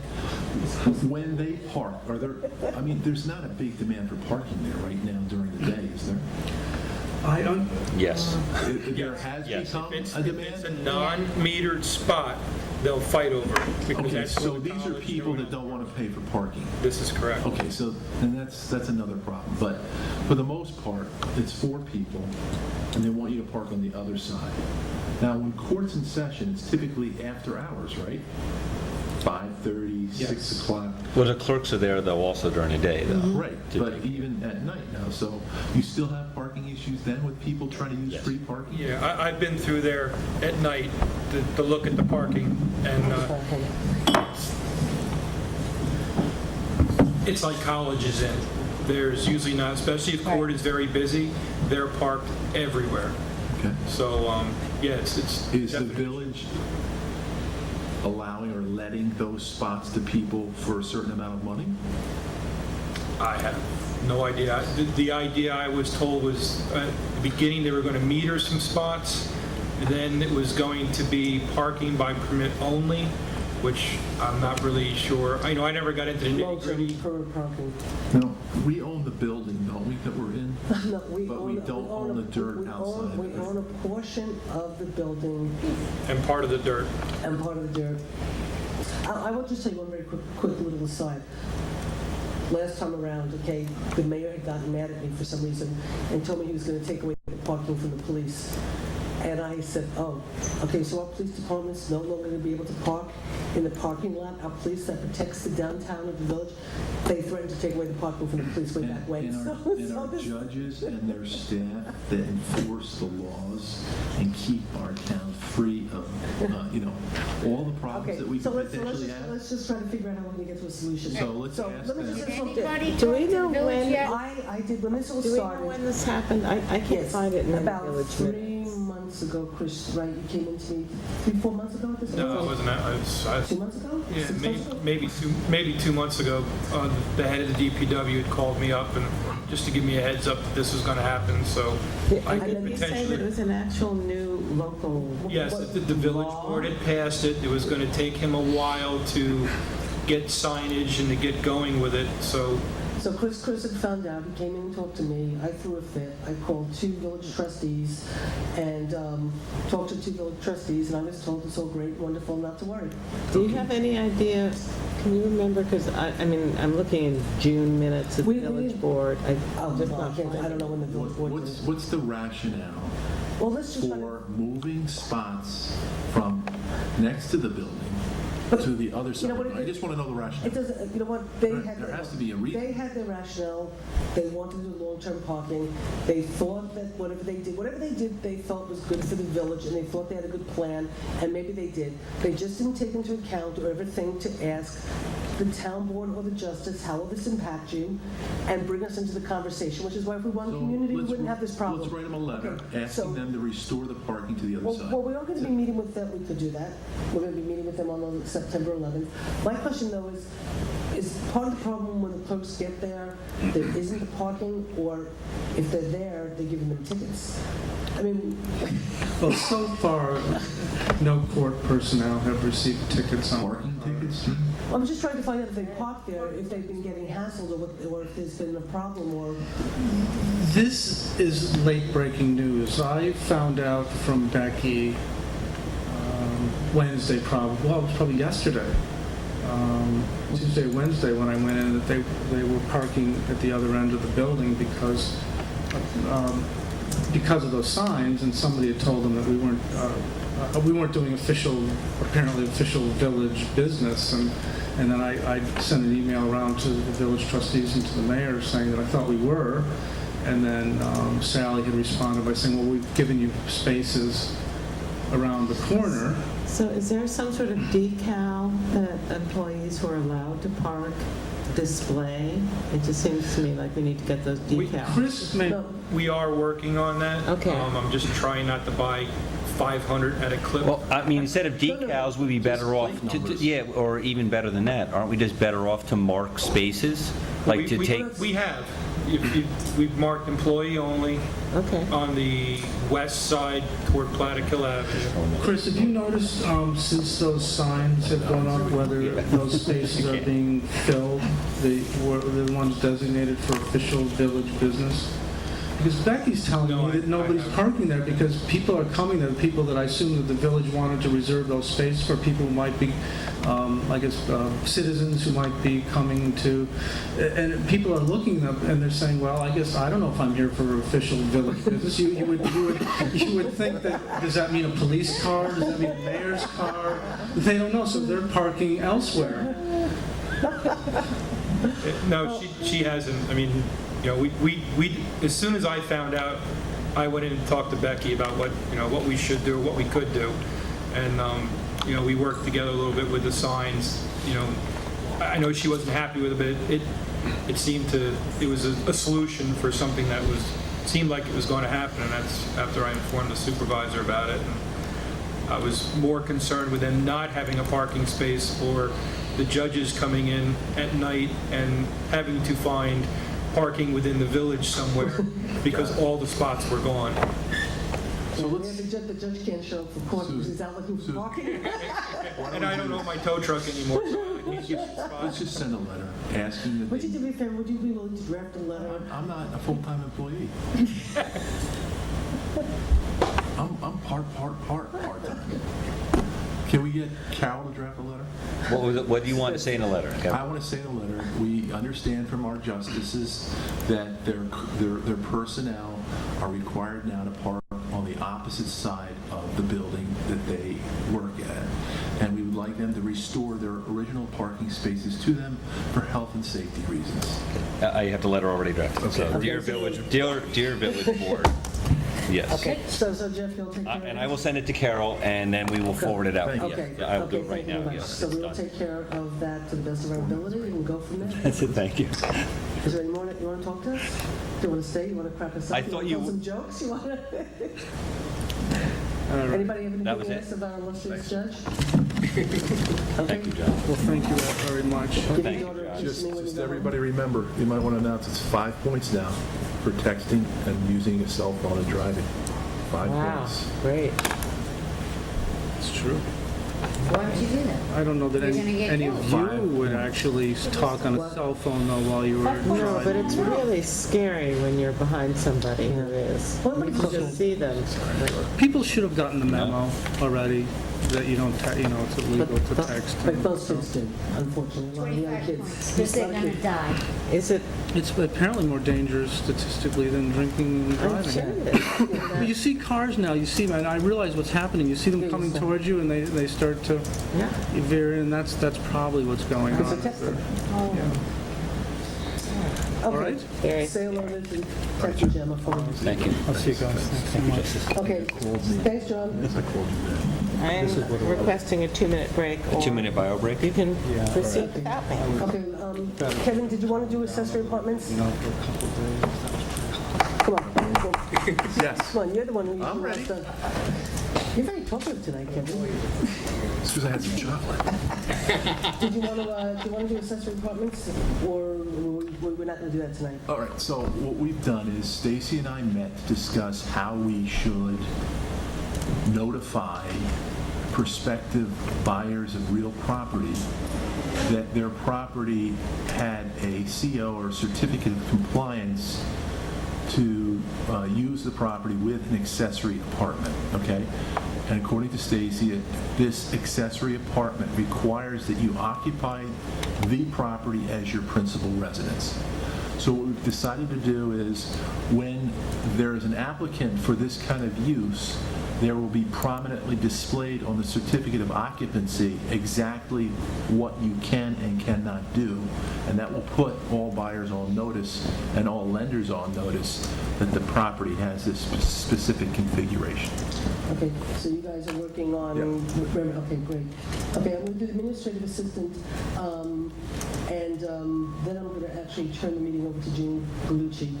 when they park, are there, I mean, there's not a big demand for parking there right now during the day, is there? I don't, Yes. There has Yes. become If a it's demand? a non-metered spot, they'll fight over it. Because Okay, that's so where the these are college people and that don't want to pay for parking. This is correct. Okay, so, and that's another problem. But for the most part, it's 4 people, and they want you to park on the other side. Now, when court's in session, it's typically after hours, right? 5:30, 6 o'clock. Well, the clerks are there, though, also during the day, though. Right, but even at night now, so you still have parking issues then with people trying to use free parking? Yeah, I've been through there at night to look at the parking, and it's like college is in. There's usually not, especially if court is very busy, they're parked everywhere. Okay. So, it's Is the definitely- village allowing or letting those spots to people for a certain amount of money? I have no idea. The idea I was told was at the beginning they were going to meter some spots, then it was going to be parking by permit only, which I'm not really sure. I never got into the nitty-gritty. For parking. No, we own the building, don't we, that we're in? No, But we don't own the dirt outside. We own a portion of the building And part of the dirt. and part of the dirt. I will just tell you one very quick little aside. Last time around, okay, the mayor had gotten mad at me for some reason and told me he was going to take away the parking from the police. And I said, oh, okay, so our police department's no longer going to be able to park in the parking lot. Our police that protects the downtown of the village, they threatened to take away the parking from the police way back when. And our judges and their staff that enforce the laws and keep our town free of, all the problems Okay, that we so could let's potentially have. let's just try to figure out how we're going to get to a solution. So let's ask let me them. just Did say something. anybody Do we talk to know the village when- yet? I did, when this all Do we know started. when this happened? I can't Yes, find it in the about village 3 minutes. months ago, Chris, right, you came into me, 3-4 months ago at this point? No, it wasn't that. I 2 months ago? Yeah, 6 months ago? maybe 2 months ago, the head of the DPW had called me up and just to give me a heads up that this was going to happen, so I could Did you say that it potentially... was an actual new local? Yes, the village board had passed it. It was going to take him a while to get signage and to get going with it, so... So Chris had found out, he came in and talked to me, I threw a fit, I called 2 village trustees and talked to 2 village trustees, and I was told it's all great, wonderful, not to worry. Do you have any idea, can you remember, because I'm looking in June minutes of the village board. Oh, just well, not I don't finding know when the village board did it. What's the rationale Well, let's just try to... for moving spots from next to the building to the other side? what it I is- just want to know the rationale. It doesn't, you know what, they had... There has to be a reason. They had their rationale, they wanted to do long-term parking, they thought that whatever they did, they felt was good for the village, and they thought they had a good plan, and maybe they did. They just didn't take into account or ever think to ask the town board or the justice, how will this impact you, and bring us into the conversation, which is why if we won the community, we wouldn't have this problem. Let's write them a letter Okay, so- asking them to restore the parking to the other side. Well, we are going to be meeting with them, we could do that. We're going to be meeting with them on September 11th. My question, though, is part of the problem when the clerks get there isn't the parking, or if they're there, they're giving them tickets? I mean, Well, so far, no court personnel have received tickets on. Parking tickets? I'm just trying to find out if they park there, if they've been getting hassled, or if there's been a problem, or... This is late-breaking news. I found out from Becky Wednesday, probably, well, it was probably yesterday, Tuesday, Wednesday, when I went in, that they were parking at the other end of the building because of those signs, and somebody had told them that we weren't doing apparently official village business, and then I sent an email around to the village trustees and to the mayor saying that I thought we were, and then Sally had responded by saying, well, we've given you spaces around the corner. So is there some sort of decal that employees who are allowed to park display? It just seems to me like we need to get those decals. We are working on that. Okay. I'm just trying not to buy 500 at a clip. Well, I mean, instead of decals, we'd be better off, yeah, or even better than that. Aren't we just better off to mark spaces? Like to take... We have. we've marked employee only Okay. on the west side toward Plattekill Avenue. Chris, have you noticed, since those signs have gone up, whether those spaces are being filled, the ones designated for official village business? Because Becky's telling No, me that I nobody's haven't. parking there because people are coming there, people that I assume that the village wanted to reserve those spaces for people who might be, citizens who might be coming to, and people are looking up and they're saying, well, I guess, I don't know if I'm here for official village business. You would think that, does that mean a police car? Does that mean a mayor's car? They don't know, so they're parking elsewhere. No, she hasn't. I mean, you know, we as soon as I found out, I went in and talked to Becky about what we should do, what we could do, and we worked together a little bit with the signs. I know she wasn't happy with it, but it was a solution for something that seemed like it was going to happen, and that's after I informed the supervisor about it. And I was more concerned with them not having a parking space or the judges coming in at night and having to find parking within the village somewhere because all the spots were gone. So the judge can't show up for court because he's out looking for parking. And I don't own my tow truck anymore, so I can't give you spots. Let's just send a letter asking that Would you do me a favor? Would you be willing to draft a letter? I'm not a full-time employee. I'm part-time. Can we get Carol to draft a letter? What do you want to say in a letter? I want to say in a letter, we understand from our justices that their personnel are required now to park on the opposite side of the building that they work at. And we would like them to restore their original parking spaces to them for health and safety reasons. I have the letter already drafted. So, Okay. dear village board, yes. Okay, so Jeff, you'll take care of it? And I will send it to Carol, and then we will forward it out. Okay, Yeah, I will do okay, it right thank you now. very much. Yes, So it's we will done. take care of that to the best of our ability and go from there. That's it. Thank you. Is there any more that you want to talk to us? Do you want to stay? You want to crack us up? I thought want to you tell some jokes? You want to? Anybody have That was anything it. else about our illustrious judge? Thank you, John. Well, thank you very much. Give your Thank you, daughter a Josh. kiss me when you Just go home. everybody remember, you might want to announce it's 5 points now for texting and using a cell phone and driving. 5 Wow, points. great. It's true. Why would you do that? I don't know that You're gonna get any of killed. you would actually talk on a cell phone though while you were No, but driving. it's really scary when you're behind somebody who is. Well, what if You you can just- see them. People should have gotten the memo already that you don't, it's illegal to text. But most kids do, unfortunately. A lot of young 25 kids. points, because they're a lot of going to kids- die. Is it? It's apparently more dangerous statistically than drinking and I'm driving. sure it is. But you see cars now, you see, and I realize what's happening. You see them coming towards you and they start to Yeah. veer in. That's probably what's going It's a on. test. All right? Very Say hello to text you, Gemma, for me. Thank you. I'll see you guys. Thanks so much. Okay, thanks, John. I'm requesting a 2-minute break. A or 2-minute bio break? You can proceed without me. Okay, Kevin, did you want to do accessory apartments? No, for a couple of days. Come on. Yes. Come on, you're the one who... I'm ready. You're very talkative tonight, Kevin. It's because I had some chocolate. Did you want to do accessory apartments, or we're not going to do that tonight? All right, so what we've done is Stacy and I met to discuss how we should notify prospective buyers of real property that their property had a CO or certificate of compliance to use the property with an accessory apartment, okay? And according to Stacy, this accessory apartment requires that you occupy the property as your principal residence. So what we've decided to do is when there is an applicant for this kind of use, there will be prominently displayed on the certificate of occupancy exactly what you can and cannot do. And that will put all buyers on notice and all lenders on notice that the property has this specific configuration. Okay, so you guys are working on... Okay, great. Okay, I'm going to do the administrative assistant, and then I'm going to actually turn the meeting over to Jean Galucci.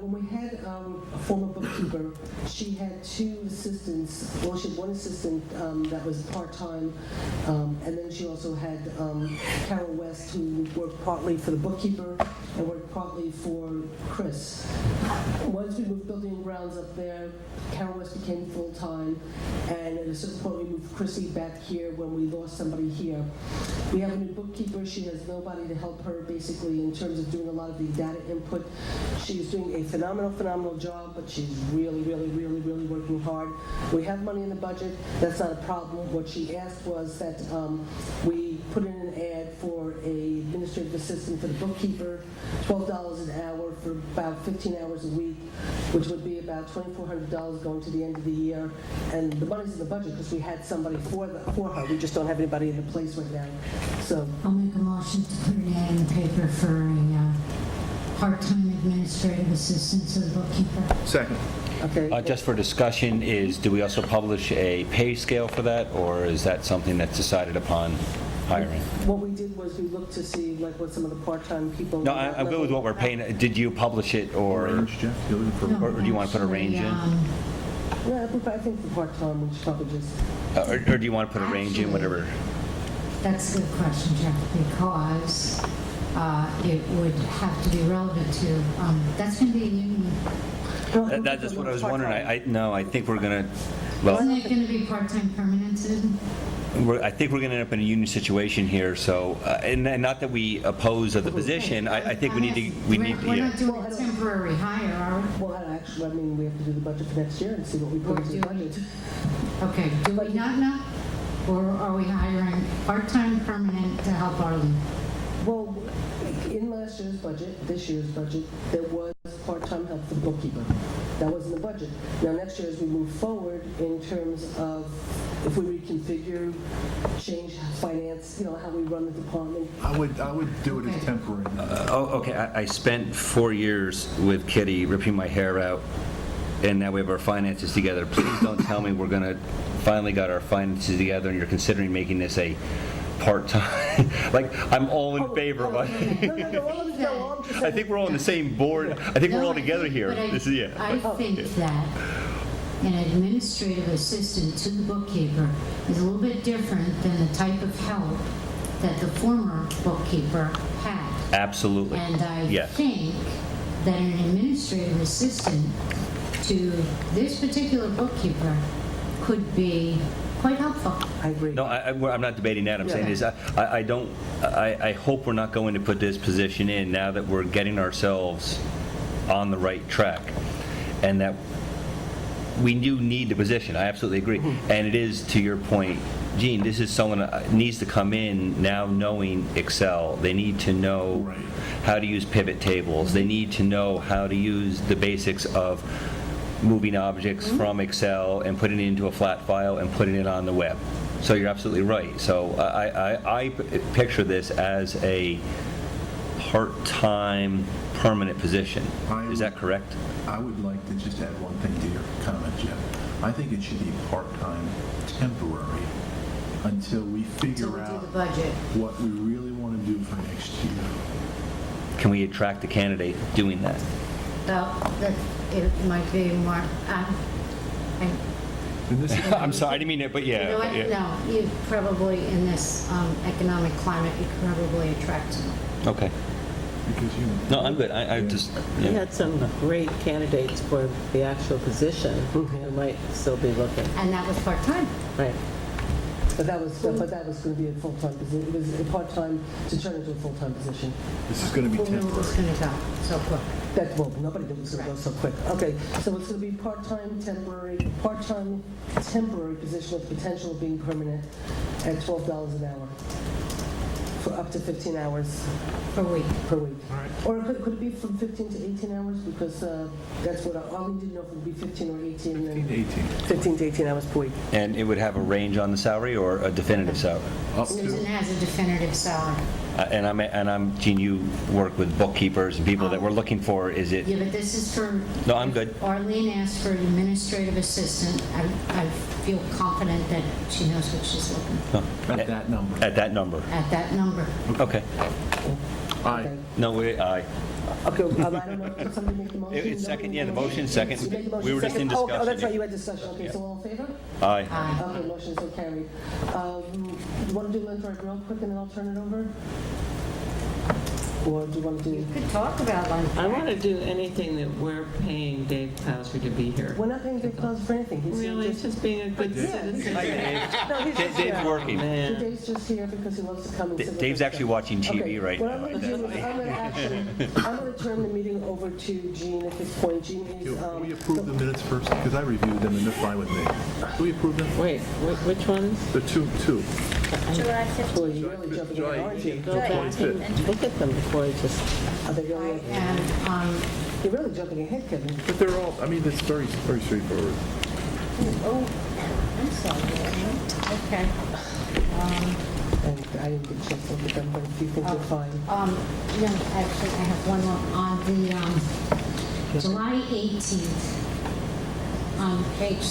When we had a former bookkeeper, she had two assistants. Well, she had one assistant that was part-time, and then she also had Carol West, who worked partly for the bookkeeper and worked partly for Chris. Once we moved building and grounds up there, Carol West became full-time, and at a certain point we moved Chrissy back here when we lost somebody here. We have a new bookkeeper. She has nobody to help her basically in terms of doing a lot of the data input. She's doing a phenomenal job, but she's really working hard. We have money in the budget. That's not a problem. What she asked was that we put in an ad for a administrative assistant for the bookkeeper, $12 an hour for about 15 hours a week, which would be about $2,400 going to the end of the year. And the money's in the budget because we had somebody for her. We just don't have anybody in the place right now. So I'll make a motion to put an ad in the paper for a part-time administrative assistant to the bookkeeper. Second. okay. Just for discussion, do we also publish a pay scale for that, or is that something that's decided upon hiring? What we did was we looked to see like what some of the part-time people. No, I'm good with what we're paying. Did you publish it, or Range, Jeff? You're looking for No, or do you want to put a range in? Yeah, I think the part-time, we should probably just. Or do you want to put a range in, whatever? That's a good question, Jeff, because it would have to be relevant to, that's going to be a union. That's what I was wondering. I think we're going to, Isn't well, it going to be part-time permanented? I think we're going to end up in a union situation here, so, and not that we oppose of the position, I think we need to, We're yeah. not doing a temporary hire, are we? Well, actually, I mean, we have to do the budget for next year and see what we put into the budget. Okay, do we not know? Or are we hiring part-time permanent to help Arlene? Well, in last year's budget, this year's budget, there was part-time help for the bookkeeper. That was in the budget. Now, next year, as we move forward in terms of if we reconfigure, change finance, how we run the department. I would do it as temporary. Okay, I spent 4 years with Kitty ripping my hair out, and now we have our finances together. Please don't tell me we're going to finally got our finances together and you're considering making this a part-time. Like, I'm all in favor of it. I think we're all on the same board. I think we're all together here. I think that an administrative assistant to the bookkeeper is a little bit different than the type of help that the former bookkeeper had. Absolutely. And I Yes. think that an administrative assistant to this particular bookkeeper could be quite helpful. I agree. No, I'm not debating that. I'm saying is, I hope we're not going to put this position in now that we're getting ourselves on the right track, and that we do need the position. I absolutely agree. And it is, to your point, Gene, this is someone that needs to come in now knowing Excel. They need to know how to use pivot tables. They need to know how to use the basics of moving objects from Excel and putting it into a flat file and putting it on the web. So you're absolutely right. So I picture this as a part-time permanent position. Is that correct? I would like to just add one thing to your comment, Jeff. I think it should be part-time temporary until we figure out the budget. what we really want to do for next year. Can we attract a candidate doing that? Well, it might be more, I'm sorry, I didn't mean it, but yeah. you know what? No, you probably, in this economic climate, you could probably attract some. Okay. Because No, I'm good. I just, We yeah. had some great candidates for the actual position who might still be looking. And that was part-time. Right. But that was going to be a full-time position. It was a part-time to turn into a full-time position. This is going to be Who knew it was temporary. going to go so quick? Well, nobody knew it was going to go so quick. Okay, so it's going to be part-time temporary position with potential of being permanent at $12 an hour for up to 15 hours Per week. per week. Or could it be from 15 to 18 hours? Because that's what Arlene didn't know if it would be 15 or 18. 15 to 18. 15 to 18 hours per week. And it would have a range on the salary or a definitive salary? Up Susan to, has a definitive salary. And I'm, Gene, you work with bookkeepers and people that we're looking for, is it? Yeah, but this is for... No, I'm good. Arlene asked for an administrative assistant. I feel confident that she knows what she's looking for. at that number. At that number? At that number. Okay. Aye. Okay. No, aye. Okay, I don't know, did somebody make the motion? It's Nobody second, made yeah, the motion, You second. made the motion, We were just in second? Oh, discussion. Oh, that's right, yeah. you had discussion, okay, so all in favor? Aye. Okay, motion so carried. You want to do Linford real quick and then I'll turn it over? Or do you want to do? You could talk about lunch. I want to do anything that we're paying Dave Clouser to be here. We're not paying Dave Claus for anything. He's Really, just. just being a good citizen. Hi, Dave. No, he's just Dave's here. working. Man. Dave's just here because he loves to come and sit with us. Dave's actually watching TV Okay, right what now. I'm going to do is I'm going to turn the meeting over to Jean at this point. Jean is. Can we approve the minutes first? Because I reviewed them and they're fine with me. Can we approve them? Wait, which ones? The two. July Boy, 15th. you're really jumping in, aren't you? Go back and look at them before I just... Are they really? And, You're really jumping ahead, Kevin. But they're all, I mean, it's very, very straightforward. oh, I'm sorry. Okay. And I didn't get a chance to look at them, but if you think you're fine. No, actually, I have one more. On the July 18th, on page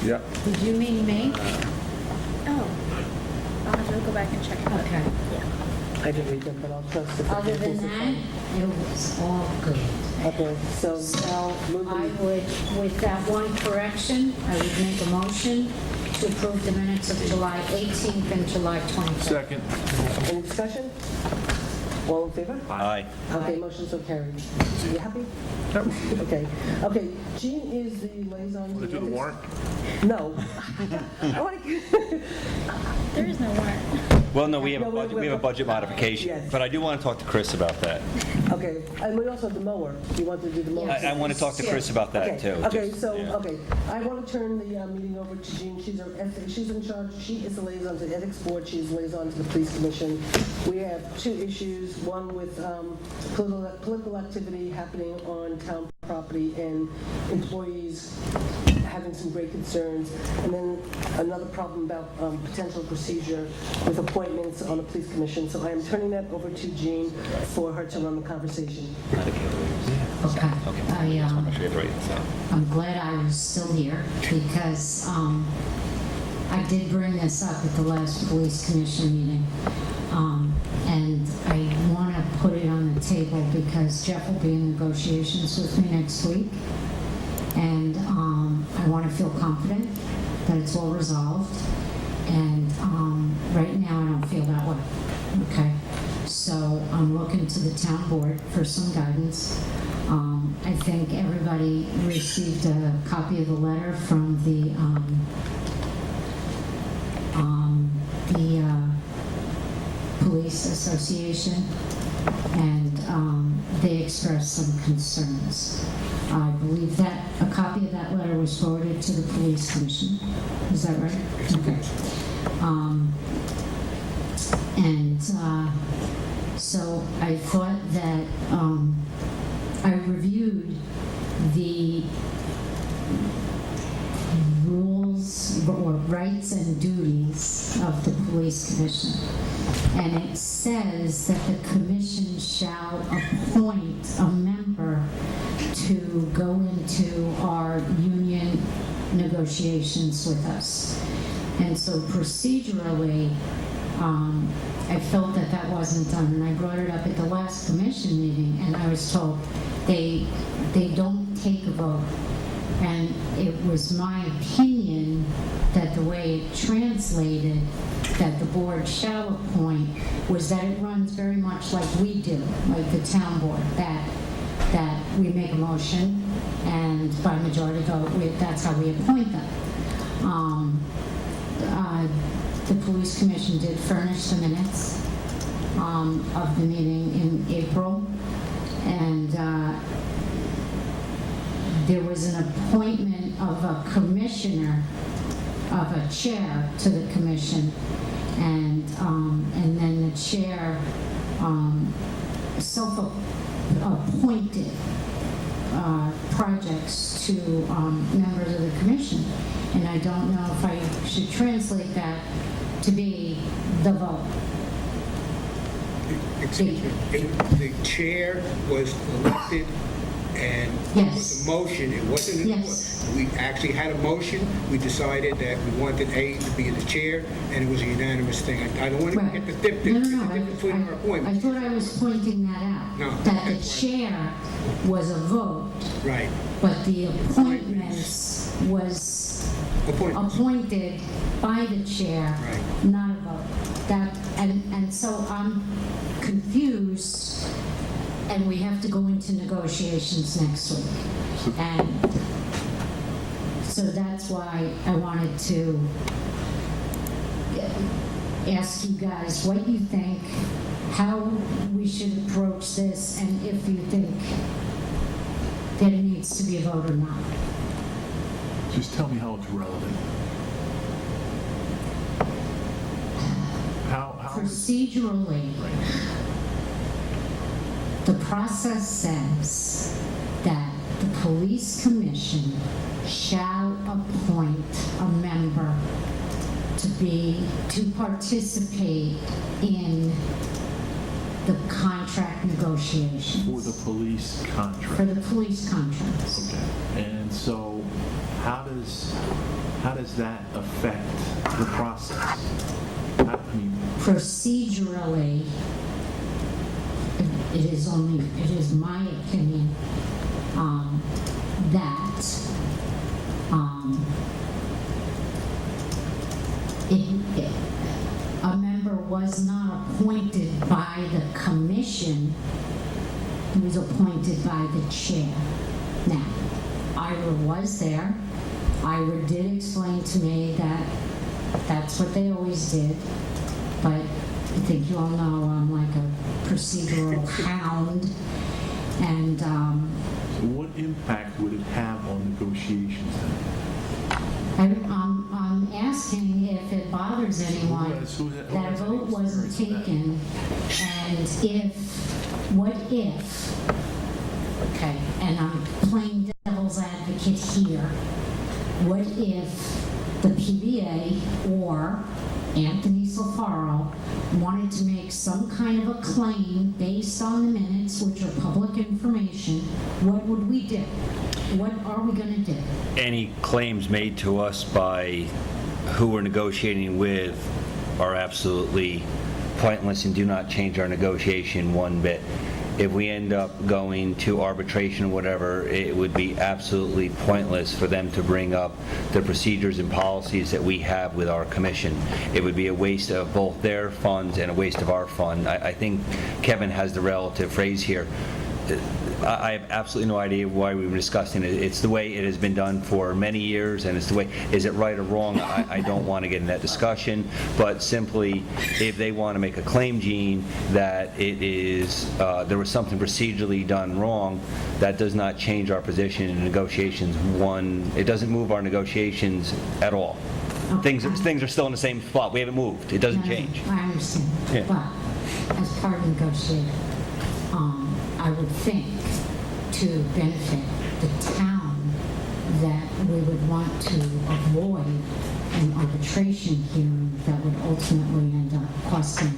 3. Yeah. Did you mean me? Oh, I'll have to go back and check it out. Okay. I didn't read them, but I'll trust it. Other than that, it was all good. Okay, so So I moving, would, with that one correction, I would make a motion to approve the minutes of July 18th and July 25th. Second. any discussion? All in favor? Aye. Okay, motion so carried. You happy? Okay. Okay, Jean is the liaison. Want to do the warrant? No. I want to. There is no warrant. Well, no, we have No, a budget, we have a budget modification, Yes. but I do want to talk to Chris about that. Okay, and we also have the mower. You want to do the mower? I want to talk to Chris about that, too. Okay, just- so, yeah. okay, I want to turn the meeting over to Jean. She's in charge, she is the liaison to the ethics board, she's liaison to the police commission. We have two issues, one with political activity happening on town property and employees having some great concerns, and then another problem about potential procedure with appointments on the police commission. So I am turning that over to Jean for her to run the conversation. Okay. Right, so. I'm glad I was still here because I did bring this up at the last police commission meeting. And I want to put it on the table because Jeff will be in negotiations with me next week. And I want to feel confident that it's all resolved. And right now I don't feel that way. Okay? So I'm looking to the town board for some guidance. I think everybody received a copy of the letter from the Police Association, and they expressed some concerns. I believe that a copy of that letter was forwarded to the police commission. Is that right? Okay. So I thought that I reviewed the rules or rights and duties of the police commission. And it says that the commission shall appoint a member to go into our union negotiations with us. And so procedurally, I felt that that wasn't done, and I brought it up at the last commission meeting, and I was told they don't take a vote. And it was my opinion that the way it translated, that the board shall appoint, was that it runs very much like we do, like the town board, that we make a motion, and by majority vote, that's how we appoint them. The police commission did furnish the minutes of the meeting in April, and there was an appointment of a commissioner, of a chair to the commission, and then the chair self-appointed projects to members of the commission. And I don't know if I should translate that to be the vote. Excuse me, the chair was elected And it Yes. was a motion, it wasn't an order. Yes. We actually had a motion, we decided that we wanted A to be the chair, and it was a unanimous thing. I don't want to Right. get the No, difference no, between our I appointments. thought I was pointing that out. No, That the that's why. chair was a vote, Right. but the appointments was appointed by the chair, not a vote. That, and so I'm confused, and we have to go into negotiations next week. And so that's why I wanted to ask you guys what you think, how we should approach this, and if you think that it needs to be a vote or not. Just tell me how it's relevant. How Procedurally, the process says that the police commission shall appoint a member to participate in the contract negotiations. for the police contract? For the police contracts. Okay. And so how does that affect the process? I mean, Procedurally, it is my opinion, that, a member was not appointed by the commission, he was appointed by the chair. Now, Ira was there. Ira did explain to me that that's what they always did, but I think you all know I'm like a procedural hound, and so what impact would it have on negotiations then? I'm asking if it bothers anyone Who that has a any vote wasn't experience taken, and what if, okay, and I'm playing devil's advocate here, what if the PBA or Anthony Sofaro wanted to make some kind of a claim based on the minutes, which are public information? What would we do? What are we going to do? Any claims made to us by who we're negotiating with are absolutely pointless and do not change our negotiation one bit. If we end up going to arbitration or whatever, it would be absolutely pointless for them to bring up the procedures and policies that we have with our commission. It would be a waste of both their funds and a waste of our fund. I think Kevin has the relative phrase here. I have absolutely no idea why we were discussing it. It's the way it has been done for many years, and it's the way, is it right or wrong? I don't want to get in that discussion, but simply, if they want to make a claim, Gene, that it is, there was something procedurally done wrong, that does not change our position in negotiations. It doesn't move our negotiations at all. Things are still in the same spot. We haven't moved. It doesn't change. I understand. Yeah. But as part of negotiating, I would think to benefit the town that we would want to avoid an arbitration hearing that would ultimately end up costing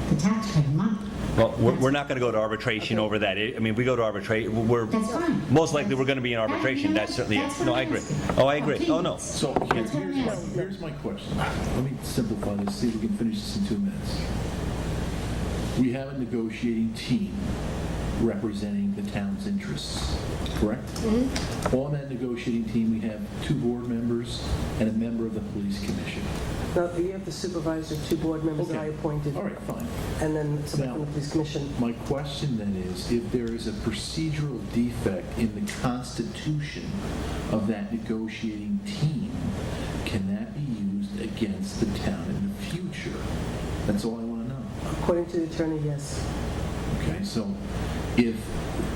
the taxpayer money. Well, we're not going to go to arbitration over that. I mean, if we go to arbitration, That's fine. most likely we're going to be in arbitration. That's certainly it. That's what No, I'm I agree. asking. Oh, I agree. Oh, no. So That's what I'm asking. here's my question. Let me simplify this, see if we can finish this in 2 minutes. We have a negotiating team representing the town's interests, correct? Mm-hmm. On that negotiating team, we have 2 board members and a member of the police commission. No, you have the supervisor, 2 board members that I Okay. appointed, All right, fine. and then somebody Now- from the police commission. My question then is, if there is a procedural defect in the constitution of that negotiating team, can that be used against the town in the future? That's all I want to know. According to the attorney, yes. Okay, so if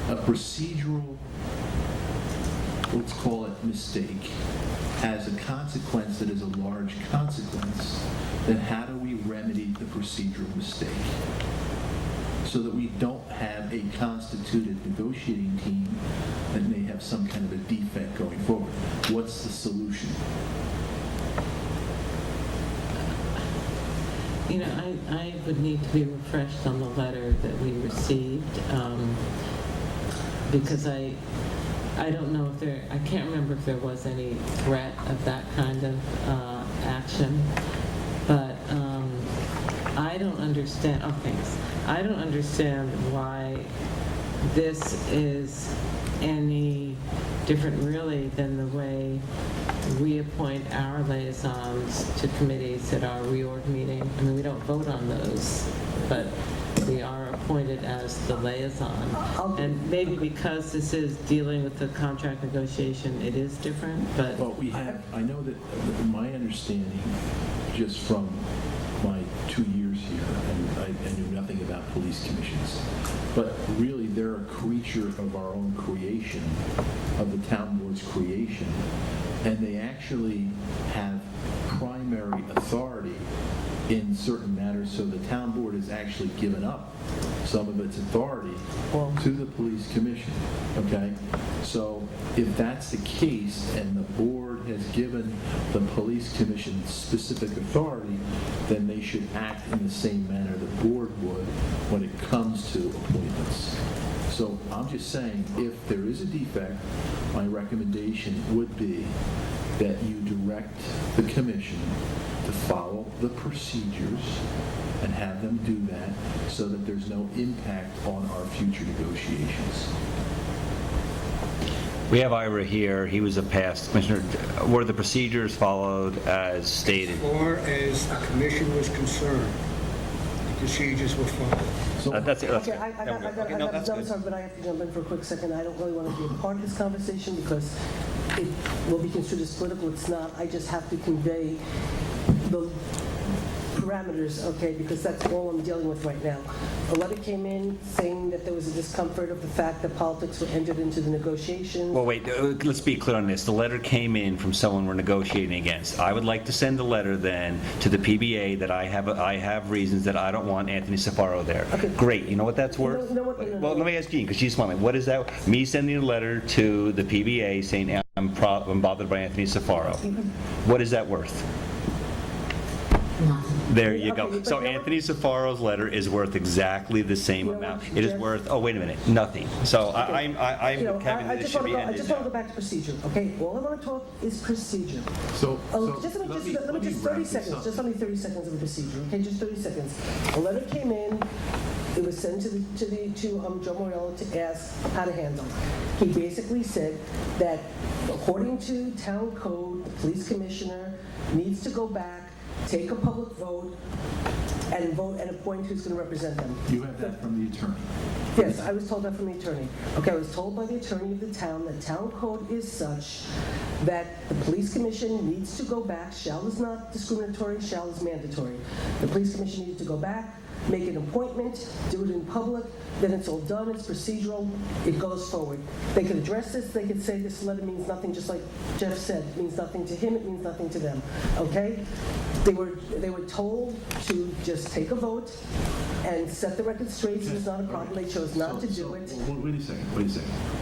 a procedural, let's call it mistake, has a consequence that is a large consequence, then how do we remedy the procedural mistake? So that we don't have a constituted negotiating team that may have some kind of a defect going forward. What's the solution? You know, I would need to be refreshed on the letter that we received, because I don't know if there, I can't remember if there was any threat of that kind of action, but I don't understand, oh, thanks. I don't understand why this is any different really than the way we appoint our liaisons to committees at our reorg meeting. I mean, we don't vote on those, but we are appointed as the liaison. And maybe because this is dealing with the contract negotiation, it is different, but... Well, we have, I know that my understanding, just from my 2 years here, and I knew nothing about police commissions, but really they're a creature of our own creation, of the town board's creation, and they actually have primary authority in certain matters, so the town board has actually given up some of its authority to the police commission, okay? So if that's the case and the board has given the police commission specific authority, then they should act in the same manner the board would when it comes to appointments. So I'm just saying, if there is a defect, my recommendation would be that you direct the commission to follow the procedures and have them do that so that there's no impact on our future negotiations. We have Ira here. He was a past commissioner. Were the procedures followed as stated? As far as the commission was concerned, the procedures were followed. That's it. That's Okay, good. I got No, that's I'm good. sorry, but I have to jump in for a quick second. I don't really want to be a part of this conversation because it will be construed as political. It's not. I just have to convey the parameters, okay, because that's all I'm dealing with right now. A letter came in saying that there was a discomfort of the fact that politics were entered into the negotiations. Well, wait, let's be clear on this. The letter came in from someone we're negotiating against. I would like to send a letter then to the PBA that I have reasons that I don't want Anthony Safaro there. Okay. Great. You know what that's worth? No. Well, let me ask Jean, because she's smiling. What is that? Me sending a letter to the PBA saying I'm bothered by Anthony Safaro. What is that worth? Nothing. There you go. Okay, So but- Anthony Safaro's letter is worth exactly the same amount. It is worth, oh, wait a minute, nothing. So I'm You know, Kevin, I this just should want be to go. I ended just want to now. go back to procedure, okay? All I want to talk is procedure. So Let me let me just 30 wrap this seconds. up. Just let me 30 seconds of a procedure, okay? Just 30 seconds. A letter came in. It was sent to Joe Morello to ask how to handle. He basically said that according to town code, the police commissioner needs to go back, take a public vote and appoint who's going to represent them. You have that from the attorney. Yes, I was told that from the attorney. Okay, I was told by the attorney of the town that town code is such that the police commission needs to go back. Shall is not discriminatory, shall is mandatory. The police commission needs to go back, make an appointment, do it in public, then it's all done, it's procedural, it goes forward. They could address this, they could say this letter means nothing, just like Jeff said, it means nothing to him, it means nothing to them, okay? They were told to just take a vote and set the record straight, so it's not a problem, they chose not to do it. Wait a second.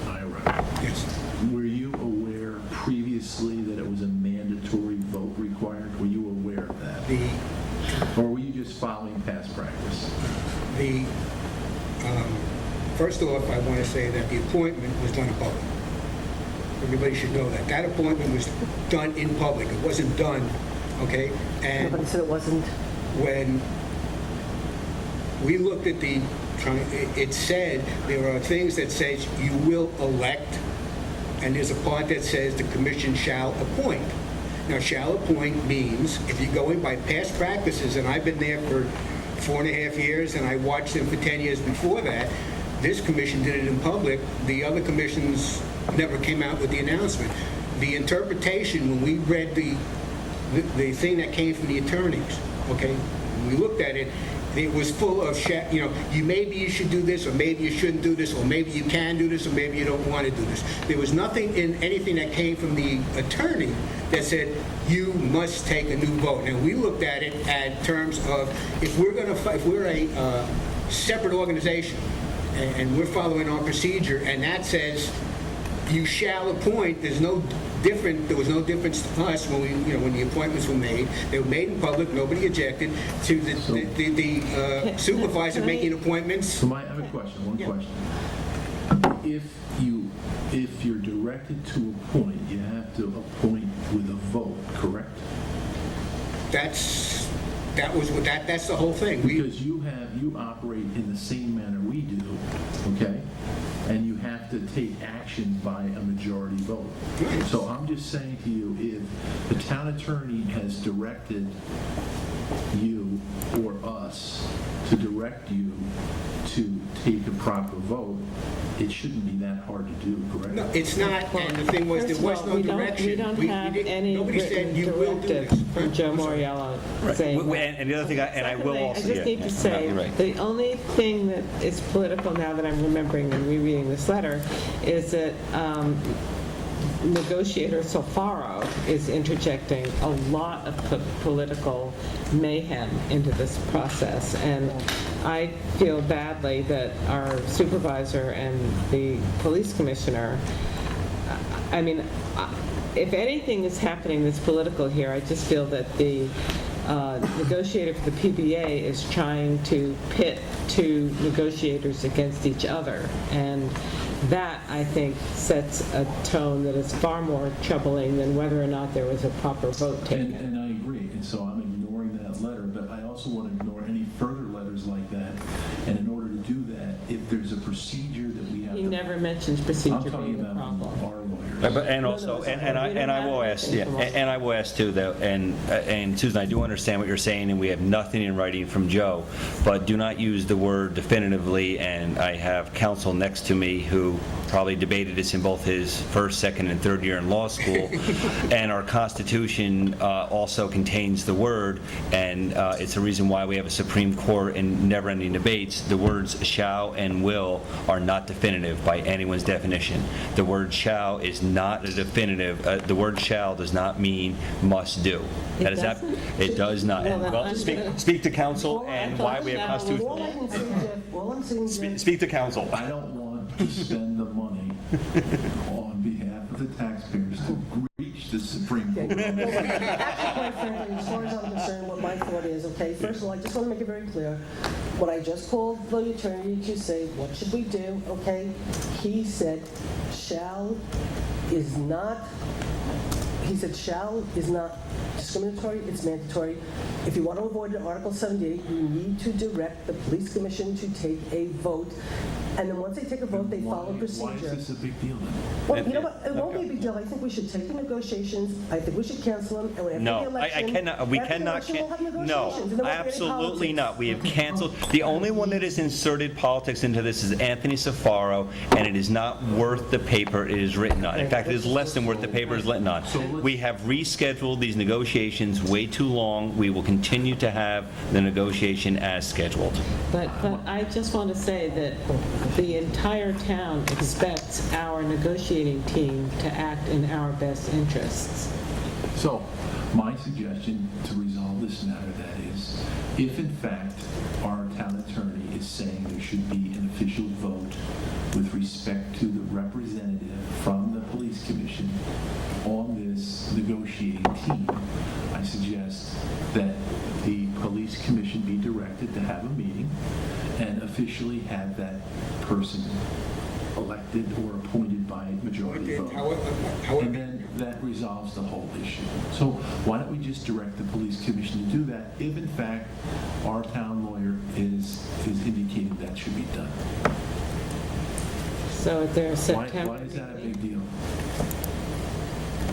Ira. Yes. Were you aware previously that it was a mandatory vote required? Were you aware of that? Or were you just following past practice? First off, I want to say that the appointment was done in public. Everybody should know that. That appointment was done in public. It wasn't done, okay? And Nobody said it wasn't. when we looked at it said there are things that says you will elect, and there's a part that says the commission shall appoint. Now, shall appoint means, if you're going by past practices, and I've been there for 4.5 years, and I watched them for 10 years before that, this commission did it in public. The other commissions never came out with the announcement. The interpretation, when we read the thing that came from the attorneys, okay, when we looked at it, it was full of, maybe you should do this, or maybe you shouldn't do this, or maybe you can do this, or maybe you don't want to do this. There was nothing in anything that came from the attorney that said, you must take a new vote. Now, we looked at it in terms of, if we're a separate organization, and we're following our procedure, and that says, you shall appoint, there was no difference to us when the appointments were made. They were made in public, nobody objected to the supervisor making appointments. So I have a question, one question. if you're directed to appoint, you have to appoint with a vote, correct? That's the whole thing. Because you operate in the same manner we do, okay? And you have to take action by a majority vote. So I'm just saying to you, if the town attorney has directed you or us to direct you to take a proper vote, it shouldn't be that hard to do, correct? No, it's not, and the thing was, there was no direction. We don't have any Nobody said written you will do directive this. from Joe Moriello saying that. And the other thing, and I will Secondly, also... I just yeah, need to yeah, say, you're right. the only thing that is political now that I'm remembering and rereading this letter is that negotiator Solfaro is interjecting a lot of political mayhem into this process. And I feel badly that our supervisor and the police commissioner, I mean, if anything is happening that's political here, I just feel that the negotiator for the PBA is trying to pit two negotiators against each other. And that, I think, sets a tone that is far more troubling than whether or not there was a proper vote taken. And I agree, and so I'm ignoring that letter, but I also want to ignore any further letters like that. And in order to do that, if there's a procedure that we have He to... never mentions procedure I'm talking being a about problem. our lawyers. And also, and I will ask, yeah, and I will ask too, though, and Susan, I do understand what you're saying, and we have nothing in writing from Joe, but do not use the word definitively, and I have counsel next to me who probably debated this in both his first, second, and third year in law school, and our Constitution also contains the word, and it's a reason why we have a Supreme Court in never-ending debates. The words shall and will are not definitive by anyone's definition. The word shall is not a definitive. The word shall does not mean must do. It doesn't? It does not. Well, And, well, I'm speak to counsel and why we have constitutional. All I can say, Jeff, all I'm saying, Jeff, Speak to counsel. I don't want to spend the money on behalf of the taxpayers to reach the Supreme Court. actually, quite frankly, as far as I'm concerned, what my thought is, okay, first of all, I just want to make it very clear. When I just called the attorney to say, what should we do, okay, he said, shall is not discriminatory, it's mandatory. If you want to avoid an Article 78, you need to direct the police commission to take a vote. And then once they take a vote, they follow procedure. Why is this a big deal then? Well, you know what, it won't be a big deal. I think we should take the negotiations, I think we should cancel them, and when after the No, election... I cannot, we after the cannot, election, we'll have no, negotiations, and then we'll have any absolutely politics. not. We have canceled, the only one that has inserted politics into this is Anthony Safaro, and it is not worth the paper it is written on. In fact, it is less than worth the paper it is written on. We have rescheduled these negotiations way too long. We will continue to have the negotiation as scheduled. But I just want to say that the entire town expects our negotiating team to act in our best interests. So, my suggestion to resolve this matter, that is, if in fact our town attorney is saying there should be an official vote with respect to the representative from the police commission on this negotiating team, I suggest that the police commission be directed to have a meeting and officially have that person elected or appointed by majority vote. And then that resolves the whole issue. So why don't we just direct the police commission to do that if in fact our town lawyer is indicating that should be done? So at their Why September is that a big deal?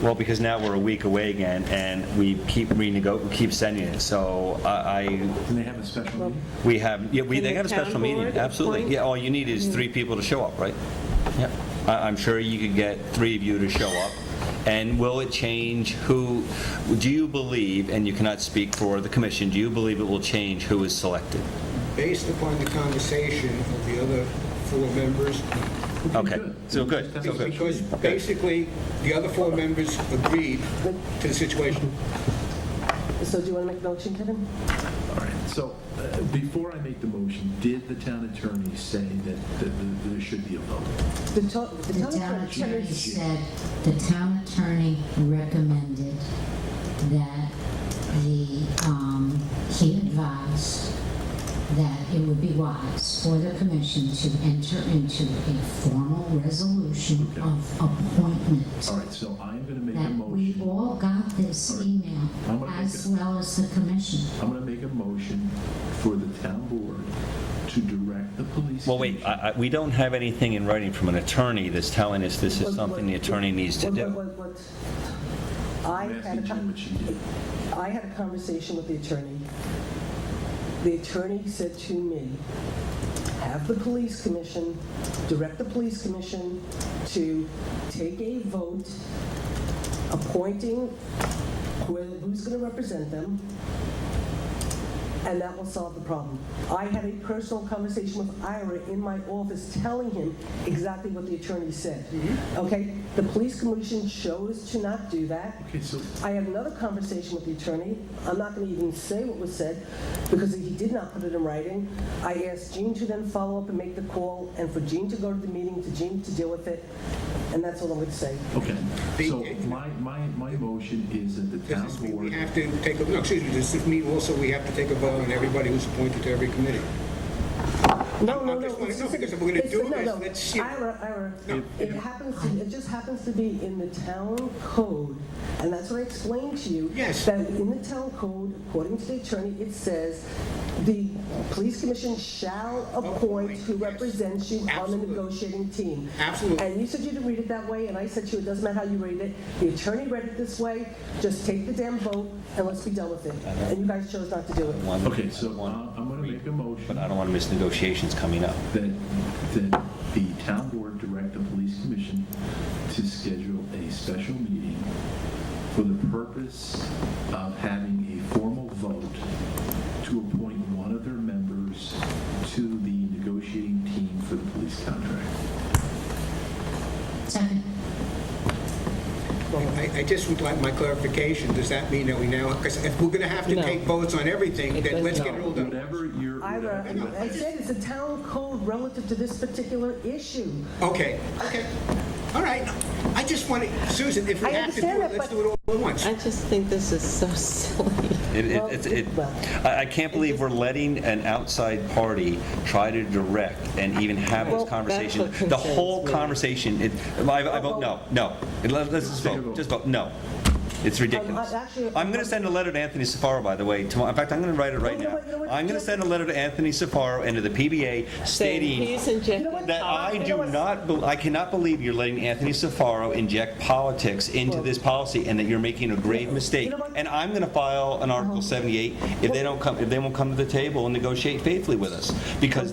Well, because now we're a week away again, and we keep sending it, so Can they have a special meeting? we have, yeah, Can they the have a special town meeting, board absolutely. appoint? Yeah, all you need is 3 people to show up, right? Yeah. I'm sure you could get 3 of you to show up. And will it change who, do you believe, and you cannot speak for the commission, do you believe it will change who is selected? Based upon the conversation of the other 4 members, Okay, so good. So good. because basically, the other 4 members agreed to the situation. So do you want to make a motion, Kevin? All right, so before I make the motion, did the town attorney say that there should be a vote? The The town town attorney attorney said, the town attorney recommended that he advised that it would be wise for the commission to enter into a formal resolution of appointment. All right, so I'm going to make a That we motion. all got this email, I'm gonna as make well as the commission. I'm going to make a motion for the town board to direct the police. Well, wait, we don't have anything in writing from an attorney that's telling us this is something the attorney needs to do. I I'm had asking Jim what she did. I had a conversation with the attorney. The attorney said to me, have the police commission, direct the police commission to take a vote appointing who's going to represent them, and that will solve the problem. I had a personal conversation with Ira in my office telling him exactly what the attorney said. Okay? The police commission chose to not do that. Okay, so I had another conversation with the attorney. I'm not going to even say what was said because he did not put it in writing. I asked Jean to then follow up and make the call, and for Jean to go to the meeting, to Jean to deal with it, and that's all I'm going to say. okay, so my motion is that the town We board. have to take a, no, excuse me, does this mean also we have to take a vote on everybody who's appointed to every committee? No, I'm just wondering, no, because if we're gonna do this, let's, you know. Ira, it just happens to be in the town code, and that's what I explained to you. Yes. That in the town code, according to the attorney, it says, the police commission shall appoint who represents you on the Absolutely. negotiating team. Absolutely. And you said you didn't read it that way, and I said to you, it doesn't matter how you read it. The attorney read it this way, just take the damn vote, and let's be done with it. And you guys chose not to do it. Okay, so I'm going to make a motion. But I don't want to miss negotiations coming up. That the town board direct the police commission to schedule a special meeting for the purpose of having a formal vote to appoint one of their members to the negotiating team for the police contract. Second. I just would like my clarification. Does that mean that we now, because if we're going to have to No. take votes on everything, then let's get it all done. Whatever your... Ira, I said it's a town code relative to this particular issue. Okay. All right. I just want to, Susan, if we I have to do understand it, that, let's but- do it all at once. I just think this is so silly. I can't believe we're letting an outside party try to direct and even have Well, this conversation. that's what The whole concerns me. conversation, I vote no. Let's just vote no. It's ridiculous. I'm going to send a letter to Anthony Safaro, by the way. Tomorrow. In fact, I'm going to write it right you know now. what, you know what, I'm going to send a letter to Anthony Safaro and to the PBA stating He's injecting that I cannot believe you're letting Anthony Safaro inject politics into this policy and that you're making a grave mistake. You know what? And I'm going to file an Article 78 if they won't come to the table and negotiate faithfully with us, because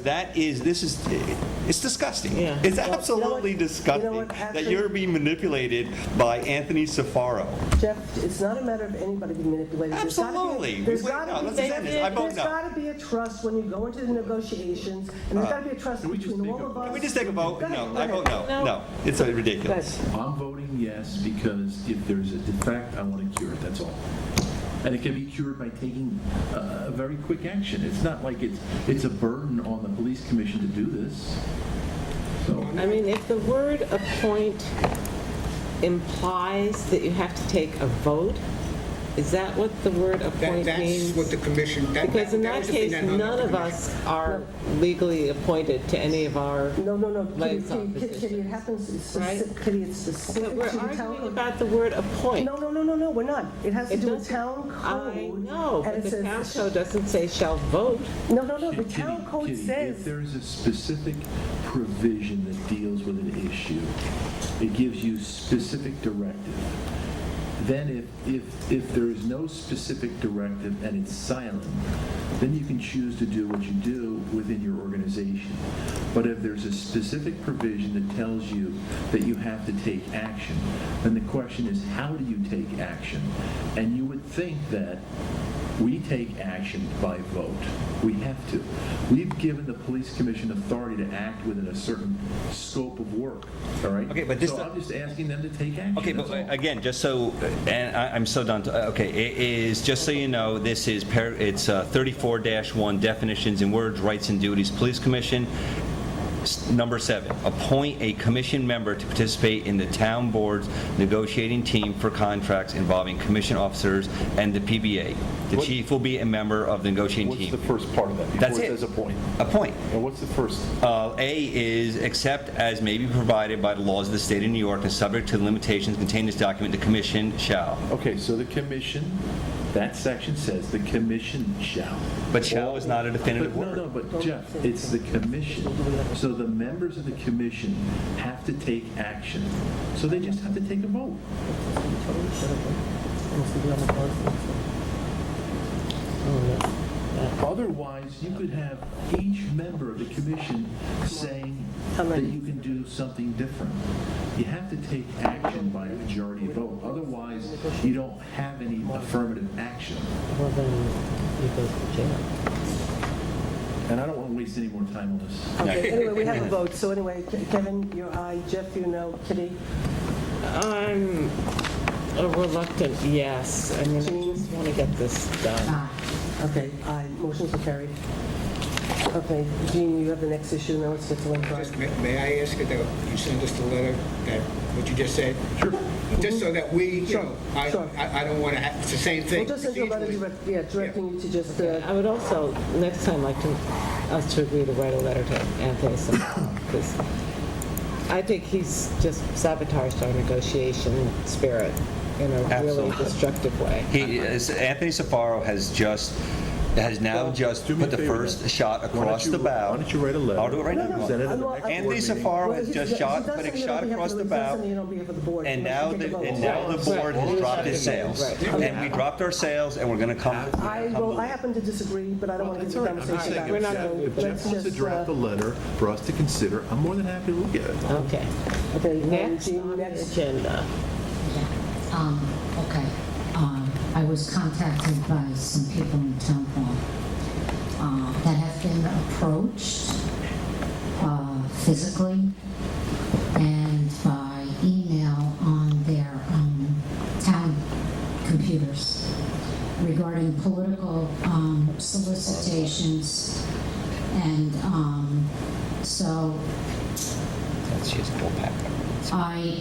it's disgusting. Yeah. It's you know what? absolutely You know disgusting what? that Actually- you're being manipulated by Anthony Safaro. Jeff, it's not a matter of anybody being manipulated. Absolutely. There's Wait, got no, to let's end this. I vote no. be a trust when you go into the negotiations, and there's got to be a trust Can we just between take all of us. Can we just take a vote? Go ahead, No, go I vote ahead. no. No, it's ridiculous. I'm voting yes because if there's a defect, I want to cure it, that's all. And it can be cured by taking a very quick action. It's not like it's a burden on the police commission to do this. So, I mean, if the word appoint implies that you have to take a vote, is that what the word appoint That's means? what the commission, Because in that was the thing case, that hung up none the of commission. us are legally appointed to any of our, No, Lights off Kitty, it happens, it's Right? specific, Kitty, it's specific but to we're the town arguing code. about the word appoint. No, we're not. It has to It do with doesn't- town code. I know, and but it the town says- code doesn't say shall vote. No, the town code Kitty, says. if there's a specific provision that deals with an issue, it gives you specific directive. Then if there is no specific directive and it's silent, then you can choose to do what you do within your organization. But if there's a specific provision that tells you that you have to take action, then the question is, how do you take action? And you would think that we take action by vote. We have to. We've given the police commission authority to act within a certain scope of work, all right? Okay, but this- So I'm just asking them to take action. Okay, but that's all. again, just so, and I'm so done. Okay, it is, just so you know, this is, it's 34-1, definitions and words, rights and duties, police commission. Number 7, appoint a commission member to participate in the town board's negotiating team for contracts involving commission officers and the PBA. The chief will be a member of the negotiating What's team. the first part of that? That's Before it. it says appoint. Appoint. And what's the first? A is accept as may be provided by the laws of the state of New York and subject to the limitations contained in this document, the commission shall. Okay, so the commission, that section says the commission shall. But shall is not a definitive word. No, but Jeff, it's the commission. So the members of the commission have to take action. So they just have to take a vote. Otherwise, you could have each member of the commission saying that you can do something different. You have to take action by a majority vote. Otherwise, you don't have any affirmative action. Well, then you go to jail. And I don't want to waste any more time on this. Okay, anyway, we have a vote. So anyway, Kevin, your aye. Jeff, you know. Kitty? I'm a reluctant yes. I mean, I just want to get this done. Okay, aye. Motions are carried. Okay, Jean, you have the next issue. Now let's get to Lynn Drive. May I ask that you send us the letter, that, what you just said? Sure. Just so that we, you know, I don't want to have, it's the same thing. We'll just send you a letter directing you to just... I would also, next time, like us to agree to write a letter to Anthony Safaro, because I think he's just sabotaged our negotiation spirit in a really Absolutely. destructive way. Anthony Safaro has now just put the first shot across the bow. Why don't you write a letter? I'll do it right now. Send it to the next Anthony board meeting. Safaro has just put a shot across the bow, and now the board has dropped its sails. And we dropped our sails, and we're going to come. I happen to disagree, but I don't want to get into a conversation about it. We're not going If Jeff wants to draft a letter for us to consider, I'm more than happy to look at it. Okay. Okay, Next Jean, on the agenda. Okay. I was contacted by some people in town hall that have been approached physically and by email on their town computers regarding political solicitations, and so She's a full pack. I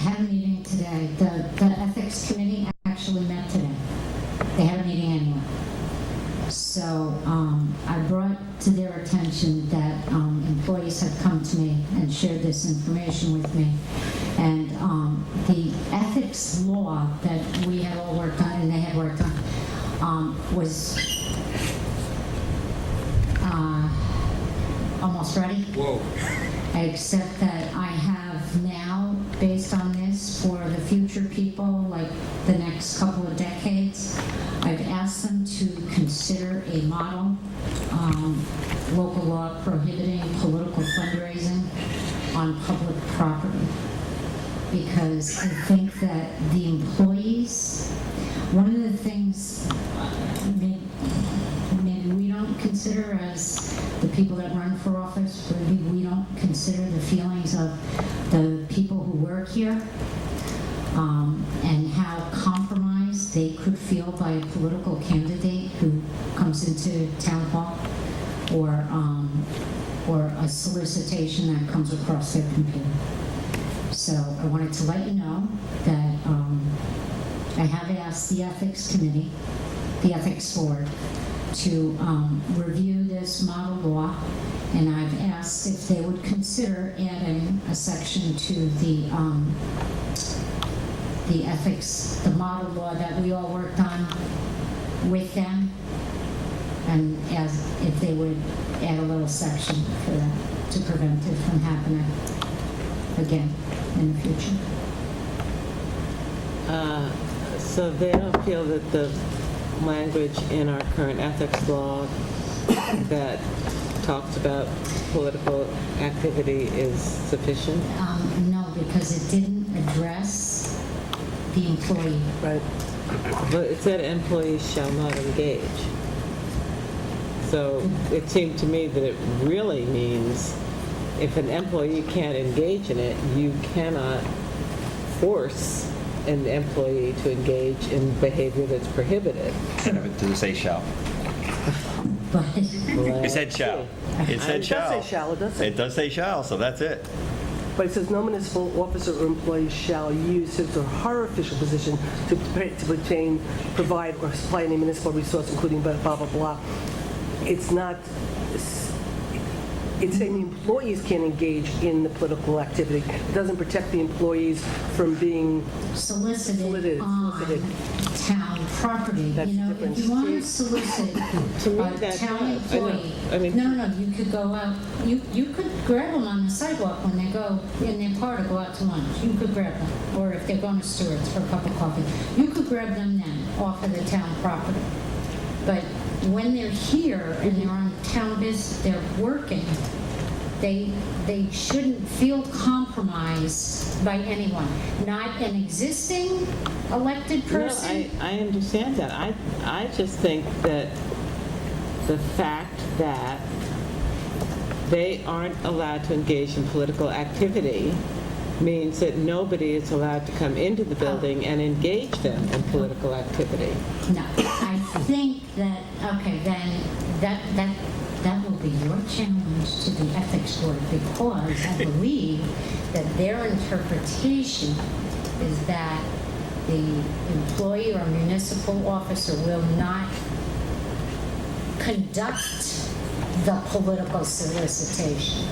had a meeting today. The ethics committee actually met today. They had a meeting anyway. So I brought to their attention that employees had come to me and shared this information with me. And the ethics law that we had all worked on and they had worked on was almost ready. Whoa. Except that I have now, based on this, for the future people, like the next couple of decades, I've asked them to consider a model, local law prohibiting political fundraising on public property. Because I think that the employees, one of the things maybe we don't consider as the people that run for office, maybe we don't consider the feelings of the people who work here, and how compromised they could feel by a political candidate who comes into town hall, or a solicitation that comes across their computer. So I wanted to let you know that I have asked the ethics committee, the ethics board, to review this model law, and I've asked if they would consider adding a section to the ethics, the model law that we all worked on with them, and as if they would add a little section for that to prevent it from happening again in the future. So they don't feel that the language in our current ethics law that talks about political activity is sufficient? No, because it didn't address the employee. Right. But it said employees shall not engage. So it seemed to me that it really means if an employee can't engage in it, you cannot force an employee to engage in behavior that's prohibited. Does it say shall? but It said shall. It said It does shall. say shall, it does say. It does say shall, so that's it. But it says no municipal officer or employee shall use his or her official position to obtain, provide, or supply any municipal resource, including blah, blah, blah, blah. It's not, it's saying the employees can't engage in the political activity. It doesn't protect the employees from being solicited on town property. That's You know, different. if you want to solicit To me, a that town does. I know. employee, I mean- no, you could go out, you could grab them on the sidewalk when they go in their car to go out to lunch. You could grab them, or if they're going to Stewart's for a cup of coffee, you could grab them then off of the town property. But when they're here and they're on town business, they're working, they shouldn't feel compromised by anyone. Not an existing elected person. No, I understand that. I just think that the fact that they aren't allowed to engage in political activity means that nobody is allowed to come into the building and engage them in political activity. No, I think that, okay, then that will be your challenge to the ethics board, because I believe that their interpretation is that the employee or municipal officer will not conduct the political solicitation.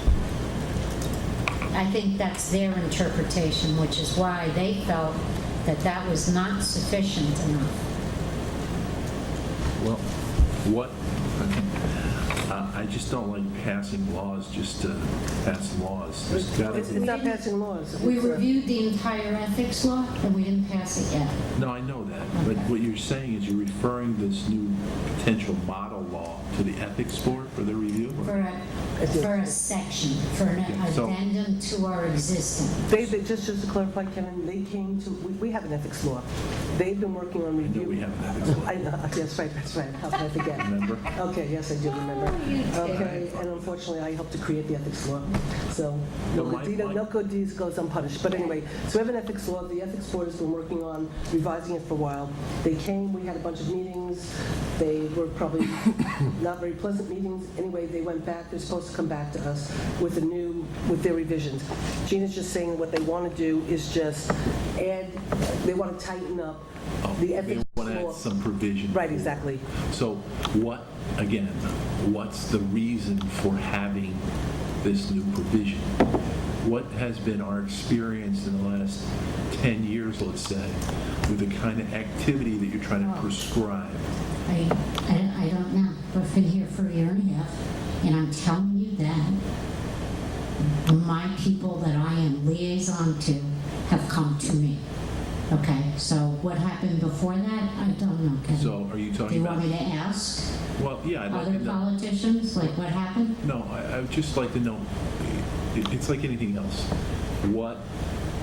I think that's their interpretation, which is why they felt that that was not sufficient enough. Well, what, I just don't like passing laws just to pass laws. There's gotta It's be- not passing laws. We It's, reviewed the entire ethics law, and we didn't pass it yet. No, I know that, but what you're saying is you're referring this new potential model law to the ethics board for their review? For a section, for an Okay, so- addendum to our existing. They, just to clarify, Kevin, they came to, we have an ethics law. They've been working on review. We have an ethics law. I know, that's right. How can I forget? Remember? Okay, yes, I do remember. Okay, and unfortunately, I helped to create the ethics law. So, no good deeds goes unpunished. But anyway, so we have an ethics law. The ethics board has been working on revising it for a while. They came, we had a bunch of meetings. They were probably not very pleasant meetings. Anyway, they went back. They're supposed to come back to us with their revisions. Gina's just saying what they want to do is just add, they want to tighten up the ethics They want to law. add some provision. Right, exactly. So what's the reason for having this new provision? What has been our experience in the last 10 years, let's say, with the kind of activity that you're trying to prescribe? I don't know. I've been here for a year and a half, and I'm telling you that my people that I am liaison to have come to me. Okay, so what happened before that, I don't know, Kevin. So are you Do talking you about? want me to ask Well, yeah, I'd like other to know. politicians, like what happened? No, I would just like to know, it's like anything else. What,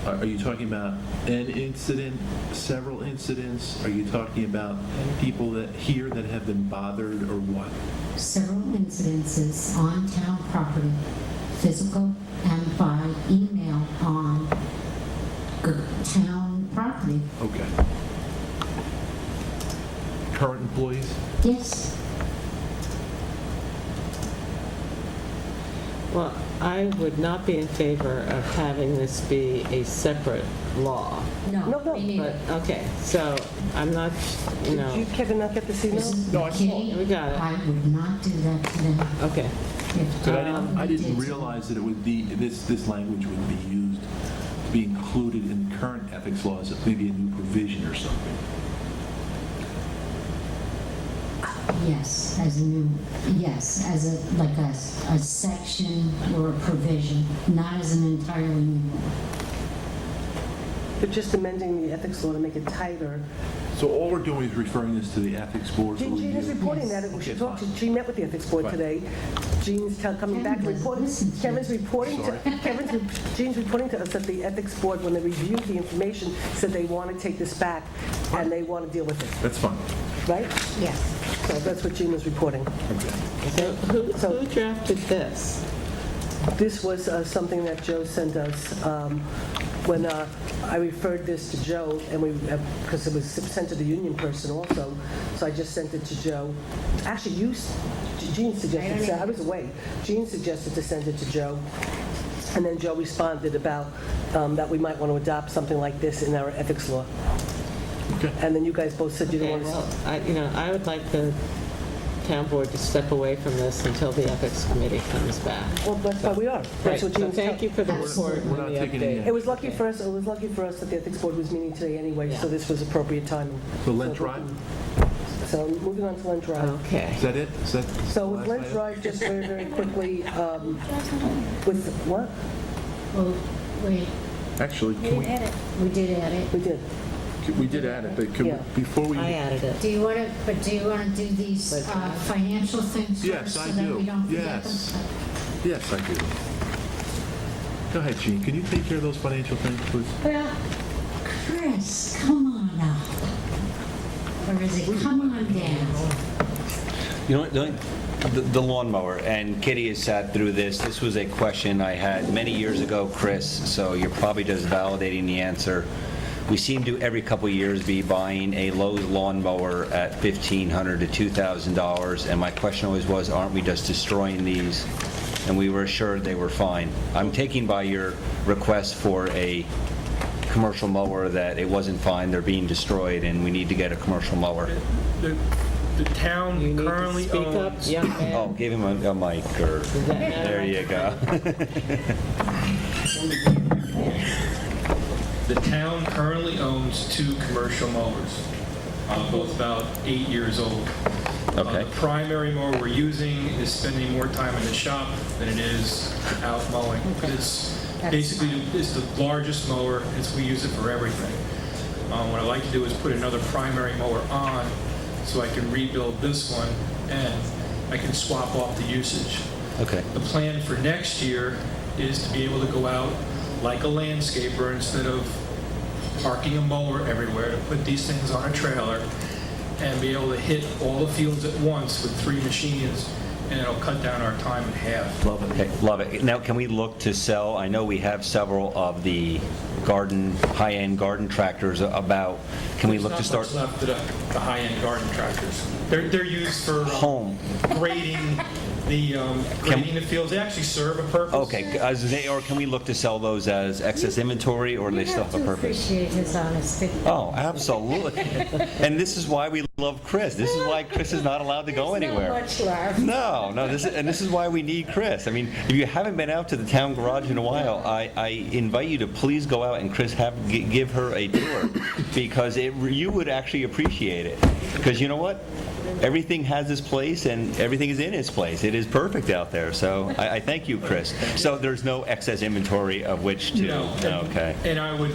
are you talking about an incident, several incidents? Are you talking about people that here that have been bothered or what? Several incidences on town property, physical and by email on town property. Okay. Current employees? Yes. Well, I would not be in favor of having this be a separate law. No, me neither. But, okay, so I'm not, Did you, Kevin, not get this email? No, I saw Kitty, it. We got it. I would not do that to them. Okay. If But I we didn't did. realize that it would be, this language would be used, to be included in the current ethics laws, maybe a new provision or something. Yes, as a new, yes, as a section or a provision, not as an entirely new law. They're just amending the ethics law to make it tighter. So all we're doing is referring this to the ethics board for Jean is review? reporting that, we should talk to, Jean met with the ethics board Fine. today. Jean's coming back, Kevin doesn't reporting, listen to Kevin's reporting to, Jean's reporting to us that the ethics board, when they reviewed the information, said they want to take this back and they want to deal with it, That's fine. right? Yes. So that's what Jean was reporting. So who drafted this? This was something that Joe sent us when I referred this to Joe, and we, because it was sent to the union person also. so I just sent it to Joe. Actually, Jean suggested, I was away. Jean suggested to send it to Joe, and then Joe responded about that we might want to adopt something like this in our ethics law. Okay. And then you guys both said you didn't Okay, want to... well, I would like the town board to step away from this until the ethics committee comes back. Well, that's why we are. Right, That's what so Jean's thank you for the report and We're not the taking any update. It was lucky for us that the ethics board was meeting today anyway, so this was appropriate timing. So Lent Drive? So moving on to Lent Drive. Okay. Is that it? Is that So the with last Lent item? Drive, just very, very quickly, with what? Well, wait, Actually, We can didn't we, edit. We did. we did add it, but can we, Yeah. before we... I added it. Do you want to do these financial things Yes, first I so that do. we don't forget Yes. them? Yes, I do. Go ahead, Gene. Can you take care of those financial things, please? well, Chris, come on up. Or is it come on down? You know what, the lawnmower, and Kitty has sat through this. This was a question I had many years ago, Chris, so you're probably just validating the answer. We seem to, every couple of years, be buying a Lowe's lawnmower at $1,500 to $2,000, and my question always was, aren't we just destroying these? And we were assured they were fine. I'm taking by your request for a commercial mower that it wasn't fine, they're being destroyed, and we need to get a commercial mower. The town You need to currently speak up, owns... young man. Oh, give him a mic, or, there you go. The town currently owns 2 commercial mowers, both about 8 years old. Okay. The primary mower we're using is spending more time in the shop than it is out mowing. It's basically, it's the largest mower, we use it for everything. What I'd like to do is put another primary mower on so I can rebuild this one and I can swap off the usage. Okay. The plan for next year is to be able to go out like a landscaper instead of parking a mower everywhere, to put these things on a trailer and be able to hit all the fields at once with 3 machines, and it'll cut down our time in half. Love it. Okay, love it. Now, can we look to sell, I know we have several of the high-end garden tractors about, can we look to start? There's not much left of the high-end garden tractors. They're used for Home. grading the fields. They actually serve a purpose. Okay, or can we look to sell those as excess inventory, or do they still have a purpose? Appreciate his honesty. Oh, absolutely. And this is why we love Chris. This is why Chris is not allowed to go anywhere. Not much left. No, this is why we need Chris. I mean, if you haven't been out to the town garage in a while, I invite you to please go out and Chris give her a tour, because you would actually appreciate it. Because you know what? Everything has its place and everything is in its place. It is perfect out there. So I thank you, Chris. So there's no excess inventory of which to. No. Okay. And I would,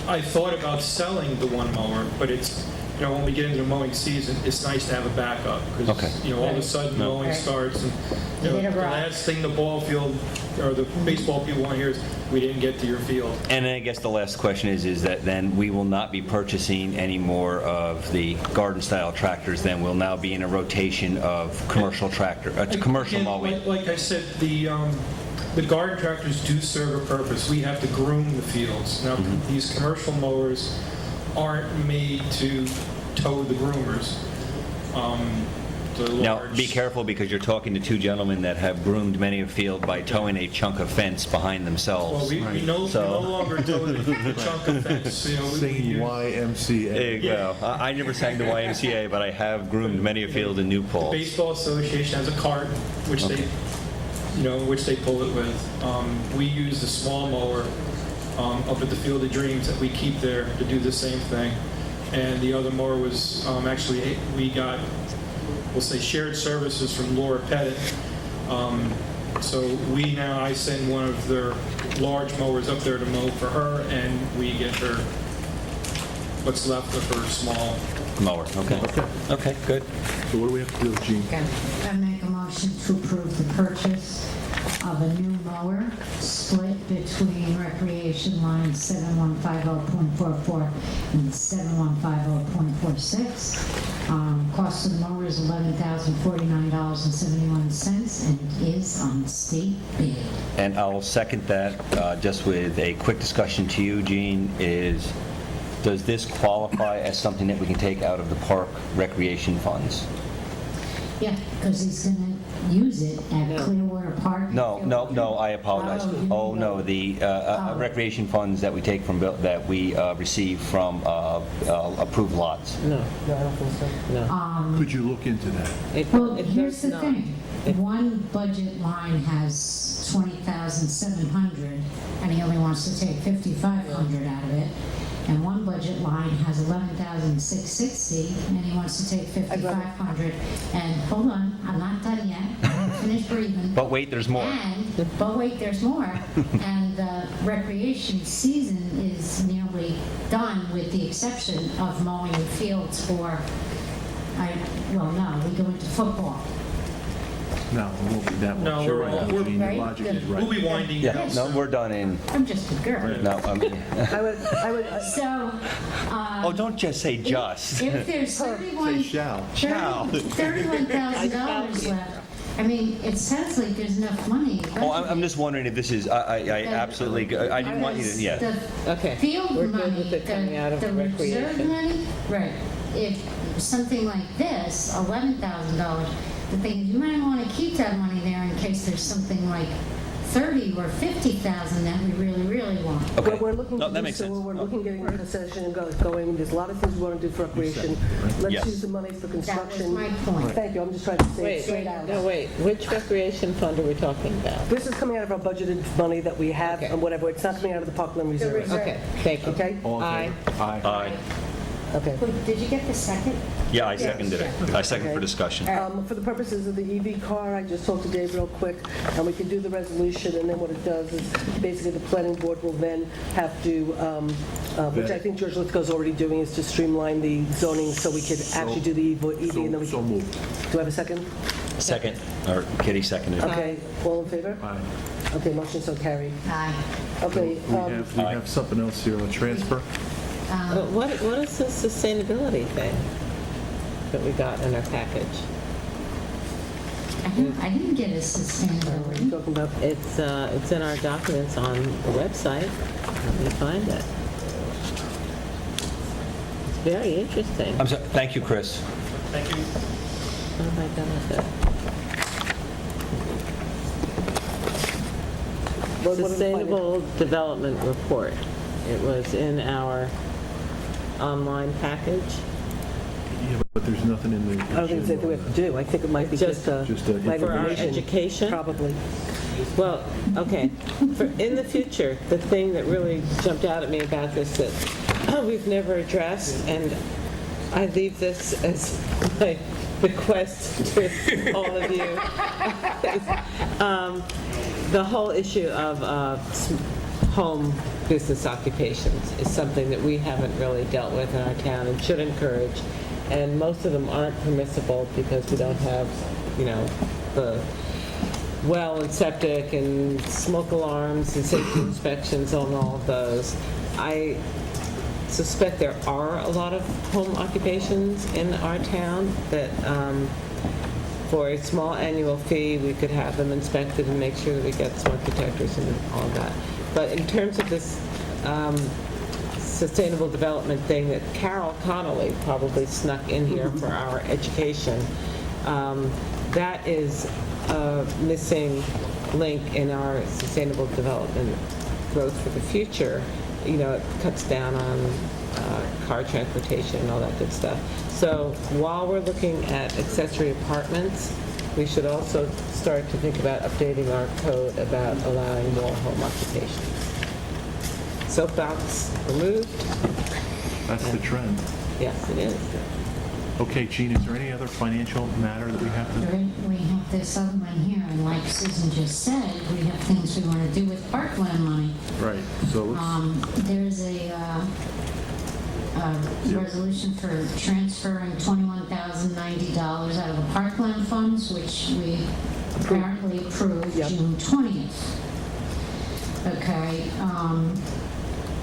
I thought about selling the one mower, but it's, when we get into the mowing season, it's nice to have a backup. Because, all of a sudden mowing starts and, the last thing the ball field or the baseball people want to hear is, we didn't get to your field. And I guess the last question is that then we will not be purchasing any more of the garden-style tractors. Then we'll now be in a rotation of commercial commercial Again, mowing. Like I said, the garden tractors do serve a purpose. We have to groom the fields. Now, these commercial mowers aren't made to tow the groomers. Now, be careful, because you're talking to 2 gentlemen that have groomed many a field by towing a chunk of fence behind themselves. Well, we no longer tow the chunk of fence. Singing YMCA. There you go. I never sang the YMCA, but I have groomed many a field in New Paltz. Baseball Association has a cart, which they pull it with. We use the small mower up at the Field of Dreams that we keep there to do the same thing. And the other mower was actually, we got, we'll say, shared services from Laura Pettit. So I send one of their large mowers up there to mow for her, and we get her what's left of her small mower. Okay, good. So what do we have to do, Gene? I make a motion to approve the purchase of a new mower split between recreation line 7150.44 and 7150.46. Cost of the mower is $11,049.71 and is on state bid. And I'll second that, just with a quick discussion to you, Gene, is does this qualify as something that we can take out of the park recreation funds? Yeah, because he's going to use it at Clearwater Park. No, I apologize. Oh, no, the recreation funds that we take from, that we receive from approved lots. No, No, I don't think so. no. Could you look into that? Well, It here's does the not. thing. One budget line has 20,700, and he only wants to take 5,500 out of it. And one budget line has 11,660, and he wants to take 5,500. And hold on, I'm not done yet. I'm gonna finish breathing. But wait, there's more. But wait, there's more. And the recreation season is nearly done, with the exception of mowing the fields for, we go into football. No, it won't be that much. No, You're we're- right, we're- Gene, your Right? logic is We'll right. be winding Yeah, down. no, we're done in, I'm just a girl. no, I mean, I would, So, oh, don't just say just. if there's Say shall. $31,000 left, I mean, it sounds like there's enough money. Oh, I'm just wondering if this is, I absolutely, I didn't want you to, yeah. The Okay, field we're good money, with it coming out of the reserve recreation. money, right, if something like this, $11,000, the thing is, you might want to keep that money there in case there's something like 30 or 50,000 that we really, really want. Okay. What we're looking No, to that do, makes so sense. we're looking at getting the concession and going, there's a lot of things we want to do for recreation. Let's Yes. use the money for That was construction. my point. Thank you, I'm just trying to say it Wait, straight out. which recreation fund are we talking about? This is coming out of our budgeted money that we have Okay. and whatever, it's not coming out of the Parkland Reserve. Okay, thank you. Okay? All in Aye. favor? Aye. Aye. Okay. Wait, did you get the second? Yeah, I seconded it. I second for discussion. For the purposes of the EV car, I just talked to Dave real quick, and we can do the resolution, and then what it does is, basically, the planning board will then have to, which I think George Lithgow's already doing, is to streamline the zoning so we could actually do the EV, and then we So can... moved. Do I have a second? Second, or Kitty seconded. Okay, all in favor? Aye. Okay, motion so carried. Aye. Okay, We have something else here, a transfer. What is the sustainability thing that we got in our package? I didn't get a sustainability. talking about, It's in our documents on the website. Let me find it. It's very interesting. I'm sorry, thank you, Chris. Thank you. What have I done with it? what did I find? Sustainable Development Report. It was in our online package. Yeah, but there's nothing in the... I don't think there's anything we have to do. I think it might be Just- just Just, light For our information. education? Probably. Well, okay, in the future, the thing that really jumped out at me about this that we've never addressed, and I leave this as my bequest to all of you, the whole issue of home business occupations is something that we haven't really dealt with in our town and should encourage, and most of them aren't permissible because we don't have, the well and septic and smoke alarms and safety inspections on all of those. I suspect there are a lot of home occupations in our town that for a small annual fee, we could have them inspected and make sure that we get smoke detectors and all of that. But in terms of this sustainable development thing that Carol Connolly probably snuck in here for our education, that is a missing link in our sustainable development growth for the future. It cuts down on car transportation and all that good stuff. So while we're looking at accessory apartments, we should also start to think about updating our code about allowing more home occupations. Soapbox removed. That's the trend. Yes, it is. Okay, Gene, is there any other financial matter that we have to... We have this other one here, and like Susan just said, we have things we want to do with parkland money. Right, so let's... There's a resolution for transferring $21,090 out of the parkland funds, which we apparently approved June 20th. Okay,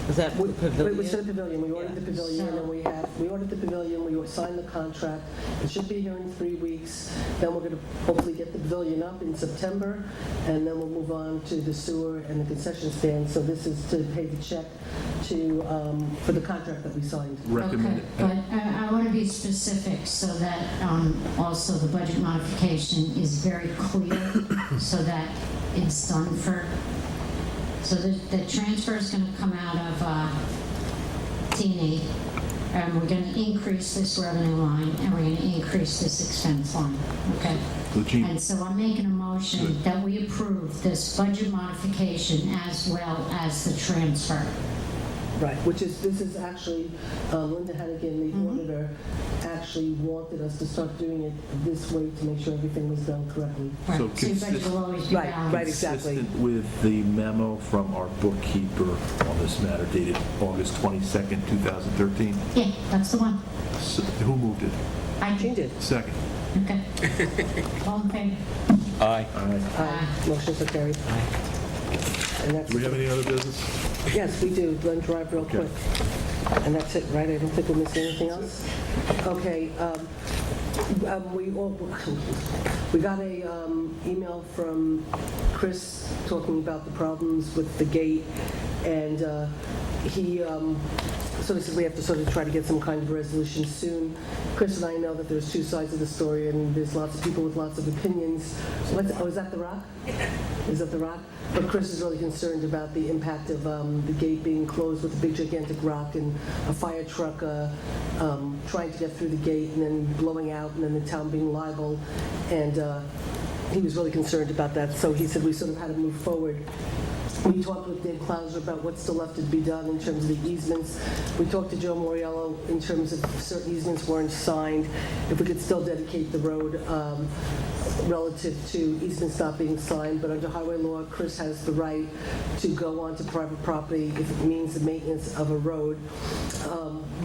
Is that the We pavilion? said the pavilion, we ordered the pavilion, and then we ordered the pavilion, we signed the contract. It should be here in 3 weeks. Then we're going to hopefully get the pavilion up in September, and then we'll move on to the sewer and the concession stand. So this is to pay the check to, for the contract that we signed. Recommend. Okay, but I want to be specific so that also the budget modification is very clear so that it's done for, so the transfer is going to come out of T&E, and we're going to increase this revenue line, and we're going to increase this expense line, okay? So, Jean- And so I'm making a motion that we approve this budget modification as well as the transfer. Right, this is actually, Linda Hannigan, the auditor, actually wanted us to start doing it this way to make sure everything was done correctly. Right, So so your budget will always be Right, balanced. right, exactly. Consistent with the memo from our bookkeeper on this matter dated August 22nd, 2013. Yeah, that's the one. So, who moved it? I Changed it. Second. Okay. All in favor? Aye. Motion so carried. And that's, Do we have any other business? yes, we do, Glen Drive real Okay. quick. And that's it, right? I don't think we're missing anything else? Okay, we got a email from Chris talking about the problems with the gate, and he sort of said we have to sort of try to get some kind of resolution soon. Chris and I know that there's two sides of the story, and there's lots of people with lots of opinions. Is that The Rock? Is that The Rock? But Chris is really concerned about the impact of the gate being closed with a big gigantic rock and a fire truck trying to get through the gate and then blowing out, and then the town being liable. And he was really concerned about that, so he said we sort of had to move forward. We talked with Dave Klauser about what's still left to be done in terms of the easements. We talked to Joe Moriello in terms of certain easements weren't signed, if we could still dedicate the road relative to easements not being signed. But under highway law, Chris has the right to go onto private property if it means the maintenance of a road.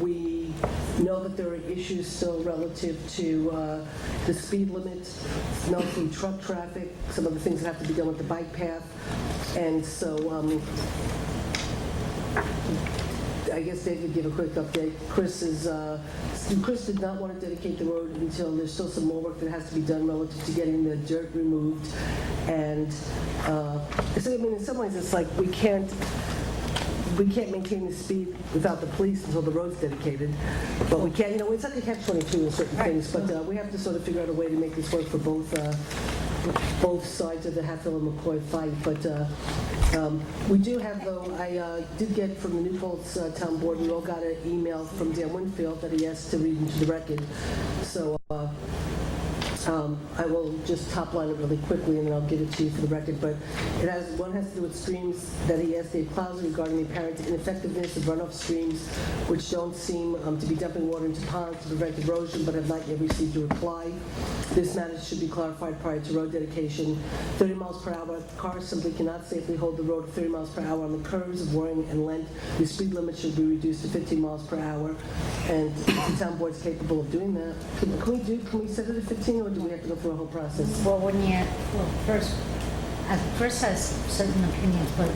We know that there are issues still relative to the speed limit, mostly truck traffic, some of the things that have to be done with the bike path. And so I guess Dave would give a quick update. Chris did not want to dedicate the road until there's still some more work that has to be done relative to getting the dirt removed. And so, I mean, in some ways, it's like we can't maintain the speed without the police until the road's dedicated. But we can't, it's like a catch-22 in certain things, but we have to sort of figure out a way to make this work for both sides of the Hatfield and McCoy fight. But we do have, though, I did get from the New Paltz Town Board, we all got an email from Dan Winfield that he asked to read into the record. So I will just top line it really quickly, and then I'll give it to you for the record. But one has to do with streams that he asked Dave Klauser regarding the apparent ineffectiveness of runoff streams, which don't seem to be dumping water into ponds to prevent erosion, but have not yet received a reply. This matter should be clarified prior to road dedication. 30 miles per hour, cars simply cannot safely hold the road at 30 miles per hour on the curves of Warring and Lent. The speed limit should be reduced to 15 miles per hour, and the town board's capable of doing that. Can we set it at 15, or do we have to go through a whole process? Well, first has certain opinions, but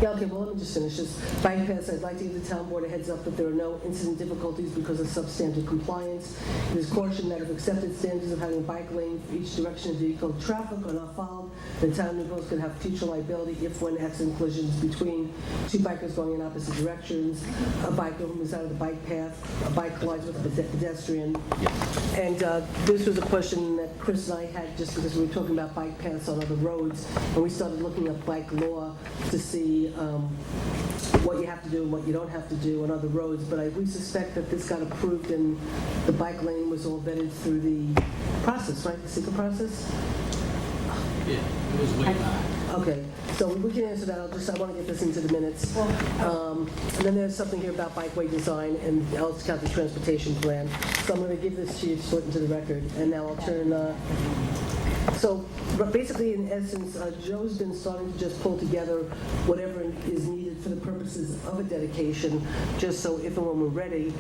Yeah, okay, well, let me just finish this. Bike paths, I'd like to give the town board a heads up that there are no incident difficulties because of substandard compliance. It is cautioned that if accepted standards of having a bike lane for each direction of vehicle traffic are not followed, the town of New Paltz could have future liability if when accident collisions between two bikers going in opposite directions, a biker who moves out of the bike path, a bike collides with a pedestrian. And this was a question that Chris and I had just because we were talking about bike paths on other roads, and we started looking at bike law to see what you have to do and what you don't have to do on other roads. But we suspect that this got approved and the bike lane was all vetted through the process, right? The secret process? Yeah, it was way back. Okay, so we can answer that. I want to get this into the minutes. And then there's something here about bikeway design and Ellis County Transportation Plan. So I'm going to give this to you to put into the record. And now I'll turn. So basically, in essence, Joe's been starting to just pull together whatever is needed for the purposes of a dedication, just so if and when we're ready,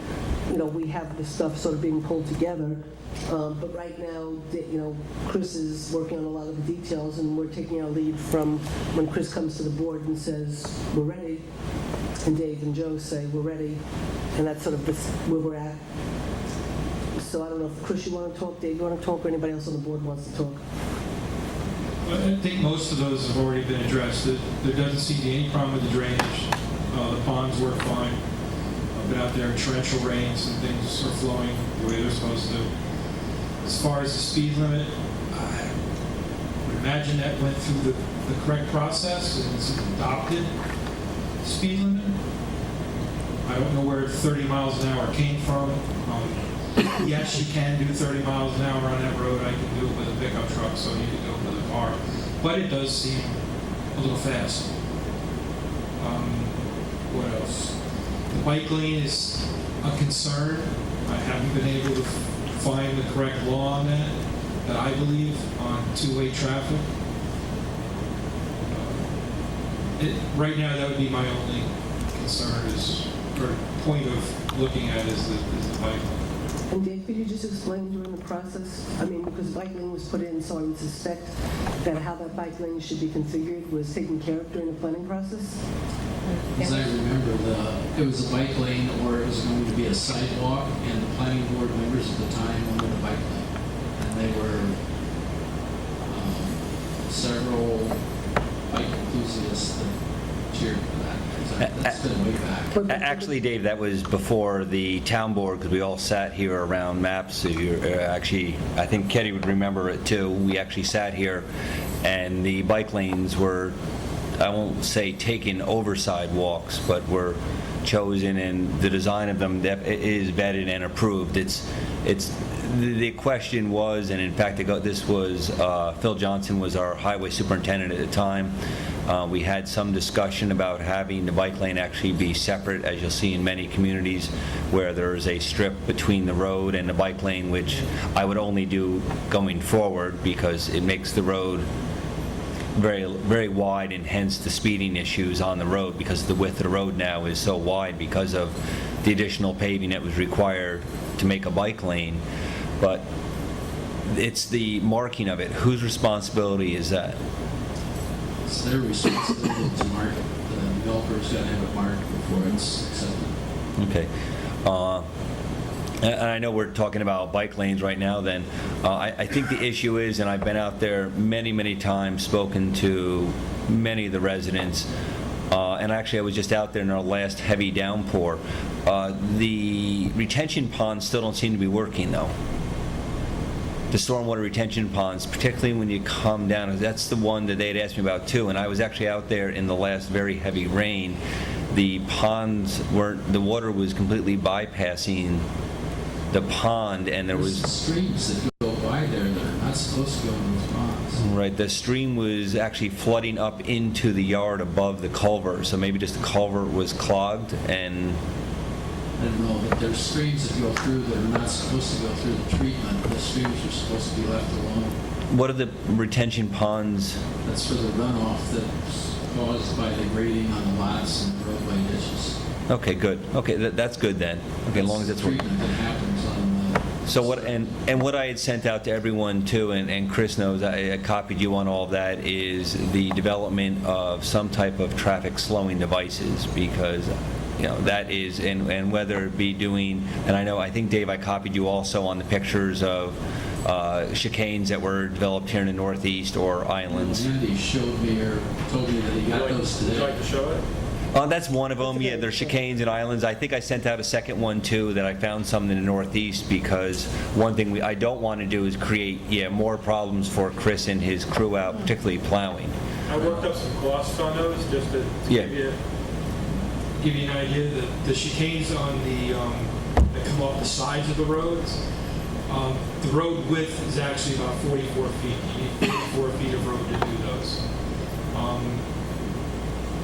we have the stuff sort of being pulled together. But right now, Chris is working on a lot of the details, and we're taking our lead from when Chris comes to the board and says, we're ready. and Dave and Joe say, we're ready, and that's sort of where we're at. So I don't know if, Chris, you want to talk, Dave, you want to talk, or anybody else on the board wants to talk? I think most of those have already been addressed. There doesn't seem to be any problem with the drainage. The ponds work fine. I've been out there in torrential rains and things are flowing the way they're supposed to. As far as the speed limit, I would imagine that went through the correct process and it's adopted speed limit. I don't know where 30 miles an hour came from. Yes, you can do 30 miles an hour on that road. I can do it with a pickup truck, so you can do it with a car. But it does seem a little fast. What else? The bike lane is a concern. I haven't been able to find the correct law on that I believe, on two-way traffic. Right now, that would be my only concern or point of looking at is the bike lane. And Dave, could you just explain during the process, I mean, because bike lane was put in, so I would suspect that how that bike lane should be configured was taken care of during the planning process? As I remember, it was a bike lane or it was going to be a sidewalk, and the planning board members at the time wanted a bike lane. And they were several bike enthusiasts that cheered for that. That's been way back. Actually, Dave, that was before the town board, because we all sat here around maps. Actually, I think Ketty would remember it too. We actually sat here, and the bike lanes were, I won't say taken over sidewalks, but were chosen, and the design of them is vetted and approved. The question was, and in fact, this was, Phil Johnson was our highway superintendent at the time. We had some discussion about having the bike lane actually be separate, as you'll see in many communities, where there's a strip between the road and the bike lane, which I would only do going forward because it makes the road very, very wide, and hence the speeding issues on the road, because the width of the road now is so wide because of the additional paving that was required to make a bike lane. But it's the marking of it. Whose responsibility is that? It's their responsibility to mark. The developer's got to have it marked before it's accepted. Okay. And I know we're talking about bike lanes right now then. I think the issue is, and I've been out there many, many times, spoken to many of the residents, and actually I was just out there in our last heavy downpour. The retention ponds still don't seem to be working though. The stormwater retention ponds, particularly when you come down, that's the one that they'd asked me about too, and I was actually out there in the last very heavy rain. The ponds weren't, the water was completely bypassing the pond, and There's streams that go by there that are not supposed to go in those ponds. Right, the stream was actually flooding up into the yard above the culvert, so maybe just the culvert was clogged, and I don't know, but there's streams that go through that are not supposed to go through the treatment. The streams are supposed to be left alone. what are the retention ponds? That's for the runoff that's caused by the grading on the lots and the roadway ditches. Okay, good. Okay, that's good then. Okay, as long as it's treatment that happens on the... So what, and what I had sent out to everyone too, and Chris knows, I copied you on all that, is the development of some type of traffic slowing devices, because that is, and whether it be doing, and I think Dave, I copied you also on the pictures of chicanes that were developed here in the Northeast or islands. Andy showed me or told me that he got those today. Would you like to show it? That's one of them. Yeah, there's chicanes and islands. I think I sent out a second one too, that I found some in the Northeast, because one thing I don't want to do is create more problems for Chris and his crew out, particularly plowing. I worked up some costs on those just to give you an idea. The chicanes on the that come off the sides of the roads, the road width is actually about 44 feet. You need 44 feet of road to do those.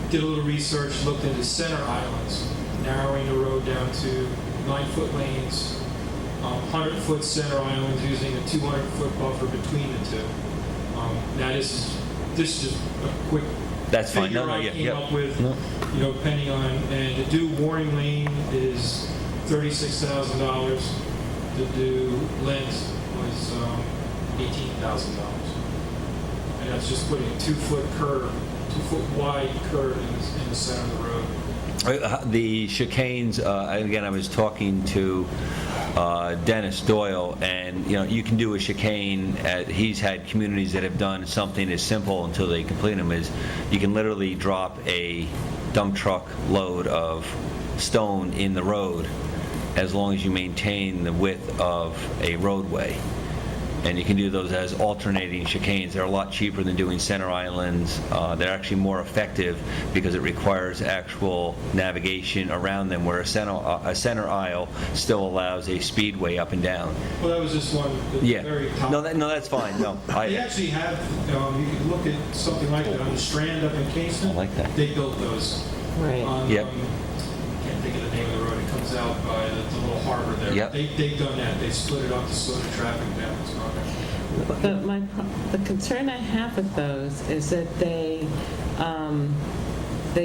Did a little research, looked into center islands, narrowing the road down to 9-foot lanes, 100-foot center islands using a 200-foot buffer between the two. This is just a quick That's fine. figure I came up with, depending on, and to do Warning Lane is $36,000. To do length was $18,000. And that's just putting a 2-foot curve, 2-foot wide curve in the center of the road. The chicanes, again, I was talking to Dennis Doyle, and, you can do a chicane. He's had communities that have done something as simple until they complete them, is you can literally drop a dump truck load of stone in the road as long as you maintain the width of a roadway. And you can do those as alternating chicanes. They're a lot cheaper than doing center islands. They're actually more effective because it requires actual navigation around them, where a center aisle still allows a speedway up and down. Well, that was just one, the Yeah. very top. No, that's fine. No, They actually have, you can look at something like that on the Strand up in Kingston. I like that. They built those. Right. On, Yep. Can't think of the name of the road. It comes out by the little harbor there. Yep. They've done that. They split it up to slow the traffic down. The concern I have with those is that they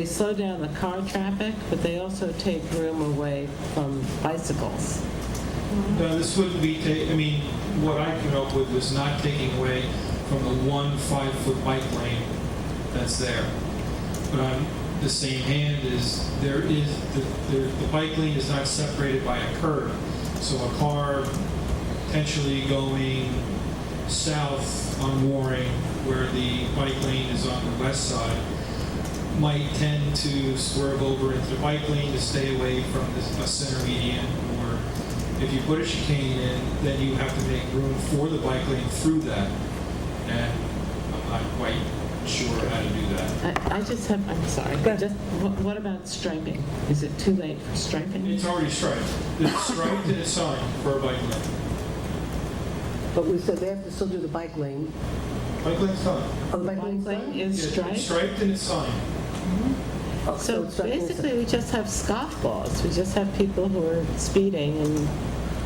slow down the car traffic, but they also take room away from bicycles. No, this wouldn't be, what I came up with was not taking away from the 1 5-foot bike lane that's there. But on the same hand is, the bike lane is not separated by a curb. So a car potentially going south on Waring, where the bike lane is on the west side, might tend to swerve over into the bike lane to stay away from a center median. Or if you put a chicane in, then you have to make room for the bike lane through that. And I'm not quite sure how to do that. I'm sorry, what about striping? Is it too late for striping? It's already striped. It's striped and it's signed for a bike lane. But we said they have to still do the bike lane. Bike lane's done. Oh, the bike lane's done? Is It's striped? striped and it's signed. Oh, So it's striped and it's- basically, we just have scoffballs. We just have people who are speeding and.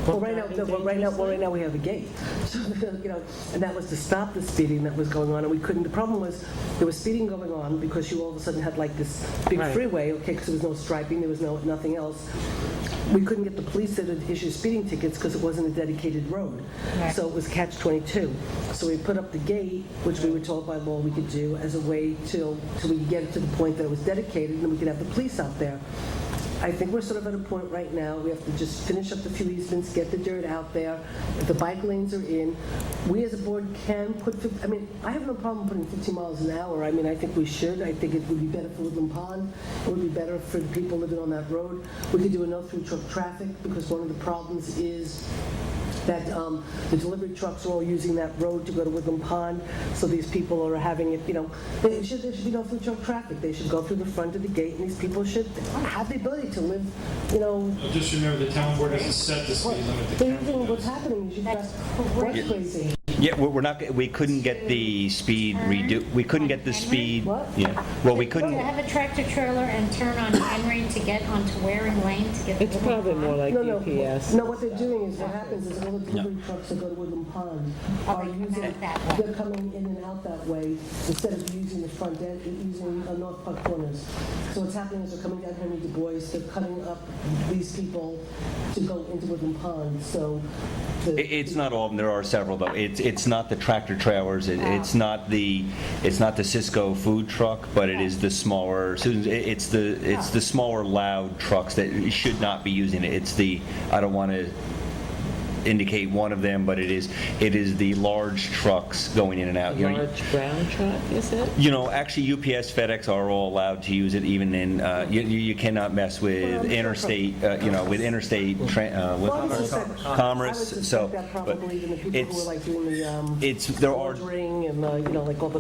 Well, right now we have a gate. So, and that was to stop the speeding that was going on, and we couldn't. The problem was there was speeding going on because you all of a sudden had like this big Right. freeway, okay, because there was no striping, there was nothing else. We couldn't get the police to issue speeding tickets because it wasn't a dedicated road. Right. So it was catch-22. So we put up the gate, which we were told by law we could do as a way till we could get it to the point that it was dedicated, and then we could have the police out there. I think we're sort of at a point right now, we have to just finish up the few easements, get the dirt out there. If the bike lanes are in, we as a board can put, I have no problem putting 50 miles an hour. I think we should. I think it would be better for Woodland Pond. It would be better for the people living on that road. We could do a no-through truck traffic, because one of the problems is that the delivery trucks are all using that road to go to Woodland Pond, so these people are having it, there should be no through truck traffic. They should go through the front of the gate, and these people should have the ability to live, Just remember, the town board doesn't set the speed limit. The county does. What's happening is you've got, that's crazy. Yeah, we couldn't get the speed we couldn't get the speed. What? Yeah. Well, we couldn't. To have a tractor trailer and turn on Henry to get onto Waring Lane to get. It's probably more like UPS. No, what they're doing is, what happens is all the delivery trucks that go to Woodland Pond are they're coming in and out that way instead of using the front end, using North Park Corners. So what's happening is they're coming down Henry Du Bois, they're cutting up these people to go into Woodland Pond, so. It's not all of them. There are several, though. It's not the tractor trailers. It's not the Cisco food truck, but it is the smaller. Susan, it's the smaller loud trucks that should not be using it. It's the, I don't want to indicate one of them, but it is the large trucks going in and out. Large brown truck, is it? Actually, UPS, FedEx are all allowed to use it, even in. You cannot mess with interstate. With interstate commerce. So, that but probably even the people who are like doing the there are. ordering and like all the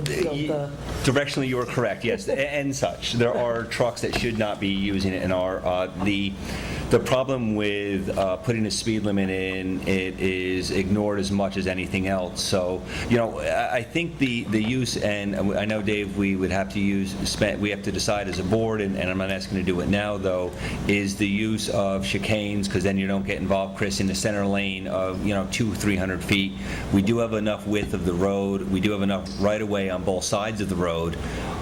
Directionally, you are correct. Yes, and such. There are trucks that should not be using it, and are the problem with putting a speed limit in, it is ignored as much as anything else. So, I think the use, and I know, Dave, we would have to we have to decide as a board, and I'm not asking to do it now, though, is the use of chicanes, because then you don't get involved, Chris, in the center lane of 200-300 feet. We do have enough width of the road. We do have enough right-of-way on both sides of the road.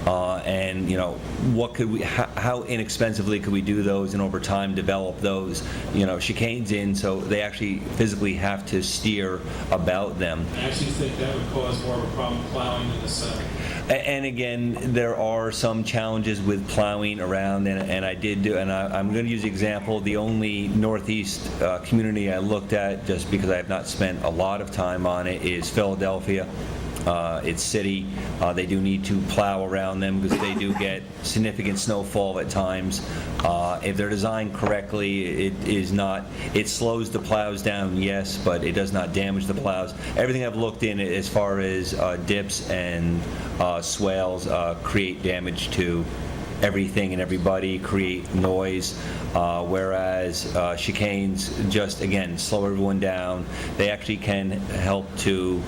And, you know, what could we, how inexpensively could we do those and over time develop those? You know, chicanes in, so they actually physically have to steer about them. I actually think that would cause more of a problem plowing in the center. And again, there are some challenges with plowing around, and I did do, and I'm going to use the example, the only northeast community I looked at, just because I have not spent a lot of time on it, is Philadelphia. It's city. They do need to plow around them because they do get significant snowfall at times. If they're designed correctly, it slows the plows down, yes, but it does not damage the plows. Everything I've looked in as far as dips and swales create damage to everything and everybody, create noise, whereas chicanes just, again, slow everyone down. They actually can help to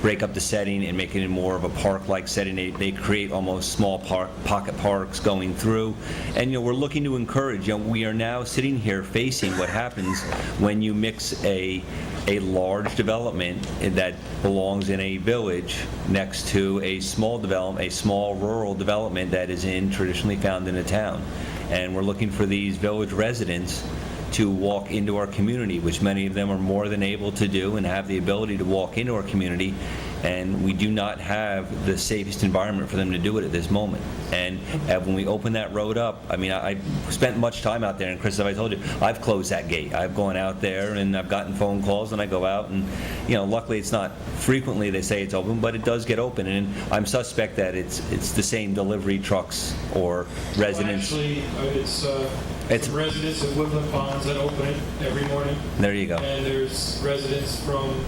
break up the setting and make it in more of a park-like setting. They create almost small pocket parks going through. And, you know, we're looking to encourage, you know, we are now sitting here facing what happens when you mix a large development that belongs in a village next to a small development, a small rural development that is traditionally found in a town. And we're looking for these village residents to walk into our community, which many of them are more than able to do and have the ability to walk into our community, and we do not have the safest environment for them to do it at this moment. And when we open that road up, I mean, I spent much time out there, and Chris, as I told you, I've closed that gate. I've gone out there and I've gotten phone calls, and I go out, and, you know, luckily it's not frequently they say it's open, but it does get open, and I'm suspect that it's the same delivery trucks or residents. Well, actually, it's residents of Woodland Ponds that open it every morning. There you go. And there's residents from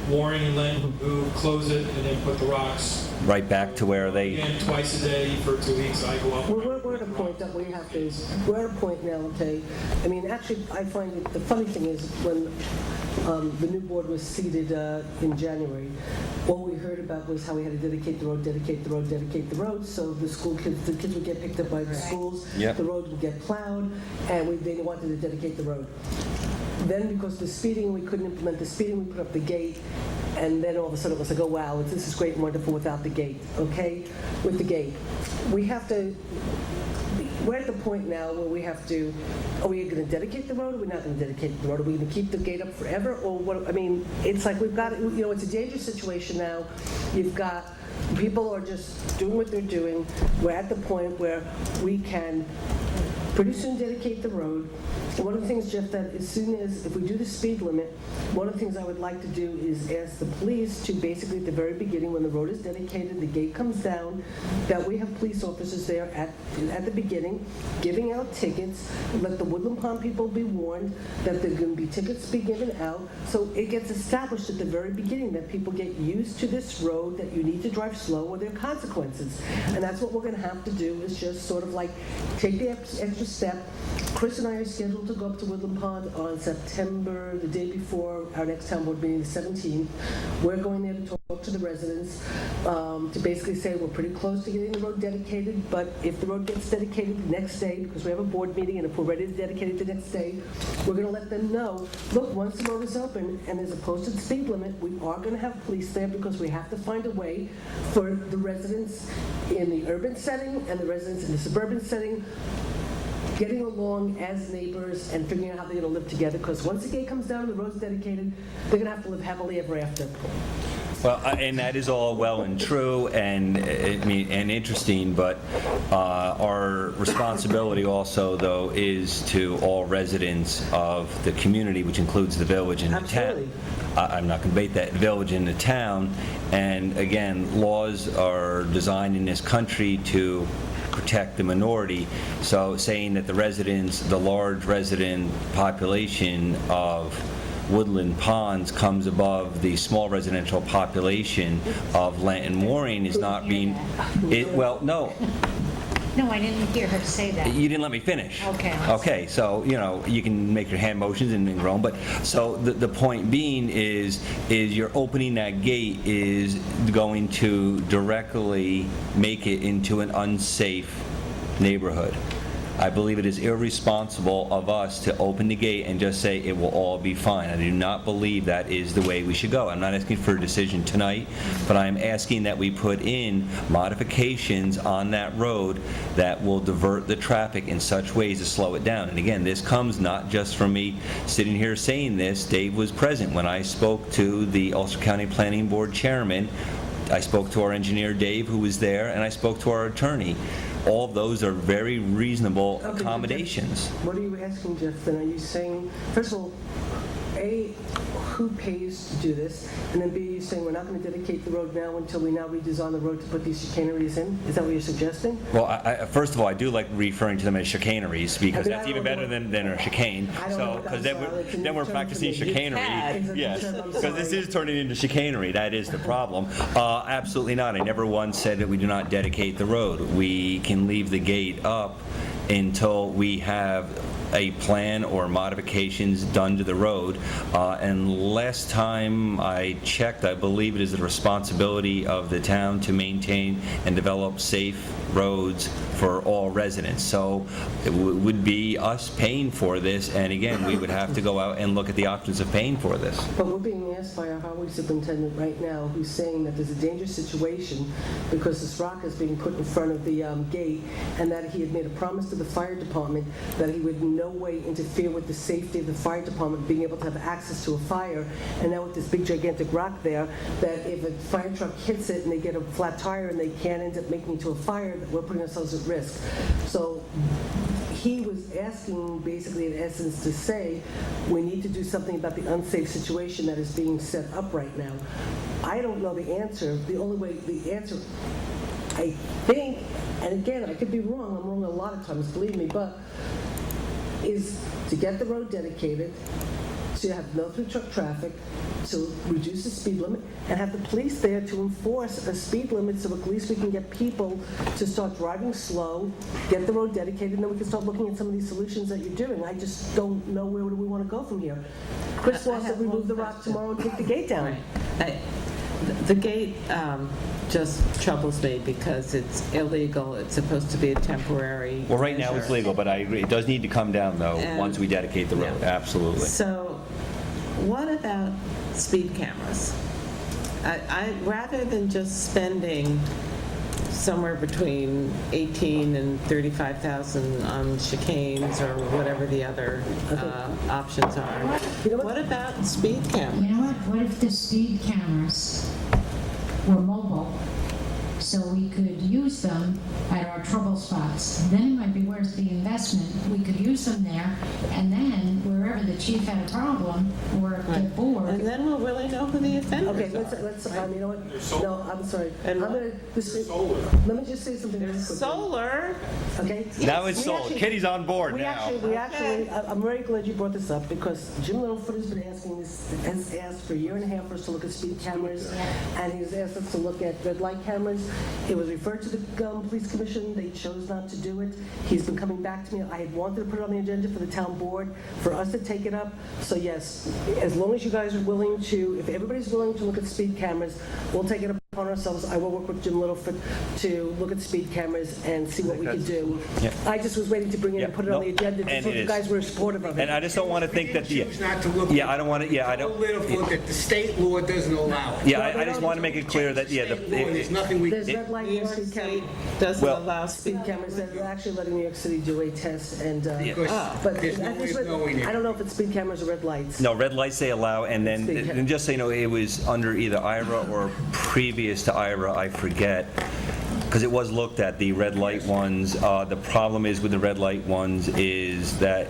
Warren and Lynn who close it and then put the rocks. Right back to where they... And twice a day for 2 weeks I go up. We're at a point that we have to, we're at a point now, okay, I mean, actually, I find that the funny thing is when the new board was seated in January, all we heard about was how we had to dedicate the road, dedicate the road, dedicate the road, so the kids would get picked up by the schools, Yep. the road would get plowed, and they wanted to dedicate the road. Then, because the speeding, we couldn't implement the speeding, we put up the gate, and then all of a sudden it was like, oh wow, this is great and wonderful without the gate, okay? With the gate. We're at the point now where we have to, are we going to dedicate the road, or are we not going to dedicate the road? Are we going to keep the gate up forever, or what? I mean, it's like we've got, you know, it's a dangerous situation now. You've got, people are just doing what they're doing. We're at the point where we can pretty soon dedicate the road. And one of the things, Jeff, that as soon as, if we do the speed limit, one of the things I would like to do is ask the police to basically at the very beginning, when the road is dedicated, the gate comes down, that we have police officers there at the beginning, giving out tickets, let the Woodland Pond people be warned that there are going to be tickets be given out, so it gets established at the very beginning that people get used to this road, that you need to drive slow or there are consequences. And that's what we're going to have to do, is just sort of like take the extra step. Chris and I are scheduled to go up to Woodland Pond on September, the day before our next town board meeting, the 17th. We're going there to talk to the residents, to basically say we're pretty close to getting the road dedicated, but if the road gets dedicated the next day, because we have a board meeting, and if we're ready to dedicate it the next day, we're going to let them know, look, once the road is open and there's a posted speed limit, we are going to have police there, because we have to find a way for the residents in the urban setting and the residents in the suburban setting getting along as neighbors and figuring out how they're going to live together, because once the gate comes down and the road's dedicated, they're going to have to live happily ever after. Well, and that is all well and true and interesting, but our responsibility also, though, is to all residents of the community, which includes the village and the town. I'm not going to debate that, village and the town. And again, laws are designed in this country to protect the minority. So saying that the residents, the large resident population of Woodland Ponds comes above the small residential population of Lanton Warren is not being, well, no. No, I didn't hear her say that. You didn't let me finish. Okay. Okay, so, you know, you can make your hand motions and groan, but, so the point being is you're opening that gate is going to directly make it into an unsafe neighborhood. I believe it is irresponsible of us to open the gate and just say it will all be fine. I do not believe that is the way we should go. I'm not asking for a decision tonight, but I'm asking that we put in modifications on that road that will divert the traffic in such ways to slow it down. And again, this comes not just from me sitting here saying this. Dave was present when I spoke to the Ulster County Planning Board Chairman. I spoke to our engineer, Dave, who was there, and I spoke to our attorney. All of those are very reasonable accommodations. What are you asking, Jeff, then? Are you saying, first of all, A, who pays to do this? And then B, you're saying we're not going to dedicate the road now until we now redesign the road to put these chicaneries in? Is that what you're suggesting? Well, first of all, I do like referring to them as chicaneries because that's even better than a chicane. So, because then we're practicing chicanery. Yes, because this is turning into chicanery. That is the problem. Absolutely not. I never once said that we do not dedicate the road. We can leave the gate up until we have a plan or modifications done to the road. And last time I checked, I believe it is the responsibility of the town to maintain and develop safe roads for all residents. So it would be us paying for this, and again, we would have to go out and look at the options of paying for this. But we're being asked by our highway superintendent right now, who's saying that there's a dangerous situation because this rock is being put in front of the gate, and that he had made a promise to the fire department that he would in no way interfere with the safety of the fire department being able to have access to a fire. And now with this big gigantic rock there, that if a fire truck hits it and they get a flat tire and they can't end up making it to a fire, that we're putting ourselves at risk. So he was asking basically in essence to say we need to do something about the unsafe situation that is being set up right now. I don't know the answer. The only way, the answer, I think, and again, I could be wrong, I'm wrong a lot of times, believe me, but is to get the road dedicated, to have no through truck traffic, to reduce the speed limit, and have the police there to enforce a speed limit so at least we can get people to start driving slow, get the road dedicated, and then we can start looking at some of these solutions that you're doing. I just don't know where do we want to go from here. Chris wants to remove the rock tomorrow and take the gate down. The gate just troubles me because it's illegal. It's supposed to be a temporary Well, right now measure. it's legal, but I agree, it does need to come down though, And- once we dedicate the road, absolutely. So, what about speed cameras? I rather than just spending somewhere between 18 and 35,000 on chicanes or whatever the other options are. What about speed cameras? You know what? What if the speed cameras were mobile, so we could use them at our trouble spots? Then it might be worth the investment. We could use them there, and then wherever the chief had a problem, or the board. And then we'll really know who the offenders Okay, are. let's, you know what? No, I'm sorry. And I'm gonna, let me just say something really quickly. Solar. Okay? Now it's We sold. actually- Kitty's on board We now. actually, I'm very glad you brought this up because Jim Littlefoot has been asking this, has asked for a year and a half for us to look at speed cameras, and he's asked us to look at red light cameras. It was referred to the police commission. They chose not to do it. He's been coming back to me. I had wanted to put it on the agenda for the town board, for us to take it up. So yes, as long as you guys are willing to, if everybody's willing to look at speed cameras, we'll take it upon ourselves. I will work with Jim Littlefoot to look at speed cameras and see what we can do. Yeah. I just was waiting to bring it and Yeah, put it on the no, agenda and just so it you is. guys were supportive of it. And I just don't want to think that the, Choose not to look. yeah, I don't want to, yeah, I don't, Littlefoot that the state law doesn't allow it. yeah, I just want to make it clear that, yeah, There's nothing we. There's red light New York speed State cameras. doesn't Well- allow speed. Speed cameras that are actually letting New York City do a test and, Because but there's no way of knowing it. I don't know if it's speed cameras or red lights. no, red lights they allow, and then, Speed cam- and just so you know, it was under either IRA or previous to IRA, I forget, because it was looked at, the red light ones. The problem is with the red light ones is that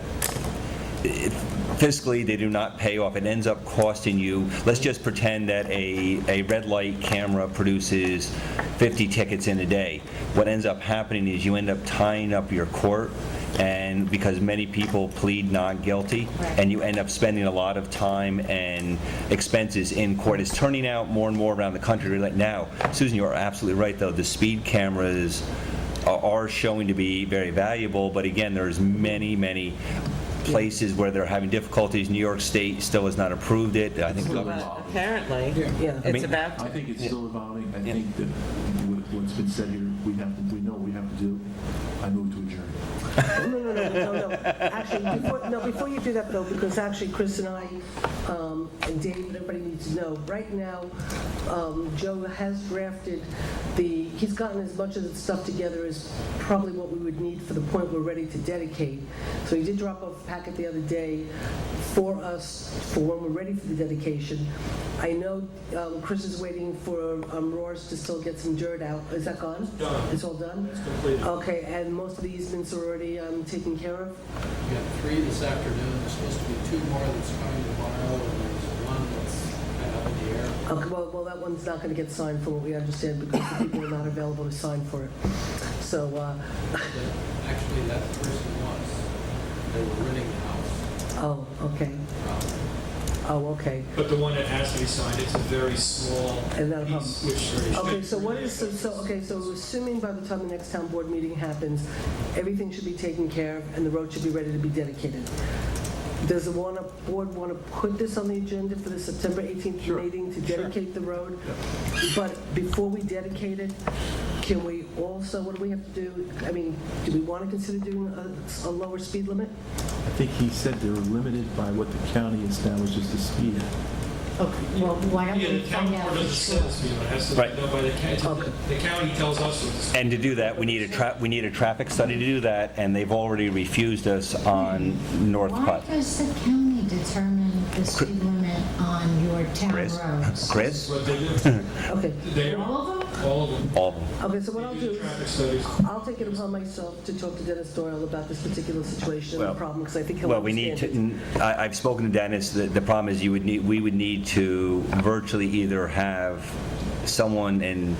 fiscally, they do not pay off. It ends up costing you, let's just pretend that a red light camera produces 50 tickets in a day. What ends up happening is you end up tying up your court, and because many people plead not guilty, and you end up spending a lot of time and expenses in court. It's turning out more and more around the country right now. Susan, you are absolutely right, though. The speed cameras are showing to be very valuable, but again, there's many places where they're having difficulties. New York State still has not approved it. I think But apparently, Yeah. it's about I think it's still evolving. I think that what's been said here, we know what we have to do. I move to adjourn. No. Actually, before you do that though, because actually Chris and I, and Dave and everybody needs to know, right now, Joe has drafted he's gotten as much of the stuff together as probably what we would need for the point we're ready to dedicate. So he did drop off a packet the other day for us for when we're ready for the dedication. I know Chris is waiting for Roars to still get some dirt out. Is that gone? It's done. It's all done? It's completed. Okay, and most of the easements are already taken care of? We got 3 this afternoon, there's supposed to be 2 more that's coming tomorrow, and there's 1 that's kind of up in the air. Okay, well, that one's not going to get signed from what we understand because the people are not available to sign for it. So, Actually, that person was. They were renting the house. oh, okay. Oh, okay. But the one that has to be signed, it's a very small And that'll help. piece, which... Okay, so what is, so assuming by the time the next town board meeting happens, everything should be taken care of and the road should be ready to be dedicated. Does the board want to put this on the agenda for the September 18th meeting to dedicate the road? But before we dedicate it, can we also, what do we have to do? I mean, do we want to consider doing a lower speed limit? I think he said they were limited by what the county establishes the speed at. Okay, well, why don't Yeah, we the town find out board for doesn't sure? set the speed limit, it has to Right. be done by the county. The county tells us what the speed And to do that, we need a traffic study to do that, and they've already refused us on North Why Putt. does the county determine the speed limit on your town Chris? roads? Chris? What they do. Okay. They All of them? All of them. All of them. Okay, so what I'll They do do is, traffic studies. I'll take it upon myself to talk to Dennis Doyle about this particular situation and the problem, because I think he'll Well, we need understand it. to, I've spoken to Dennis, the problem is we would need to virtually either have someone, and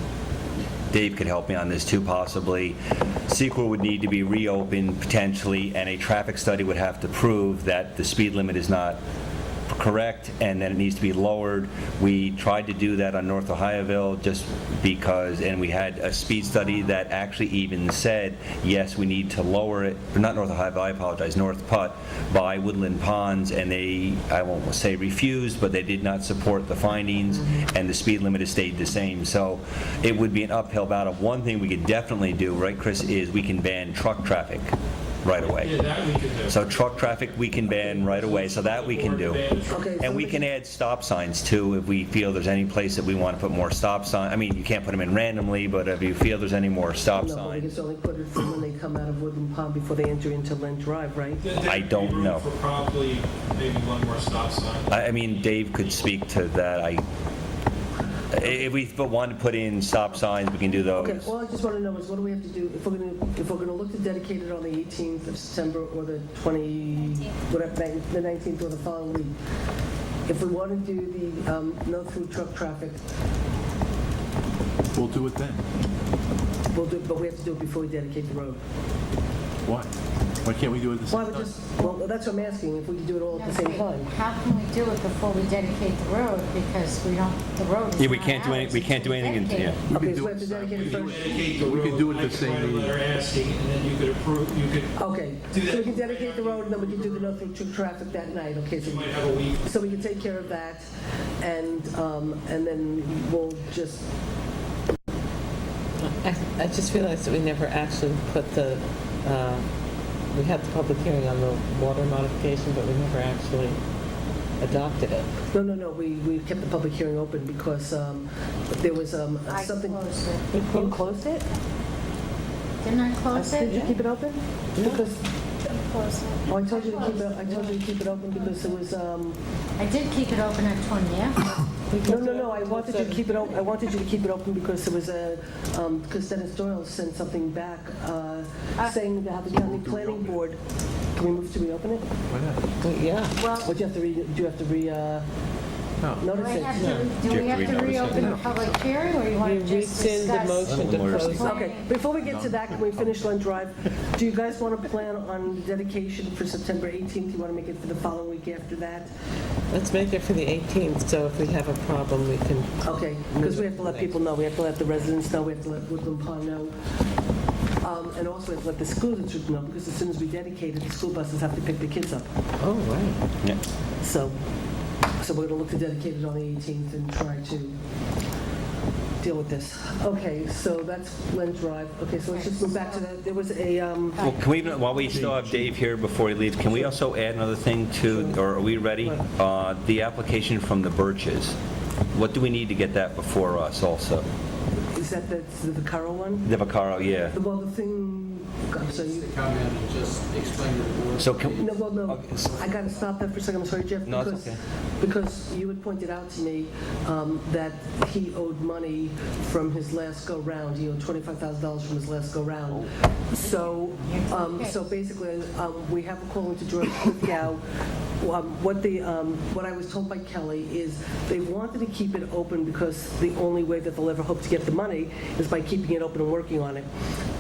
Dave could help me on this too possibly, SEQA would need to be reopened potentially, and a traffic study would have to prove that the speed limit is not correct, and then it needs to be lowered. We tried to do that on North Ohioville just because, and we had a speed study that actually even said, yes, we need to lower it, or not North Ohioville, I apologize, North Putt, by Woodland Ponds, and they, I won't say refused, but they did not support the findings, and the speed limit has stayed the same. So it would be an uphill battle. One thing we could definitely do, right, Chris, is we can ban truck traffic right away. Yeah, that we can do. So truck traffic we can ban right away, so that we can do. Okay, And we can add stop signs too, if we feel there's any place that we want to put more stop signs. I mean, you can't put them in randomly, but if you feel there's any more stop No, but we can signs. certainly put it from when they come out of Woodland Pond before they enter into Lent Drive, right? I don't Room know. For probably maybe one more stop sign. I mean, Dave could speak to that. If we want to put in stop signs, we can do Okay, those. all I just want to know is what do we have to do if we're going to look to dedicate it on the 18th of September or the 19th or the following week. If we want to do the no through truck traffic, We'll do it then. we'll do, but we have to do it before we dedicate the road. Why? Why can't we do it at the Why same would time? just, well, that's what I'm asking, if we can do it all at the same time. How can we do it before we dedicate the road? Because the road is Yeah, we not can't do ours anything, until we yeah. dedicate it. Okay, so we have to dedicate it first. Dedicate the We could road, do it the I could same write a letter meeting. asking, and then you could approve, you could, Okay, Do so that. we can dedicate the road, and then we can do the no through truck traffic that night, okay? you might have a week. So we can take care of that, and then we'll just, I just realized that we never actually put the, we had the public hearing on the water modification, but we never actually adopted it. no, we kept the public hearing open because there was I something. closed it. You closed it? Didn't I close Did you it? keep it open? Because, Closed it. oh, I told you to keep it open because it was, I did keep it open at 20th. no, I wanted you to keep it open, I wanted you to keep it open because there was because Dennis Doyle sent something back saying that the county planning board, can we move to reopen it? Why not? Yeah. Or do you have to notice it? Do we have to reopen the public hearing, or you want We to just rescind the discuss? motion to close it. Okay, before we get to that, can we finish Lent Drive? Do you guys want to plan on dedication for September 18th? You want to make it for the following week after that? Let's make it for the 18th, so if we have a problem, we can... Okay, because we have to let people know, we have to let the residents know, we have to let Woodland Pond know. And also we have to let the school district know, because as soon as we dedicate it, the school buses have to pick the kids up. Oh, right. Yeah. So we're going to look to dedicate it on the 18th and try to deal with this. Okay, so that's Glen Drive. Okay, so let's just move back to that. There was a, Well, can we, while we still have Dave here before he leaves, can we also add another thing to, or are we ready? The application from the Birches. What do we need to get that before us also? is that the Vaccaro one? The Vaccaro, yeah. Well, the thing, I'm sorry. Just to comment and just explain to the board. So can, No, well, no, I got to stop that for a second, I'm sorry, Jeff. No, it's okay. Because you had pointed out to me that he owed money from his last go-round, he owed $25,000 from his last go-round. So, so basically, we have a call into George Lithgow. What I was told by Kelly is they wanted to keep it open because the only way that they'll ever hope to get the money is by keeping it open and working on it.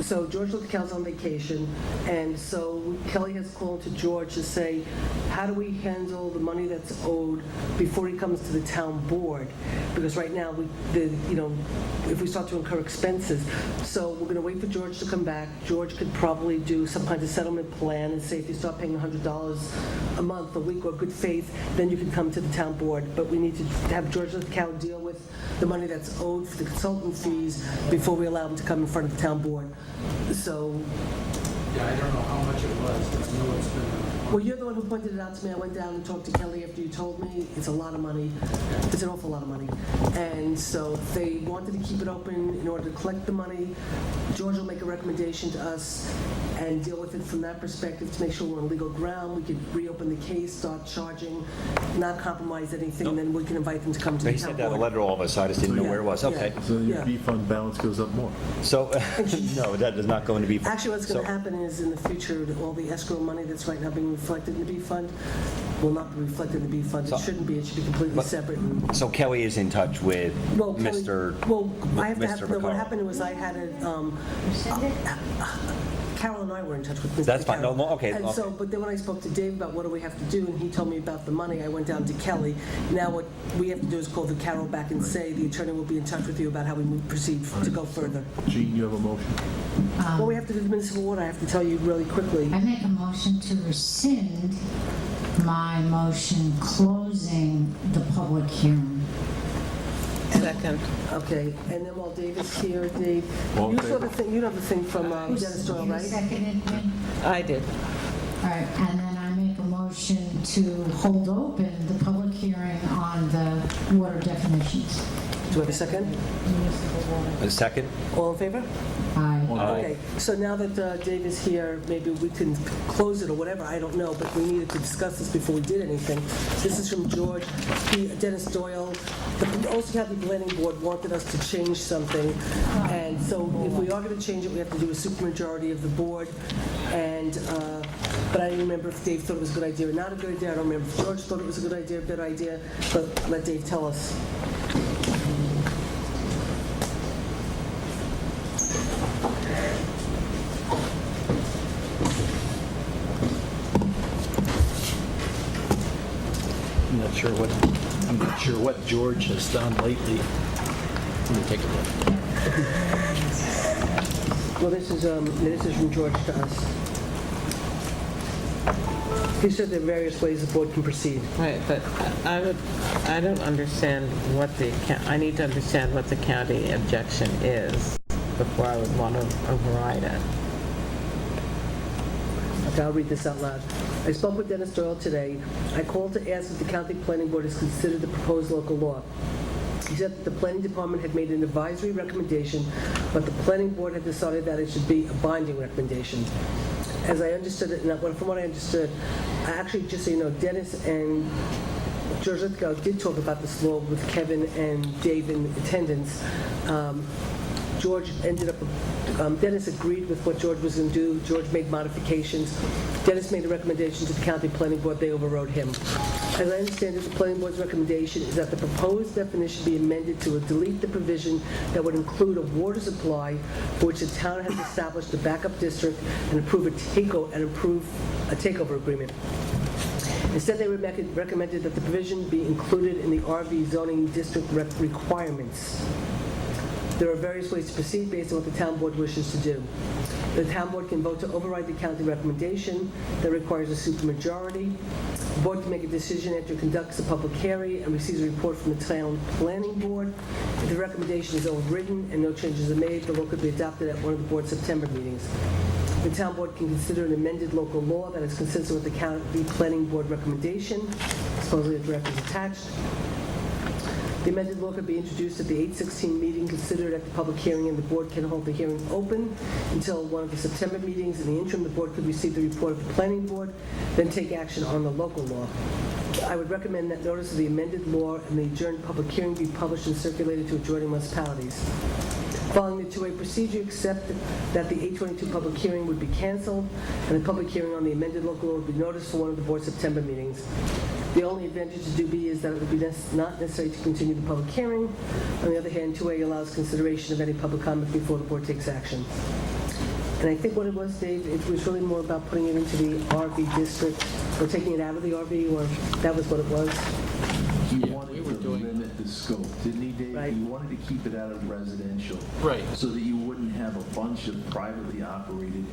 So George Lithgow's on vacation, and so Kelly has called to George to say, how do we handle the money that's owed before he comes to the town board? Because right now, if we start to incur expenses, so we're going to wait for George to come back. George could probably do some kind of settlement plan and say if you start paying $100 a month, a week, or good faith, then you can come to the town board. But we need to have George Lithgow deal with the money that's owed for the consultant fees before we allow him to come in front of the town board. So, Yeah, I don't know how much it was, but I know it's been. well, you're the one who pointed it out to me. I went down and talked to Kelly after you told me. It's a lot of money. It's an awful lot of money. And so they wanted to keep it open in order to collect the money. George will make a recommendation to us and deal with it from that perspective to make sure we're on legal ground. We can reopen the case, start charging, not compromise anything, and then we can invite them to come to the he town sent out a board. letter to all of us, I just didn't know where it was. Okay. So your Yeah. B fund balance goes up more. So, no, that does not go into B. Actually, what's going So- to happen is in the future, all the escrow money that's right now being reflected in the B fund will not be reflected in the B fund. It shouldn't be. It should be completely separate. And, So Kelly is in touch with well, Kelly- Mr. Well, I have to Mr. have. No, what Vaccaro. happened was I had a. Carol and I were in touch with Mr. That's fine. Vaccaro. No, okay, And okay. so, but then when I spoke to Dave about what do we have to do, and he told me about the money, I went down to Kelly. Now what we have to do is call the Carol back and say the attorney will be in touch with you about how we proceed to go further. Gene, you have a motion? Well, we have to do the municipal water. I have to tell you really quickly. I make a motion to rescind my motion closing the public hearing. Second. Okay, and then while Dave is here, Dave, All in you saw the thing, you know the thing from Dennis Doyle, You right? seconded me? I did. All right, and then I make a motion to hold open the public hearing on the water definitions. Do we have a second? A second? All in favor? Aye. Okay, so now that Dave is here, maybe we can close it or whatever, I don't know, but we needed to discuss this before we did anything. This is from George, Dennis Doyle. The Ulster County Planning Board wanted us to change something, and so if we are going to change it, we have to do a supermajority of the board, and, but I don't remember if Dave thought it was a good idea or not a good idea. I don't remember if George thought it was a good idea or a bad idea, but let Dave tell us. I'm not sure what George has done lately. Let me take a look. Well, this is from George to us. He said there are various ways the board can proceed. Right, but I don't understand I need to understand what the county objection is before I would want to override it. Okay, I'll read this out loud. I spoke with Dennis Doyle today. I called to ask if the county planning board has considered the proposed local law. He said that the planning department had made an advisory recommendation, but the planning board had decided that it should be a binding recommendation. As I understood it, and from what I understood, actually, just so you know, Dennis and George Lithgow did talk about this law with Kevin and Dave in attendance. George ended up, Dennis agreed with what George was going to do. George made modifications. Dennis made a recommendation to the county planning board. They overrode him. As I understand it, the planning board's recommendation is that the proposed definition be amended to delete the provision that would include a water supply for which the town has established a backup district and approve a takeover agreement. Instead, they recommended that the provision be included in the RV zoning district requirements. There are various ways to proceed based on what the town board wishes to do. The town board can vote to override the county recommendation that requires a supermajority. The board can make a decision after it conducts a public hearing and receives a report from the town planning board. If the recommendation is overridden and no changes are made, the law could be adopted at one of the board's September meetings. The town board can consider an amended local law that is consistent with the county planning board recommendation. Supposedly a draft is attached. The amended law could be introduced at the 8/16 meeting, considered at the public hearing, and the board can hold the hearing open until one of the September meetings. In the interim, the board could receive the report of the planning board, then take action on the local law. I would recommend that notice of the amended law and the adjourned public hearing be published and circulated to adjoining municipalities. Following the two-way procedure, except that the 8/22 public hearing would be canceled, and the public hearing on the amended local law would be noticed for one of the board's September meetings. The only advantage to 2B is that it would be not necessary to continue the public hearing. On the other hand, 2A allows consideration of any public comment before the board takes action. And I think what it was, Dave, it was really more about putting it into the RV district, or taking it out of the RV, or that was what it was. He wanted to limit the scope, didn't he, Dave? Right. He wanted to keep it out of residential. Right. So that you wouldn't have a bunch of privately operated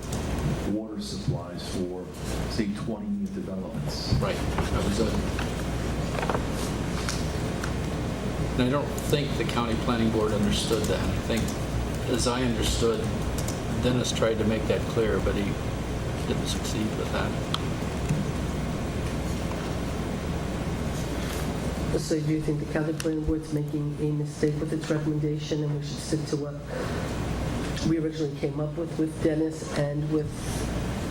water supplies for, say, 20-year developments. Right, that was it. And I don't think the county planning board understood that. I think, as I understood, Dennis tried to make that clear, but he didn't succeed with that. So do you think the county planning board's making a mistake with its recommendation, and we should stick to what we originally came up with Dennis and with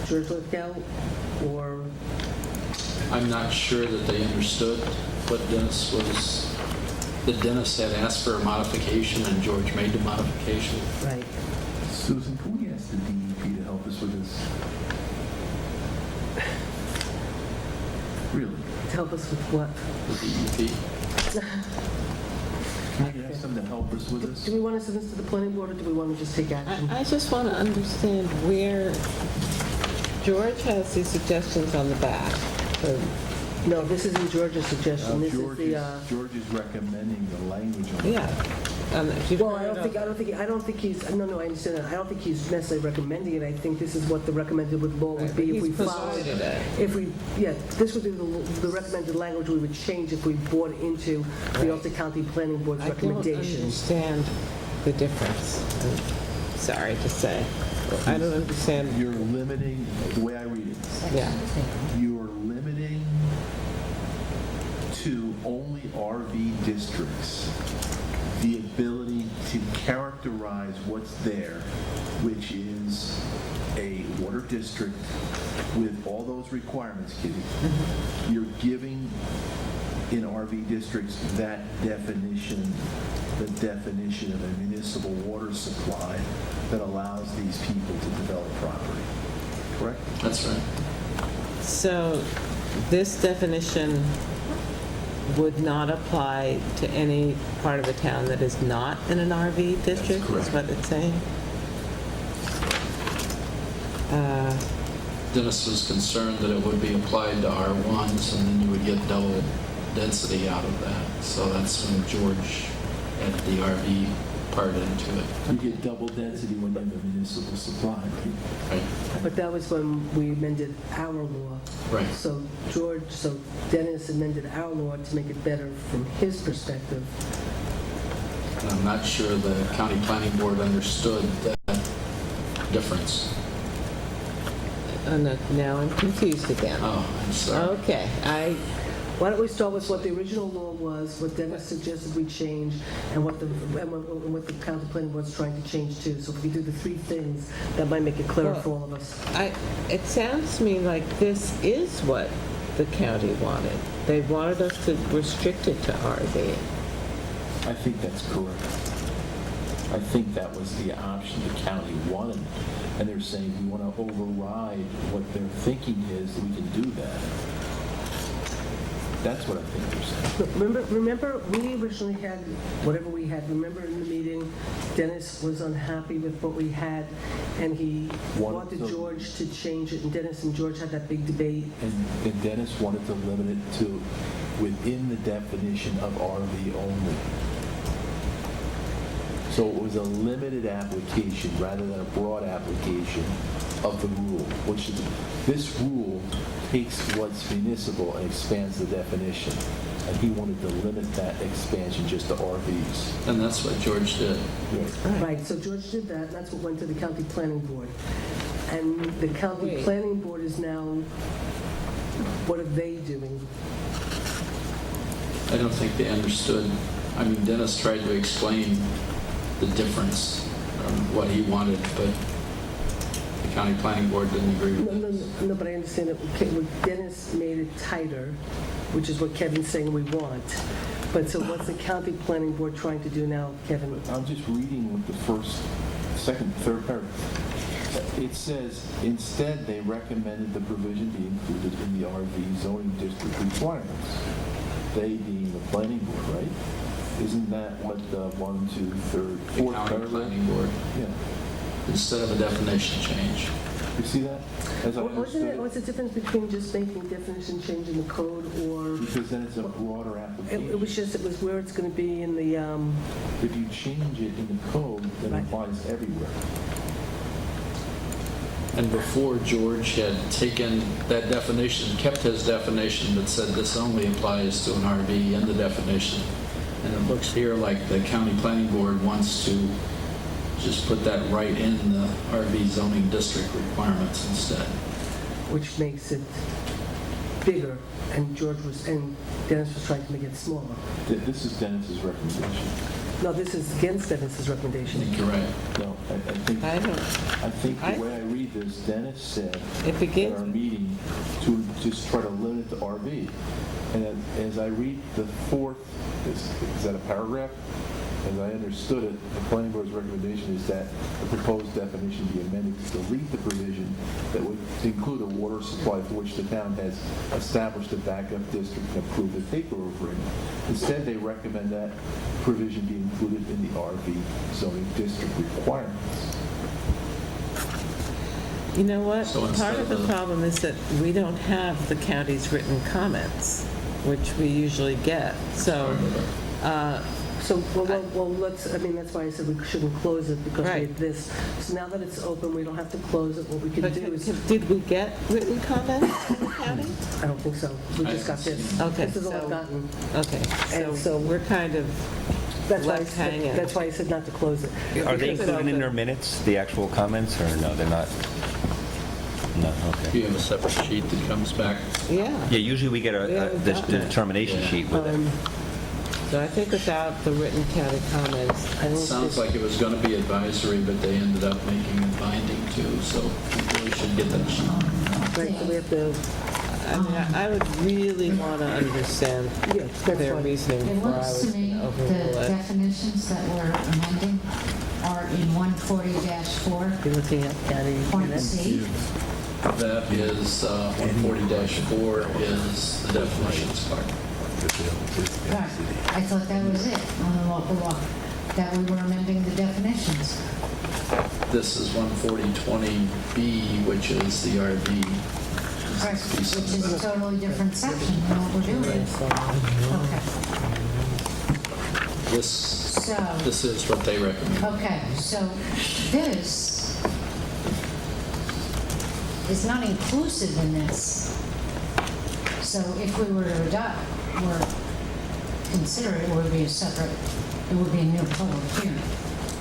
George Lithgow, or? I'm not sure that they understood what Dennis was, that Dennis had asked for a modification and George made the modification. Right. Susan, can we ask the DEP to help us with this? Really? To help us with what? The DEP. Can we ask them to help us with this? Do we want to send this to the planning board, or do we want to just take action? I just want to understand where George has these suggestions on the back. No, this isn't George's suggestion. This is the. George is recommending the language on it. Yeah. Well, I don't think he's, no, I understand that. I don't think he's necessarily recommending it. I think this is what the recommended law would be if we followed it. This would be the recommended language we would change if we bought into the Ulster County Planning Board's recommendation. I don't understand the difference. I'm sorry to say. I don't understand. You're limiting, the way I read it, you're limiting to only RV districts the ability to characterize what's there, which is a water district with all those requirements, Kitty. You're giving in RV districts that definition, the definition of a municipal water supply that allows these people to develop property. Correct? That's right. So this definition would not apply to any part of the town that is not in an RV district, is what it's saying? Dennis was concerned that it would be applied to R1s and then you would get double density out of that. So that's when George added the RV part into it. You get double density when you have a municipal supply. Right. But that was when we amended our law. Right. So Dennis amended our law to make it better from his perspective. And I'm not sure the county planning board understood that difference. Oh, no, now I'm confused again. Oh, I'm sorry. Okay, Why don't we start with what the original law was, what Dennis suggested we change, and what the county planning board's trying to change too. So if we do the three things, that might make it clearer for all of us. It sounds to me like this is what the county wanted. They wanted us to restrict it to RV. I think that's correct. I think that was the option the county wanted. And they're saying we want to override what their thinking is, that we can do that. That's what I think they're saying. Remember, we originally had whatever we had. Remember in the meeting, Dennis was unhappy with what we had, and he wanted George to change it, and Dennis and George had that big debate. And Dennis wanted to limit it to within the definition of RV only. So it was a limited application rather than a broad application of the rule, which is, this rule takes what's municipal and expands the definition. And he wanted to limit that expansion just to RVs. And that's what George did. Right, so George did that, and that's what went to the county planning board. And the county planning board is now, what are they doing? I don't think they understood. I mean, Dennis tried to explain the difference, what he wanted, but the county planning board didn't agree with it. No, but I understand that Dennis made it tighter, which is what Kevin's saying we want. But so what's the county planning board trying to do now, Kevin? I'm just reading with the first, second, third paragraph. It says, instead, they recommended the provision be included in the RV zoning district requirements. They being the planning board, right? Isn't that what the 1, 2, 3rd, 4th County paragraph? planning board. Yeah. Instead of a definition change. You see that? As I Wasn't understood it, what's the difference between just making definition change in the code or? because then it's a broader application. It was where it's going to be in the, If you change it in the code, then it applies everywhere. And before, George had taken that definition, kept his definition, but said this only applies to an RV in the definition. And it looks here like the county planning board wants to just put that right in the RV zoning district requirements instead. which makes it bigger, and Dennis was trying to make it smaller. This is Dennis's recommendation. No, this is against Dennis's recommendation. You're right. No, I think the way I read this, Dennis said at our meeting to just try to limit the RV. And then as I read the fourth, is that a paragraph? As I understood it, the planning board's recommendation is that the proposed definition be amended to delete the provision that would include a water supply for which the town has established a backup district and approved a takeover agreement. Instead, they recommend that provision be included in the RV zoning district requirements. You know what? So Part of the problem is that we don't have the county's written comments, which we usually get. So, let's, that's why I said we shouldn't close it, because we had this. So now that it's open, we don't have to close it. What we can do is... Did we get written comments from the county? I don't think so. We just got this. Okay. This is all I've gotten. Okay, so we're kind of left hanging. That's why I said not to close it. Are they included in their minutes, the actual comments, or no, they're not? No, okay. You have a separate sheet that comes back. Yeah. Yeah, usually we get the determination sheet with it. So I think without the written county comments, I don't Sounds like it was going to be advisory, but they ended up making it binding too, so we really should get that sheet. Right, so we have to... I mean, I would really want to understand their reasoning It before I looks was to me going to the overrule it. definitions that we're amending are in 140-4. You're looking at county Point C. That is 140-4 is the definitions part. Right. I thought that was it on the local law, that we were amending the definitions. This is 140-20B, which is the RV. Right, which is a totally different section than what we're doing. Okay. This is what they recommend. Okay, so this is not inclusive in this. So if we were to adopt or consider it, would be it would be a new public hearing.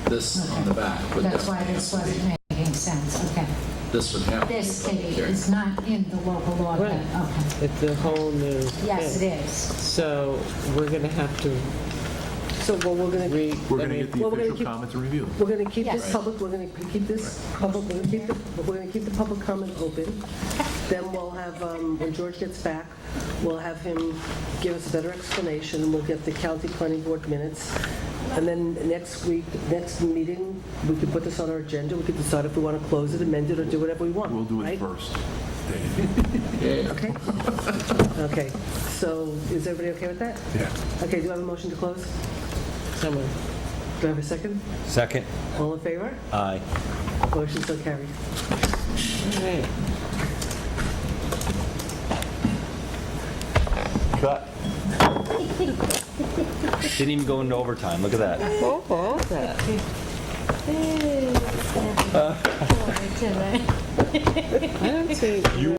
This on the back. would That's why definitely this have to be- wasn't making sense, okay. This would have to be a This, public Katie, hearing. is not in the local law Right. yet, okay. It's a whole new Yes, thing. it is. So we're going to have to So, well, we're going to... We're going to get the official comments and review. We're going to keep this Yes. public, we're going to keep this public, we're going to keep the public comment open. Then we'll have, when George gets back, we'll have him give us a better explanation, and we'll get the county planning board minutes. And then next meeting, we can put this on our agenda, we can decide if we want to close it, amend it, or do whatever we want. We'll do it right? first. Okay? Okay, so is everybody okay with that? Yeah. Okay, do I have a motion to close? someone. Do I have a second? Second? All in favor? Aye. Motion so carried. All right. Cut. Didn't even go into overtime, look at that. Oh, all that. I don't see.